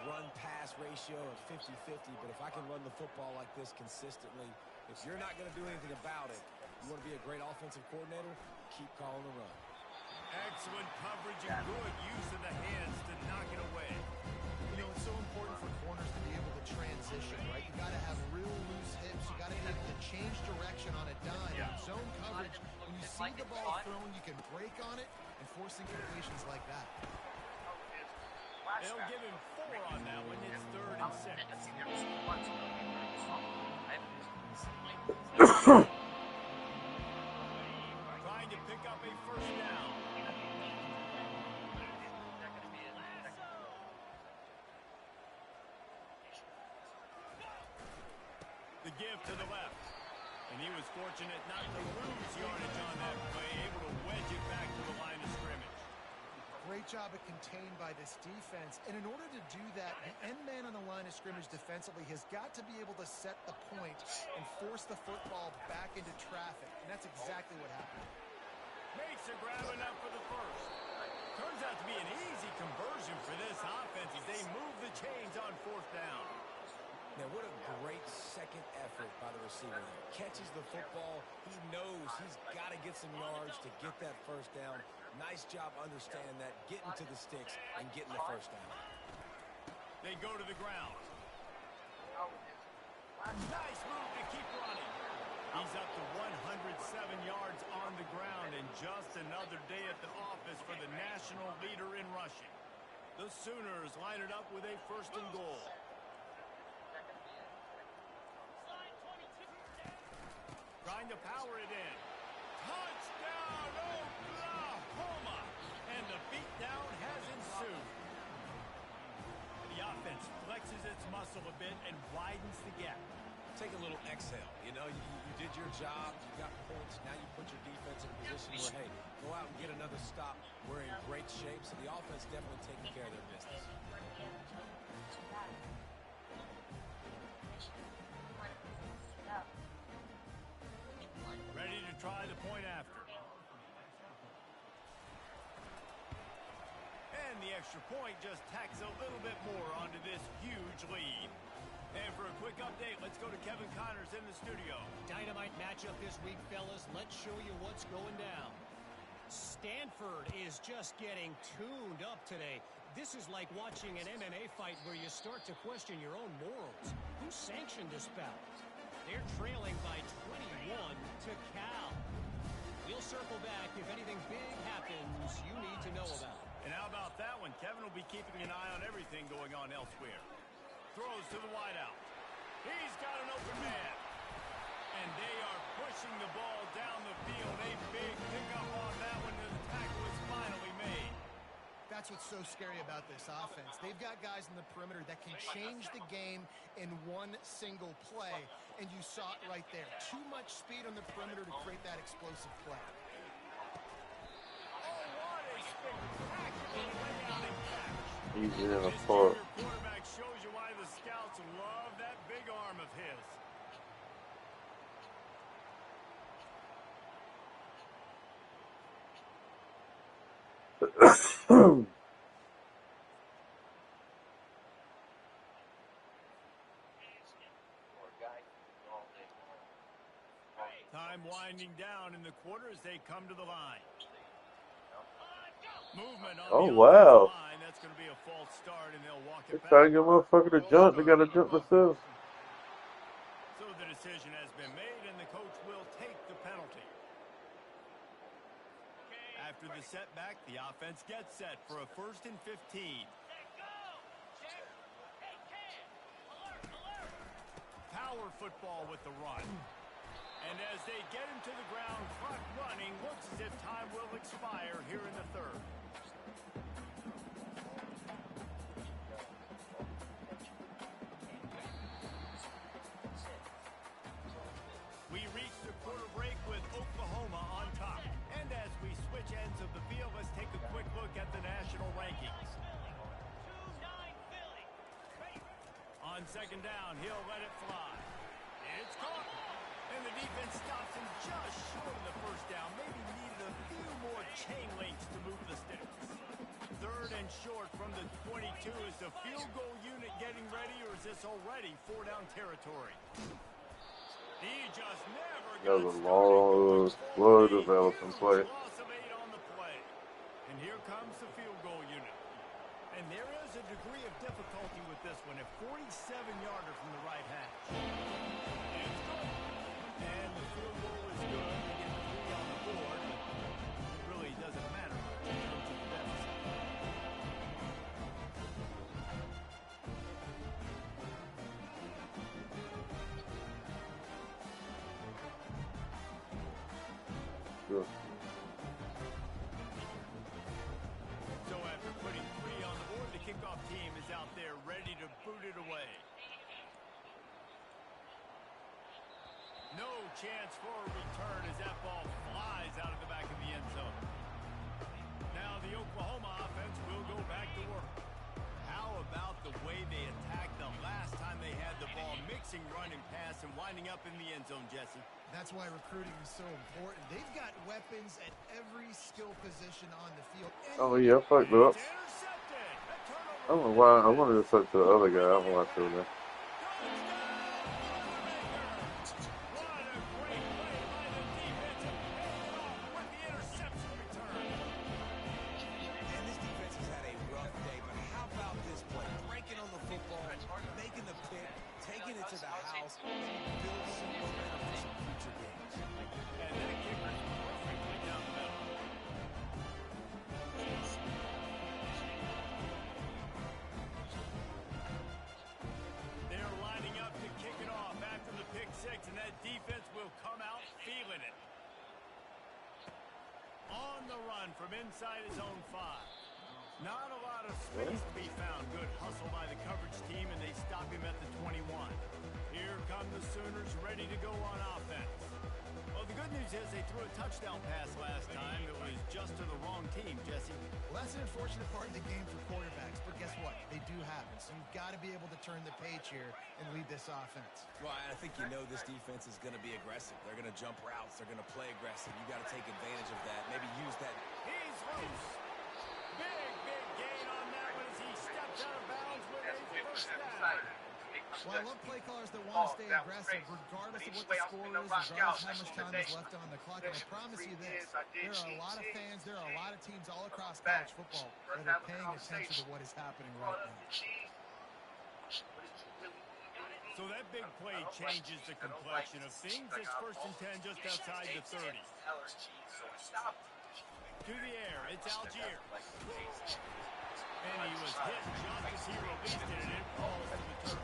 run-pass ratio of 50-50, but if I can run the football like this consistently, if you're not going to do anything about it, you want to be a great offensive coordinator, keep calling the run. Excellent coverage and good use of the hands to knock it away. You know, it's so important for corners to be able to transition, right? You got to have real loose hips. You got to be able to change direction on a dime. Yeah. Zone coverage, when you see the ball thrown, you can break on it and force incompletions like that. They'll give him 4 on that one. It's 3rd and 6. Trying to pick up a first down. The give to the left. And he was fortunate not to lose yardage on that play, able to wedge it back to the line of scrimmage. Great job of contained by this defense. And in order to do that, the end man on the line of scrimmage defensively has got to be able to set the point and force the football back into traffic. And that's exactly what happened. Makes a grab enough for the first. Turns out to be an easy conversion for this offense as they move the chains on 4th down. Now, what a great second effort by the receiver there. Catches the football. He knows he's got to get some yards to get that first down. Nice job understanding that, getting to the sticks and getting the first down. They go to the ground. Nice move to keep running. He's up to 107 yards on the ground, and just another day at the office for the national leader in rushing. The Sooners line it up with a 1st and goal. Trying to power it in. Touchdown, Oklahoma! And the beatdown has ensued. The offense flexes its muscle a bit and widens the gap. Take a little exhale. You know, you did your job. You got points. Now you put your defense in a position where, hey, go out and get another stop. We're in great shape, so the offense definitely taking care of their business. Ready to try the point after. And the extra point just tacks a little bit more onto this huge lead. And for a quick update, let's go to Kevin Connors in the studio. Dynamite matchup this week, fellas. Let's show you what's going down. Stanford is just getting tuned up today. This is like watching an MMA fight where you start to question your own morals. Who sanctioned this bout? They're trailing by 21 to Cal. We'll circle back if anything big happens you need to know about. And how about that one? Kevin will be keeping an eye on everything going on elsewhere. Throws to the wideout. He's got an open man. And they are pushing the ball down the field. A big pickup on that one, and the tackle is finally made. That's what's so scary about this offense. They've got guys in the perimeter that can change the game in one single play, and you saw it right there. Too much speed on the perimeter to create that explosive play. Oh, what a spectacular layout and catch. He's in a This park. junior quarterback shows you why the scouts love that big arm of his. Time winding down in the quarter as they come to the line. Movement on Oh, the wow. offensive line. That's going to be a false start, and they'll walk They it trying to back. get a motherfucker to jump. They got to jump themselves. So the decision has been made, and the coach will take the penalty. After the setback, the offense gets set for a 1st and 15. power football with the run. And as they get him to the ground, clock running, looks as if time will expire here in the third. We reach the quarter break with Oklahoma on top. And as we switch ends of the field, let's take a quick look at the national rankings. On second down, he'll let it fly. It's caught. And the defense stops him just short of the first down. Maybe needed a few more chain links to move the sticks. Third and short from the 22. Is the field goal unit getting ready, or is this already four-down territory? He just never got That was a long, slow developing play. Loss of 8 on the play. And here comes the field goal unit. And there is a degree of difficulty with this one. A 47-yarder from the right hash. It's good. And the field goal is good. They get 3 on the board, but it really doesn't matter much in terms of the deficit. Good. So after putting 3 on the board, the kickoff team is out there ready to boot it away. No chance for a return as that ball flies out of the back of the end zone. Now the Oklahoma offense will go back to work. How about the way they attacked the last time they had the ball, mixing run and pass and winding up in the end zone, Jesse? That's why recruiting is so important. They've got weapons at every skill position on the field. Oh yeah, fucked up. Intercepted. A turnover. I don't know why. I wanted to touch the other guy. I don't want to do that. And that defense will come out feeling it. On the run from inside his own 5. Not a lot of space to be found. Good hustle by the coverage team, and they stop him at the 21. Here come the Sooners ready to go on offense. Well, the good news is they threw a touchdown pass last time. It was just to the wrong team, Jesse. Well, that's an unfortunate part of the game for quarterbacks, but guess what? They do happen, so you've got to be able to turn the page here and lead this offense. Well, I think you know this defense is going to be aggressive. They're going to jump routes. They're going to play aggressive. You got to take advantage of that. Maybe use that. He's loose. Big gain on that one as he steps out of bounds with a first down. Well, I love play callers that want to stay aggressive regardless of what the score is, regardless of how much time is left on the clock. And I promise you this, there are a lot of fans, there are a lot of teams all across college football that are paying attention to what is happening right now. So that big play changes the complexion of things. It's first and 10 just outside the 30. To the air, it's Algier. And he was hit just as he released it, and it falls to the turf.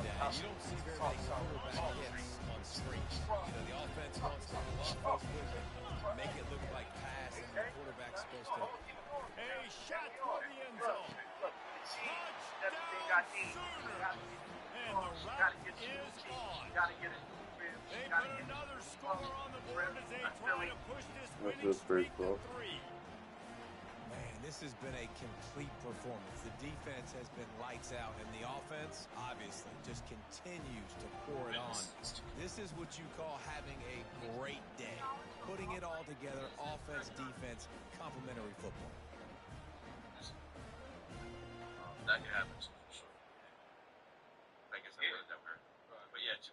Yeah, you don't see very many quarterback hits on screens. You know, the offense wants to love those movement, make it look like pass, and the quarterback's supposed to. A shot for the end zone. Touchdown Sooners. And the route is on. They put another score on the board as they try to push this winning streak to 3. Man, this has been a complete performance. The defense has been lights out, and the offense, obviously, just continues to pour it on. This is what you call having a great day. Putting it all together, offense, defense, complementary football. That could happen, for sure. I guess I worded that weird. But yeah, it's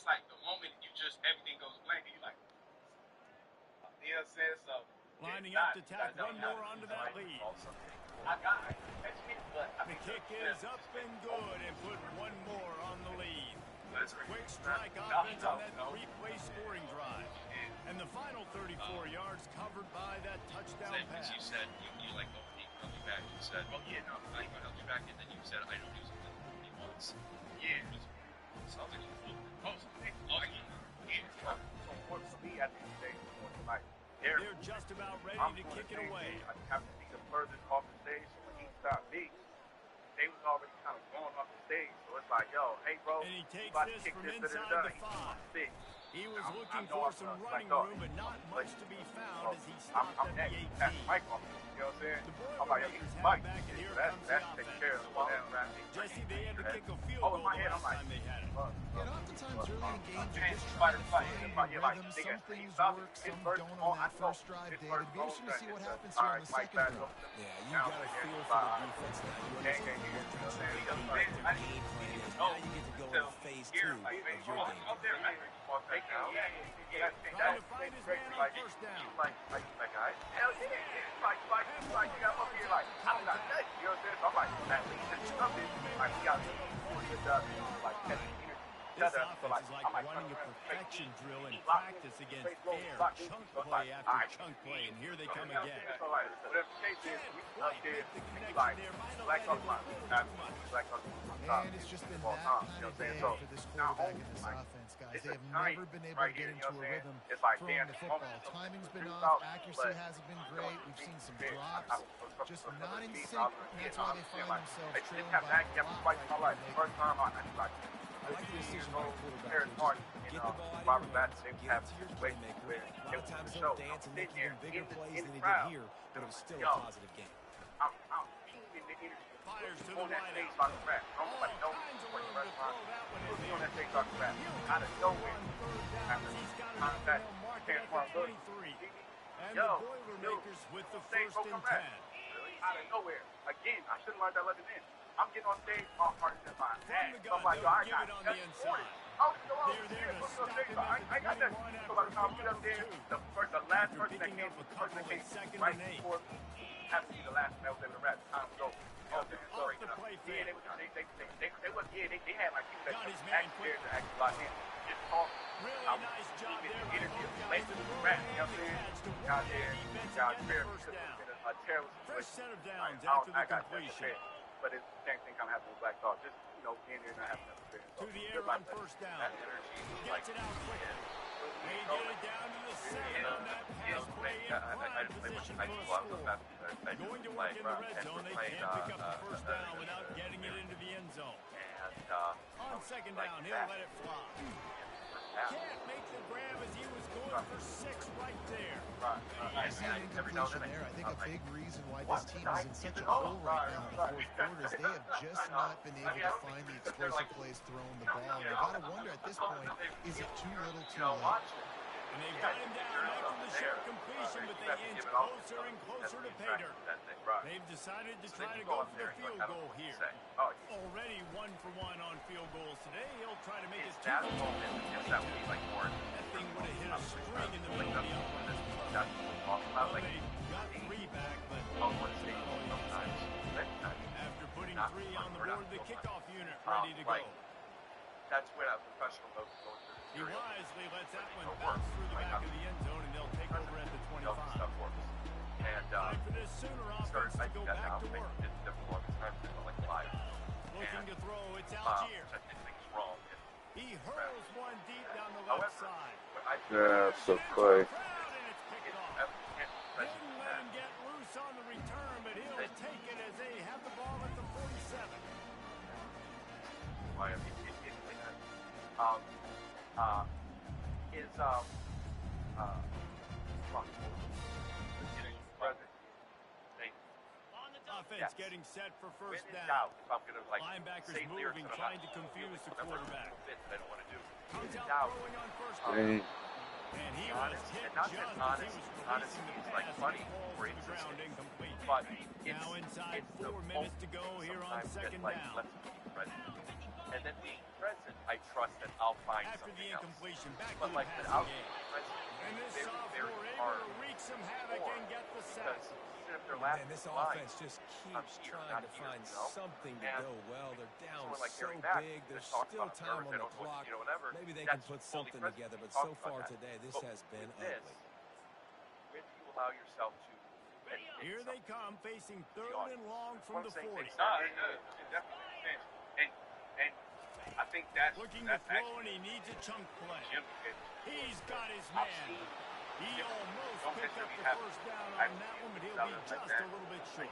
like the moment you just, everything goes blank, and you're like, you know what I'm saying? So, lining up to tack one more onto that lead. The kick is up and good and put one more on the lead. Quick strike offense on that 3-play scoring drive. And the final 34 yards covered by that touchdown pass. You said you like held me back. You said, well, yeah, no, I held you back, and then you said, I don't do something he wants. Yeah. Sounds like he's moving. Oh, for me, at the end of the day, like, They're just about ready to kick it away. I have to see the furthest off the stage. So when he stopped me, they was already kind of going off the stage. So it's like, yo, hey, bro, And he takes about to this kick from this, inside the 5. Big. He was I looking know for I'm, some like, running room, but not much to be found as he stopped I'm at the next. 18. That's Mike off. You know what I'm saying? The I'm like, yo, Boilermakers he's have Mike. it back, and here That's comes the taking offense. care of the Jesse, they had to kick a field Oh, in goal my the head, I'm last like, time they had it. And oftentimes early in games, you're James just trying to find Spider, your like, rhythm. nigga, Some things stop work, his some first don't ball, on that I know first drive, his David. first Be ball interesting to see what is happens all here on right, the Mike second back drive. up. Yeah, you got to feel for the defense now. You understand what they're trying to do, what their game plan is. Now you get to go into phase 2 of your game plan. Trying to find his man on first down. Like, hell yeah. Like, you got up here, like, I'm not that. You know what I'm saying? So I'm like, at least it's something. Like, we got like, This offense is like running a perfection drill in practice against air, chunk play after chunk play, and here they come again. So, like, whatever the case is, we up there, like, black on my black on And it's just been that kind of day for this quarterback and this offense, guys. They have never been able to get into a rhythm throwing the football. Timing's been off, accuracy hasn't been great. We've seen some drops, just not in sync, and that's why they find themselves trailing by a lot right now. First time I like the decision by the quarterback Aaron here. Martin, Just get the ball out Robert of your hands, Batson, they get have it to your situations playmaker. where A lot of times they they'll will dance and sit make there even bigger in plays the than he did crowd. here, but it was still a Yo. positive game. I'm peeing the energy. Fires to the On that right stage out. on the rap. I'm All like, no, kinds of for the room to restaurant. throw that one Put me in on there. that stage on the rap. Out of nowhere. After He's got it up, contact, and they'll mark it Terrence at Martin the Williams. 23. And Yo, the Boilermakers with the stage first and broke 10. out of nowhere. Again, I shouldn't learn that lesson in. I'm getting on stage, all parties in my From ass. the So I'm gun, like, yo, they'll I give got it on the inside. I was still They're there to stop him at the I got that. 21 So by the time we after get up there, two. the last After person that picking came, up a the person couple that came at second right and 8. before me had to be the last man that was able to rap. Time was over. You know what I'm saying? So, Off the play yeah, fake. they had like people that Got his was man actually there quick. to actually lock in. Just talk. Really nice job there by Interview. both guys Late to to throw rap. and You know what I'm the saying? catch to Got work there. their defense Got and get the terrible. first down. A terrible Fresh situation. set of downs I after the got that completion. prepared. But it's the same thing kind of happened with Black Dog. Just, being there and not having that prepared. To the air on first down. Gets it out quick. They get it down to the 7 on that pass play in prime position for a score. Going to work in the red zone, they can't pick up the first down without getting it into the end zone. On second down, he'll let it fly. Can't make the grab as he was going for 6 right there. I see an incompletion there. I think a big reason why this team is in such a hole right now in the fourth quarter is they have just not been able to find the explosive plays throwing the ball. And you got to wonder at this point, is it too little too late? And they've got him down after the short completion, but they inch closer and closer to pay dirt. They've decided to try to go for the field goal here. Already 1 for 1 on field goals today. He'll try to make it 2 for 2. That thing would have hit a string in the middle of the uprights. Well, they got 3 back, but after putting 3 on the board, the kickoff unit ready to go. That's when a professional goes through. He wisely lets that one bounce through the back of the end zone, and they'll take over at the 25. Time for this Sooner offense to go back to work. Looking to throw, it's Algier. He hurls one deep down the left side. Yeah, so play. And it's picked off. Didn't let him get loose on the return, but he'll take it as they have the ball at the 47. Offense getting set for first down. Linebackers moving, trying to confuse the quarterback. Comes out throwing on first down. And he was hit just as he was releasing the pass and falls to the ground incomplete. Now inside 4 minutes to go here on second down. And then being present, I trust that I'll find After the something else. incompletion, back to But the like passing without game. present, And this very, sophomore very able hard to wreak some havoc and get the sack. because even if they're Man, last this line, offense just keeps trying to find something to go well. They're down someone like so Gary Mack, big. they're There's talking still about time on they the don't know clock. what, whatever. Maybe they That's can put fully something present. together, We but so talked about far that. today, this But has been with this, ugly. when do you allow yourself to admit Here they something? come, facing 3rd and long That's from what the I'm saying. 40. Definitely. And I think that's Looking to throw, and he needs a chunk play. He's got his man. He almost picked up the first down on that one, but he'll be just a little bit short.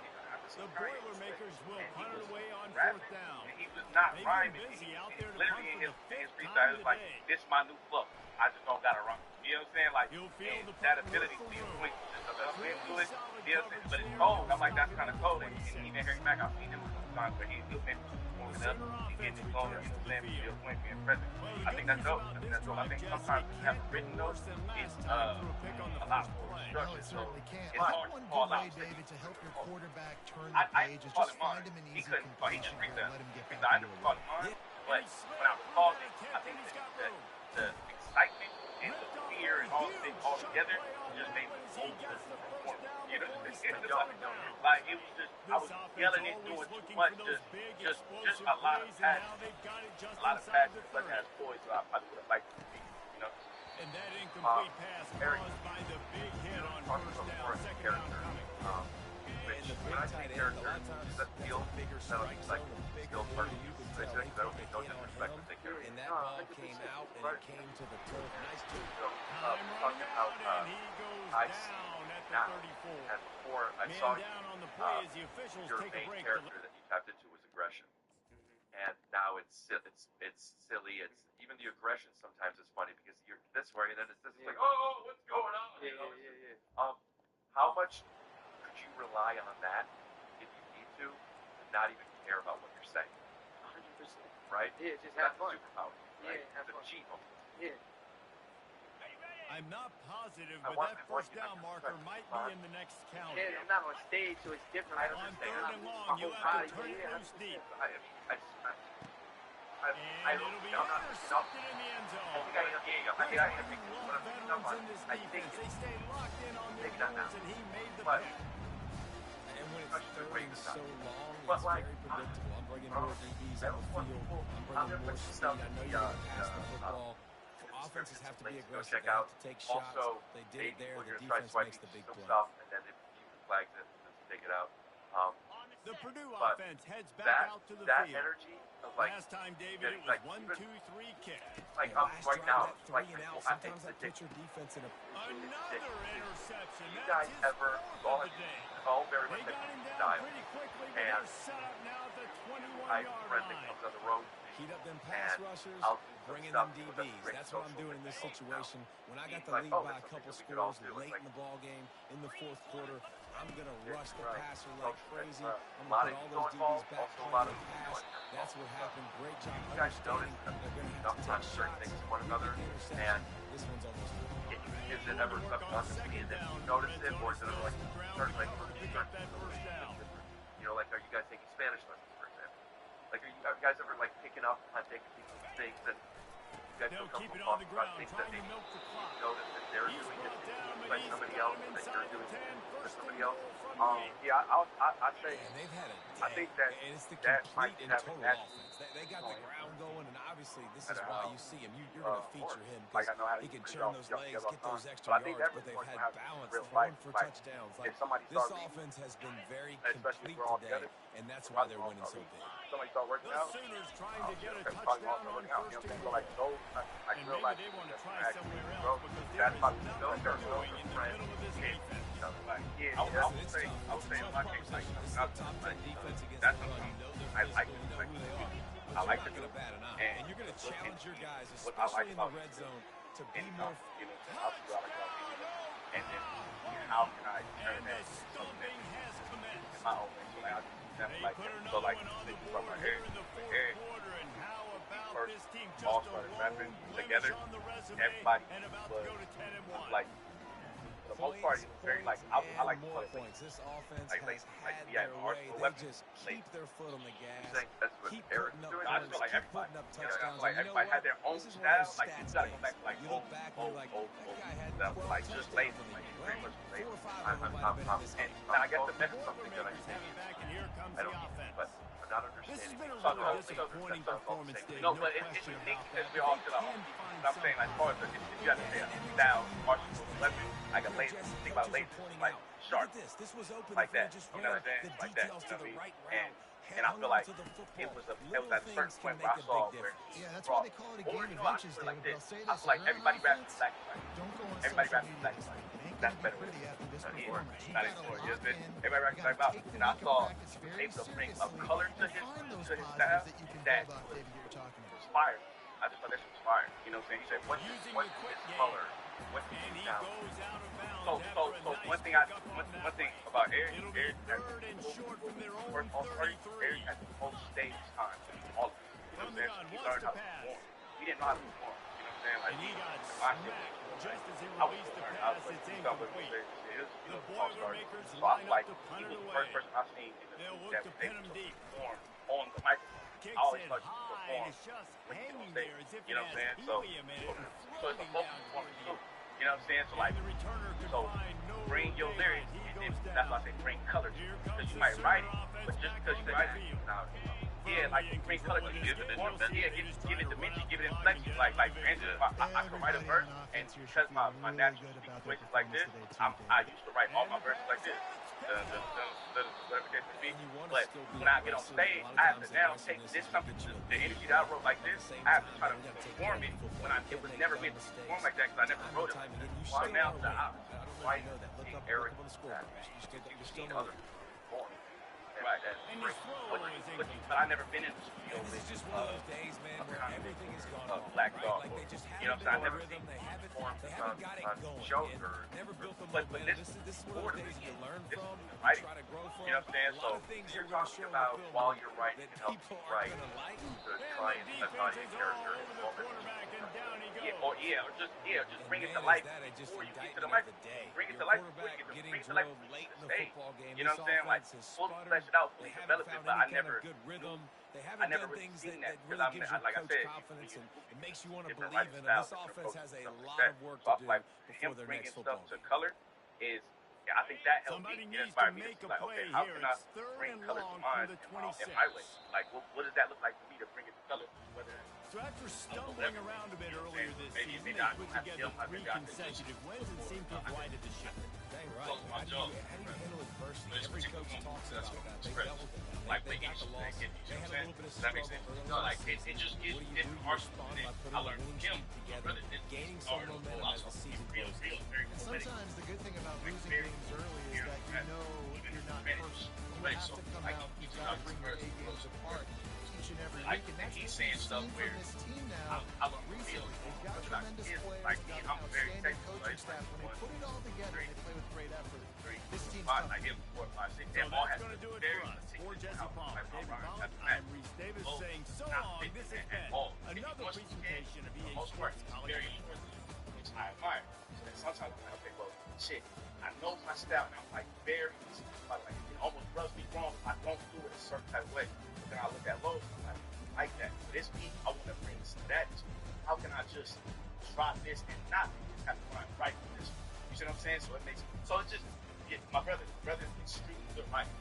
The Boilermakers will punt it away on fourth down. And he was not They've rhyming. been busy out there to Literally punt in for his the freestyle, it was fifth like, time this is my new flow. I just don't gotta run. You know what I'm saying? Like, You'll feel the that punt ability work to for swing just a little bit to it. solid You know what I'm saying? But it's coverage cold. there. I'm like, that's kind of cold. And he didn't hear back. I've seen him sometimes where he's maybe warming up. He getting his clothes, you know what I'm saying? Still swing, being present. I think that's dope. I think that's dope. I think sometimes when you have a written note, it's a lot more No, structured. it So certainly can. it's hard to One call good out. way, David, to help your quarterback turn I the page is call just him on. find him an He easy couldn't call. He just completion freestyle. and let him get Freestyle. back I into just a call run. him on. But when I was calling, I think that the excitement and the fear and all of it all together just made me overperform. You know, like it was just I was yelling and doing too much, just a lot of passion, but as poised. So I probably would have liked to be, you know. And that incomplete pass caused by the big hit on first down, second down coming. And the big tight end, a lot of times that's a bigger strike zone, a bigger area you can tell they took a hit on him, and that ball came out and it came to the turf. Nice job. Time running out, and he goes down at the 34. And before I Man saw down on the play as the officials your take a main break. character that you tapped into was aggression, and now it's silly. It's even the aggression sometimes is funny because you're this way and then it's this. It's like, oh, what's going on? How much could you rely on that if you need to not even care about what you're saying? 100%. Right? Yeah, just That's have fun. the superpower, right? Yeah, have the fun. cheat. Yeah. I'm not positive, I but want- that I want first you to down marker might be in the next count. Yeah, I'm not on stage, so it's different. I On understand. third and long, My you whole have to body, turn it yeah. loose deep. I And don't it'll be I'm not, intercepted in the end zone. I think I think You what love I'm picking veterans up on, in this I think defense. They stay locked in on their Maybe not goals, now. and he made the But- pick. And when it's third and so long, But it's like, very predictable. I'm bringing more DBs I on the don't want field. people- I'm I'm bringing gonna more put speed. stuff I know in you're the, going to pass the football. Offenses have to be aggressive. They have to take shots. Also, They did it there. we're The gonna try defense swiping makes the big some play. stuff, and then if you flag it, let's take it out. The Purdue But offense heads back that out to the that field. energy of like Last time, David, getting, it was like, 1, even- 2, 3 kick. like Yeah, last right drive, now, that like three and out, I sometimes think that puts your defense in a Another interception. You That's guys his ever fourth all of the day. very They much got him down style. pretty quickly, but And they're set up now at the My 21-yard friend that line. comes on the road, heat up them pass and rushers, I'll do some bringing stuff them with a DBs. great That's what I'm social doing in this thing now. situation. When I got He's the like, lead oh, by a that's couple something we could all scores do. It's late like- in the ball game, in the fourth quarter, I'm going to rush the right. passer like crazy. I'm A going lot to of put all those ego involved, DBs back also a lot playing of the ego pass. involved. That's what happened. Great job You guys understanding notice that they're going to have to take sometimes certain shots. things to one We another, get the interception. and This one's almost good. is it ever subconsciously that you notice it, or is it like start like Pick up that first down. you know, like are you guys taking Spanish lessons, for example? Like are you guys ever like picking up on taking people's things that you guys They'll feel keep it comfortable on the talking about ground, things that trying to maybe milk the clock. you notice that they're He's doing it brought down, but like he's somebody got else, him or that inside you're the doing 10, it for first somebody and else. goal from the 8. Yeah, I'd say And they've had a day. I think that and it's the that complete might and have total that offense. They got the ground going, and obviously this is I don't why know. you see him. You're going to feature him Like I know how because he to can use churn y'all- those y'all legs, give get up those time. extra But I think yards, every but they've point had will have balance real throwing fight. for Like, touchdowns. if Like somebody this start reading, offense has been very especially complete if we're all today, together, and that's we're why about to they're all winning start so reading. big. Somebody start working The out. Sooners trying to get a That's probably touchdown on working out. first You know and what I'm goal. saying? So like And real maybe life. they want to try That's somewhere else bro. because there That's is probably nothing those are doing in the friends. middle of this defense. Yeah, I Listen, would it's say, tough. I would It's say a in tough my case, like, proposition. This is not a top 10 defense against that's the what run. You know they're I like physical. You to know who they are. But I you're like not to going do. to bat an eye. And And you're going to look challenge your guys, what I especially like in the about red you zone, to be and more you know, I'll do what I call it. And then how can I turn And the that stomping has commenced. in my own way? So like, I do that They like put so another like one on the thinking from board my here head, in the fourth head, quarter, and how about first this team all just a started lone rapping blemish together. on the resume Everybody and about to was go to 10-1. like for the most part, it was very like I like to more play points. This offense like has had yeah, their our way. full They weapon just late. keep their foot on the gas. Saying that's what Keep Eric's putting up doing. I just points, feel like keep everybody, putting up you know, touchdowns. like And you know everybody had what? their own This is one of style. those Like you stats gotta go games. back like You look back and you're like, that guy had stuff. 12 Like just touchdowns late, in the like game, pretty right? much late. 4 or 5 of them might have been in this game. And I got the message something that I Boilermakers have it back, and here comes I the don't, offense. but not This has understanding. been a So, really disappointing performance, Dave. No, but it's unique because we all still on. I'm saying, like, as far as if you have to say a style, Arsenal 11, like a laser, think about lasers, like sharp, like that. You know what I'm saying? Like that. You know what I mean? And I feel like it was at a certain point where I saw where that's why they call it a game of inches, David. They'll say I this. feel like everybody raps the black and white. Don't go on Everybody social raps the media. black and white. It ain't That's gonna be better. pretty after this Not performance. You not gotta anymore. lock You know what I'm saying? in. Everybody raps the black and white. And I saw maybe a color to his style that was fire. I just thought that shit was fire. You know what I'm saying? He said, what's this color? What's this style? So one thing about Eric has the most stage time. All of it. You know what I'm saying? So he learned how to perform. He didn't know how to perform. You know what I'm saying? Like, my shit I was learning how to stuff with the all-star. So I'm like, he was the first person I've seen in the league that was able to perform on the microphone. I always thought you could perform when you get on stage. You know what I'm saying? So it's a focus performance too. You know what I'm saying? So bring your lyrics, and then that's why I say bring color to it. Because you might write it, but just because you write it, like bring color to it. Give it dimension, give it inflection. Like for instance, I can write a verse, and because my natural speaking voice is like this, I used to write all my verses like this. Whatever it may be. But when I get on stage, I have to now take this something, the energy that I wrote like this, I have to try to perform it when it was never meant to perform like that because I never wrote it. So now I'm writing Eric that you've seen others perform. Right. But I never been in the studio with Everything is gone Black Dog. You know what I'm saying? I never them. seen They haven't on shows or but this is more than this is writing. You know what I'm saying? So you're talking about while you're writing it helps you write to try and character and or just bring it to life before you get to the microphone. Bring it to life before you get to the stage. You know what I'm saying? Like fully flesh it out, fully develop it, but I never really seen that because like I said, it makes you want to different believe writing in it. styles, This offense has a different lot approaches, of work so to do like him before their bringing next football stuff to game. color is. Yeah, I think that helped me inspire me to like, okay, how can I bring color to mine in my way? Like, what does that look like for me to bring it to color? Whether So after stumbling around a bit earlier this season, they put together 3 consecutive wins and seemed to have righted the ship. Dang right. How do you handle adversity? Every coach talks about that. They dealt with it. Like They making got the loss. you They had a little bit of that makes struggle sense. early No, in like the it season. just gives What do different you Arsenal. respond by putting I a learned winning him, streak together, brother, gaining some momentum as the season real, goes. very And poetic. sometimes the good thing about losing games early is that you know you're not perfect. You have to come out, you've got to bring your A games apart each and every week. And that's he's what saying we've stuff seen where from this team now I love recently. They've got tremendous players, like they've I'm got an very outstanding technical, coaching staff. When they put it all together, they play with great effort. This team's I tough. give 4 or 5, 6. So They all that's have going to do it very for us. For particular Jesse Palmer, how David Ryan Collins, has to I'm match. Reese Davis Oh, saying so not long. fit This has at been all. another Once you get presentation of the EA most part, Sports it's College very Football. important, which I admire. So then sometimes I'm like, okay, well, shit, I know my style, and I'm like very, like it almost rubs me wrong if I don't do it a certain type of way. But then I look at Lowe's, and I'm like that. This beat, I want to bring this to that. How can I just try this and not have to run right with this? You see what I'm saying? So it makes, so it's just, yeah, my brother is extremely good writer.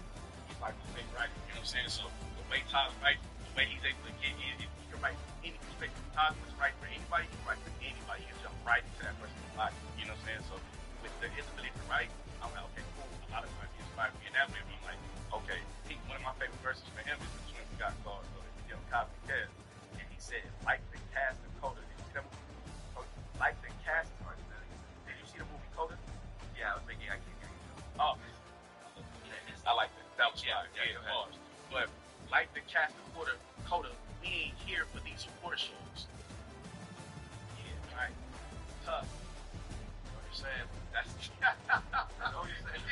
He's like the big writer, you know what I'm saying? So the way Todd writes, the way he's able to get in, he can write any perspective. Todd was right for anybody, he can write for anybody. He can jump right into that person's life, you know what I'm saying? So with his ability to write, I'm like, okay, cool. A lot of times he inspired me in that way. I'm like, okay, one of my favorite verses for him is when we got called, Cosby Cash, and he said, like the cast of Coda. Did you see that movie? Like the cast of Did you see the movie Coda? Yeah, I was thinking I can't hear you. Oh, I like that. That was fire. Yeah, it was. But like the cast of Coda, we ain't here for these support shows. Yeah, right. Tough. You know what I'm saying? That's I know what you're saying.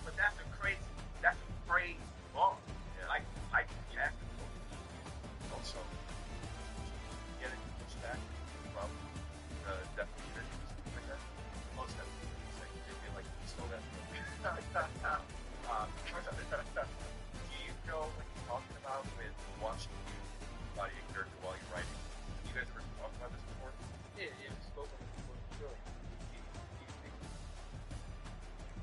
But that's a crazy bar. Yeah. Like the cast of Coda. Also, get it, push back, from definitely like that. Most definitely. Like you stole that. Do you know what you're talking about with watching you body a character while you're writing? You guys ever talked about this before? Yeah, spoken before. Sure. Do you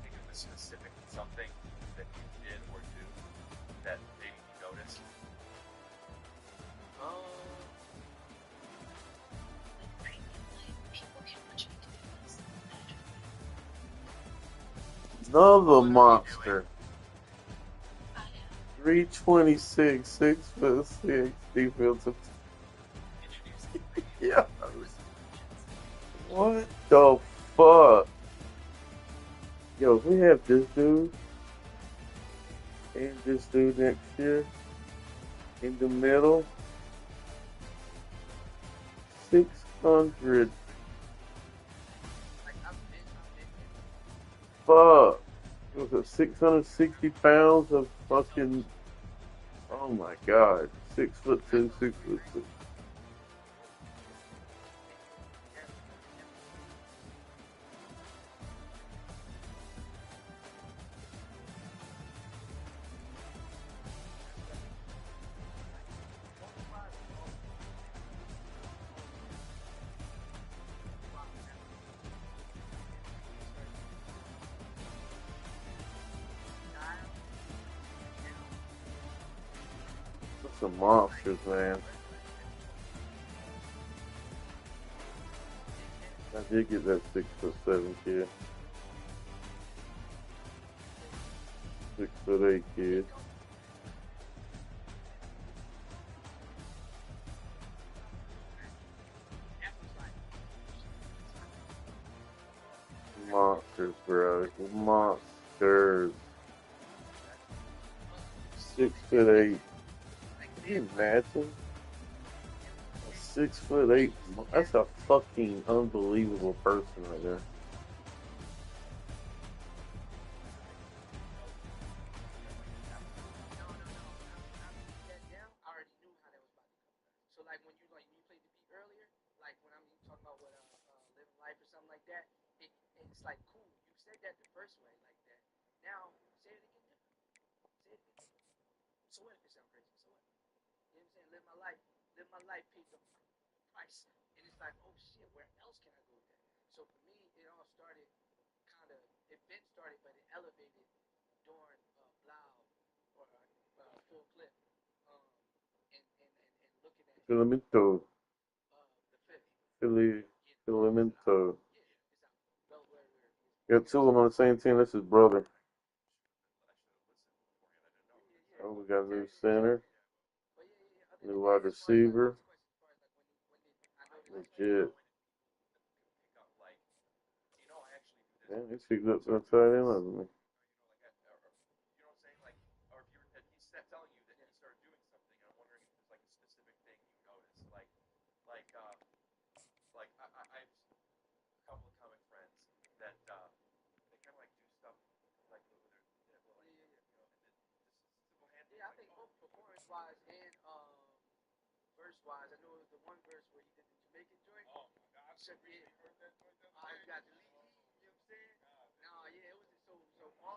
think of a specific something that you did or do that maybe you noticed? Another monster. 326, 6'6", defensive. Yeah. What the fuck? Yo, if we have this dude and this dude next year in the middle, 600. Fuck. It was 660 pounds of fucking. Oh my god. 6'2", 6'6". Some monsters, man. I did get that 6'7" kid. 6'8" kid. Monsters, bro. Monsters. 6'8". Can you imagine? A 6'8". That's a fucking unbelievable person right there. Filamento. Filamento. Got two of them on the same team. That's his brother. Oh, we got a new center. New wide receiver. Legit. Man, he picked up some tight end of me.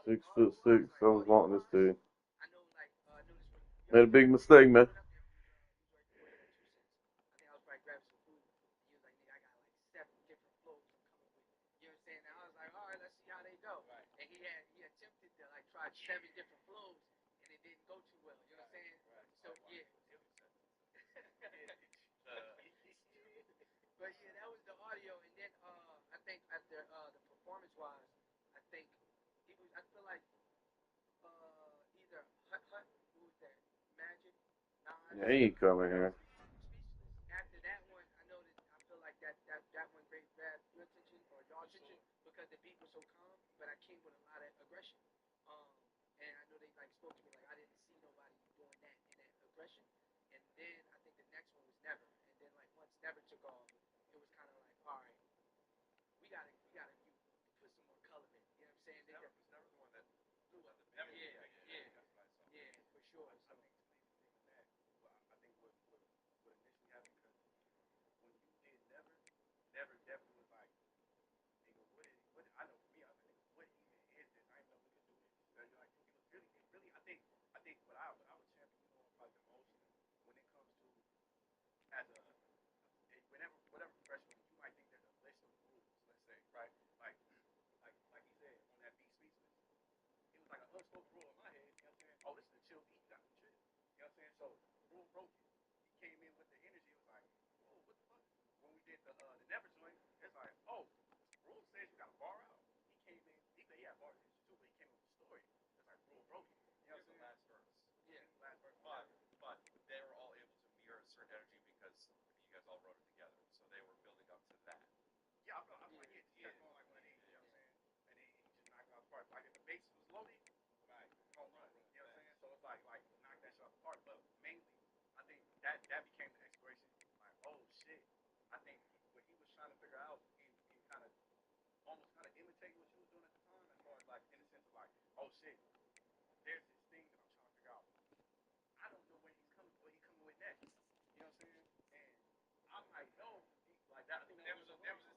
Six foot six. I was wanting this dude. Made a big mistake, man. Yeah, he ain't coming here. So Rule broke it. He came in with the energy. It was like, oh, what the fuck? When we did the never joint, it's like, oh, Rule says you got to bar out. He came in. He had bar issues too, but he came in with the story. It's like Rule broke it. You know what I'm saying? Last verse. Yeah, last verse. But they were all able to mirror a certain energy because you guys all wrote it together. So they were building up to that. Yeah, I feel like just kept going like one of these. You know what I'm saying? And then he just knocked it out the park. Like if the bases was loaded, like home run. You know what I'm saying? So it's like knock that shit out the park. But mainly, I think that became the exploration. Like, oh shit. I think what he was trying to figure out and kind of almost kind of imitate what you was doing at the time, as far as like in the sense of like, oh shit, there's this thing that I'm trying to figure out. I don't know what he's coming with next. You know what I'm saying? And I might know like that. I think there was a sense of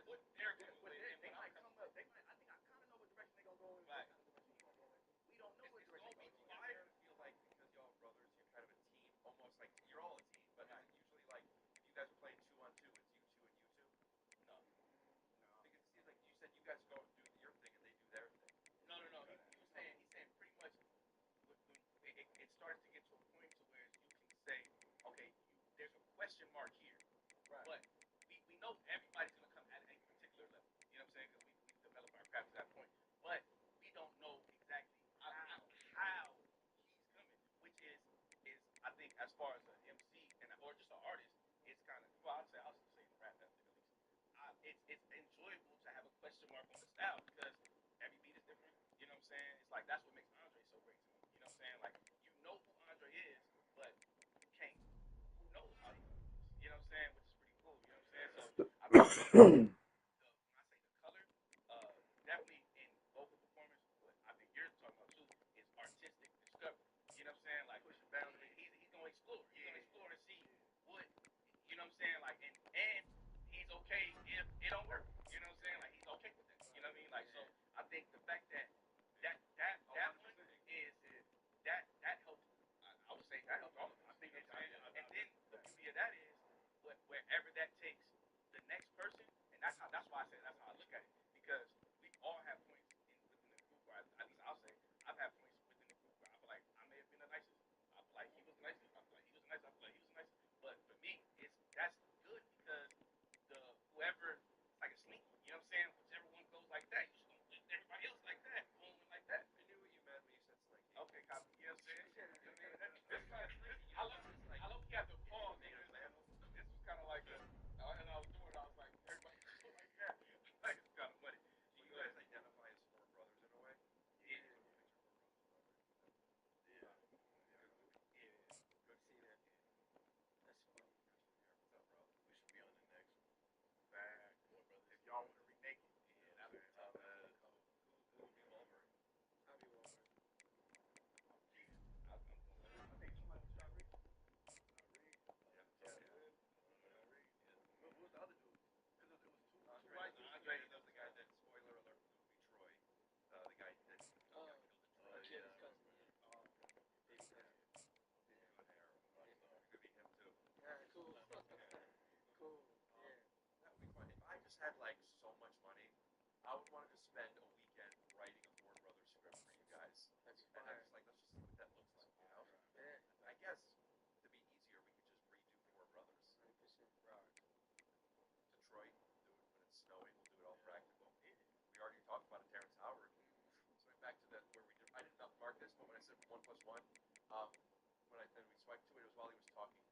what they're going to do. They might come up. They might. I think I kind of know what direction they're gonna go in. Right. What kind of direction he's gonna go in. We don't know what direction It's he's gonna gonna go in. be fire. I feel like because y'all are brothers, you're kind of a team, almost like you're all a team. But is it usually like if you guys are playing 2-on-2, it's you two and you two? No. Because it seems like you said you guys go and do your thing and they do their thing. No. He's saying pretty much when it starts to get to a point to where you can say, okay, there's a question mark here, Right. but we know everybody's going to come at a particular level. You know what I'm saying? Because we develop our craft to that point, but we don't know exactly how he's coming, which is I think as far as an MC or just an artist, it's kind of I'll say rap ethic at least. It's enjoyable to have a question mark on the style because every beat is different. You know what I'm saying? It's like that's what makes Andre so great to me. You know what I'm saying? Like you know who Andre is, but you can't. Who knows how he comes? You know what I'm saying? Which is pretty cool. You know what I'm saying? So I mean, when I say the color, definitely in vocal performance. What I think you're talking about too is artistic discovery. You know what I'm saying? Like pushing boundaries. He's gonna explore. He's gonna explore and see what you know what I'm saying. Like and he's okay if it don't work. You know what I'm saying? Like he's okay with that. You know what I mean? Like so, I think the fact that one is that helps. I would say that helps all of us. I think it's and then the beauty of that is wherever that takes the next person, and that's why I say that's how I look at it because we all have points within the group where at least I'll say I've had points within the group where I feel like I may have been the nicest. I feel like he was the nicest. I feel like he was the nicest. I feel like he was the nicest. But for me, that's good because whoever it's like a sneak. You know what I'm saying? Whichever one goes like that, you just gonna let everybody else like that, boom, and like that. I knew what you meant when you said slinky. Okay, copy. You know what I'm saying? You know what I mean? That's kind of slinky. I love he had the pause. This was kind of like as I was doing, I was like, everybody go like that. Like it's kind of funny. So you guys identify as four brothers in a way? Yeah. Yeah. Good to see that. That's funny. What's up, bro? We should be on the next Back. If y'all want to remake it. Yeah, that would be tough. Who would be Wolverine? I'll be Wolverine. I'm going with I think somebody was John Reed. What was the other dude? Because it was two white dudes. Andre was the guy that, spoiler alert, was going to be Troy. The guy that got killed in Troy. Kid is cousin. Baby cousin. Good hair. It could be him too. Yeah, cool. Cool. Yeah. That would be fun. If I just had like so much money, I would want to just spend a weekend writing a Four Brothers script for you guys. That'd be And I'm fire. just like, let's just see what that looks like, you know? Yeah. I guess to be easier, we could just redo Four Brothers. 100% rock. Detroit, do it when it's snowing. We'll do it all practical. We already talked about it, Terrence Howard. So back to where we did. I did not mark this, but when I said 1+1, when we swiped to it, it was while he was talking.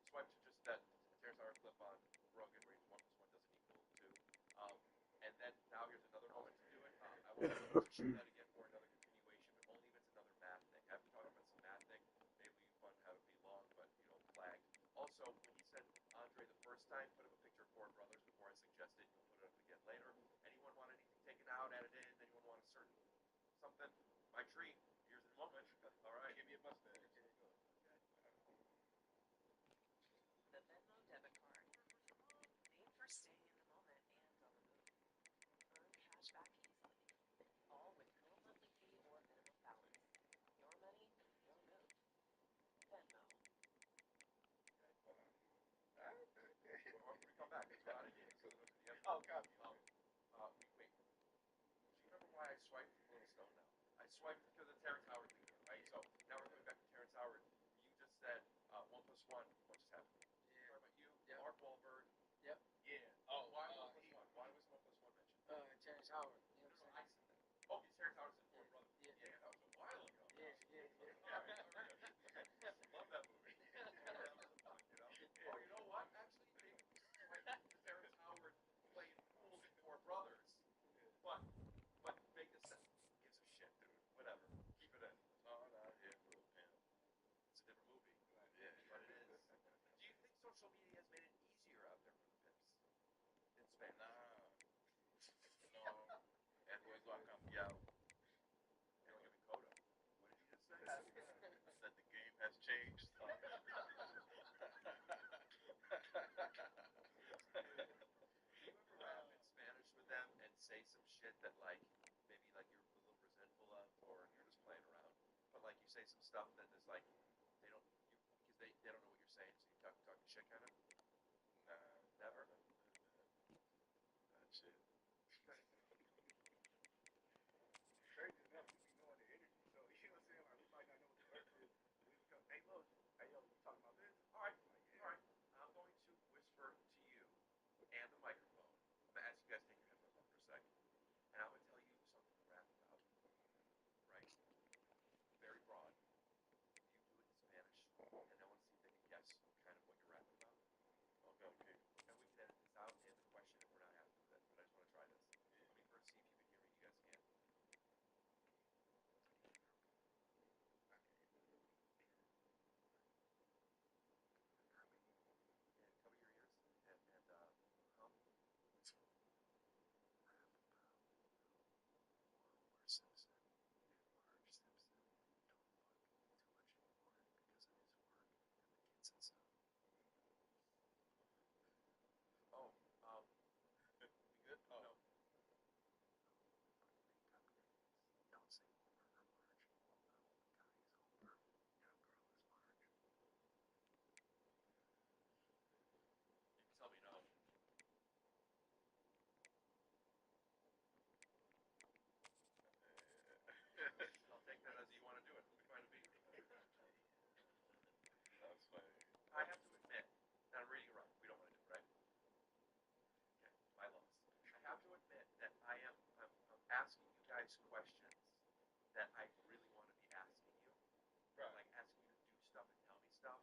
Swipe to just that Terrence Howard clip on Rogan where he's 1+1 doesn't equal 2. And then now here's another moment to do it. I want to shoot that again for another continuation, but only if it's another math thing. After talking about some math thing, maybe we fun have it be long, but flagged. Also, when he said Andre the first time, put up a picture of Four Brothers before I suggested you'll put it up again later. Anyone want anything taken out, added in? Anyone want a certain something? My treat. Here's the moment. All right. Give me a mustache. The Venmo debit card. Made for staying in the moment and on the move. Earn cash back easily. All with no monthly fee or minimum balance. Your money, your move. Venmo. When we come back, that's what I did. So the Oh, copy. Wait. Do you remember why I swiped a little stone now? I swiped because of Terrence Howard thing, right? So now we're going back to Terrence Howard. You Spanish. No. And where's our Yeah. And look at Dakota. What did you just say? That the game has changed. Do you ever rap in Spanish with them and say some shit that like maybe like you're a little resentful of, or you're just playing around? But like you say some stuff that is like they don't because they don't know what you're saying, so you talking shit kind of. Nah, Never. that shit. Crazy enough, we be knowing the energy. So you know what I'm saying? Like we might not know what the word is. We become, hey look, hey yo, you talking about this? All right, Like, yeah. all right. I'm going to whisper to you and the microphone. I'm gonna ask you guys to take your headphones off for a second, and I'm gonna tell you something to rap about. Right? Very broad. You do it in Spanish, and I want to see if they can guess kind of what you're rapping about. Okay. And we can edit this out and the question if we're not happy with it. But I just want to try this. Let me first see if you can hear me. You guys can. And cover your ears and hum. Simpson and Marge Simpson don't fuck too much anymore because of his work and the kids and stuff. Oh, we good? Oh. No. Don't say Homer or Marge. The old guy is Homer. Young girl is Marge. You can tell me no. I'll take that as you want to do it. We'll be fine to be. That's funny. I have to admit, and I'm reading it wrong. We don't want to do it, right? Okay, my loss. I have to admit that I'm asking you guys questions that I really want to be asking you. Right. Like asking you to do stuff and tell me stuff.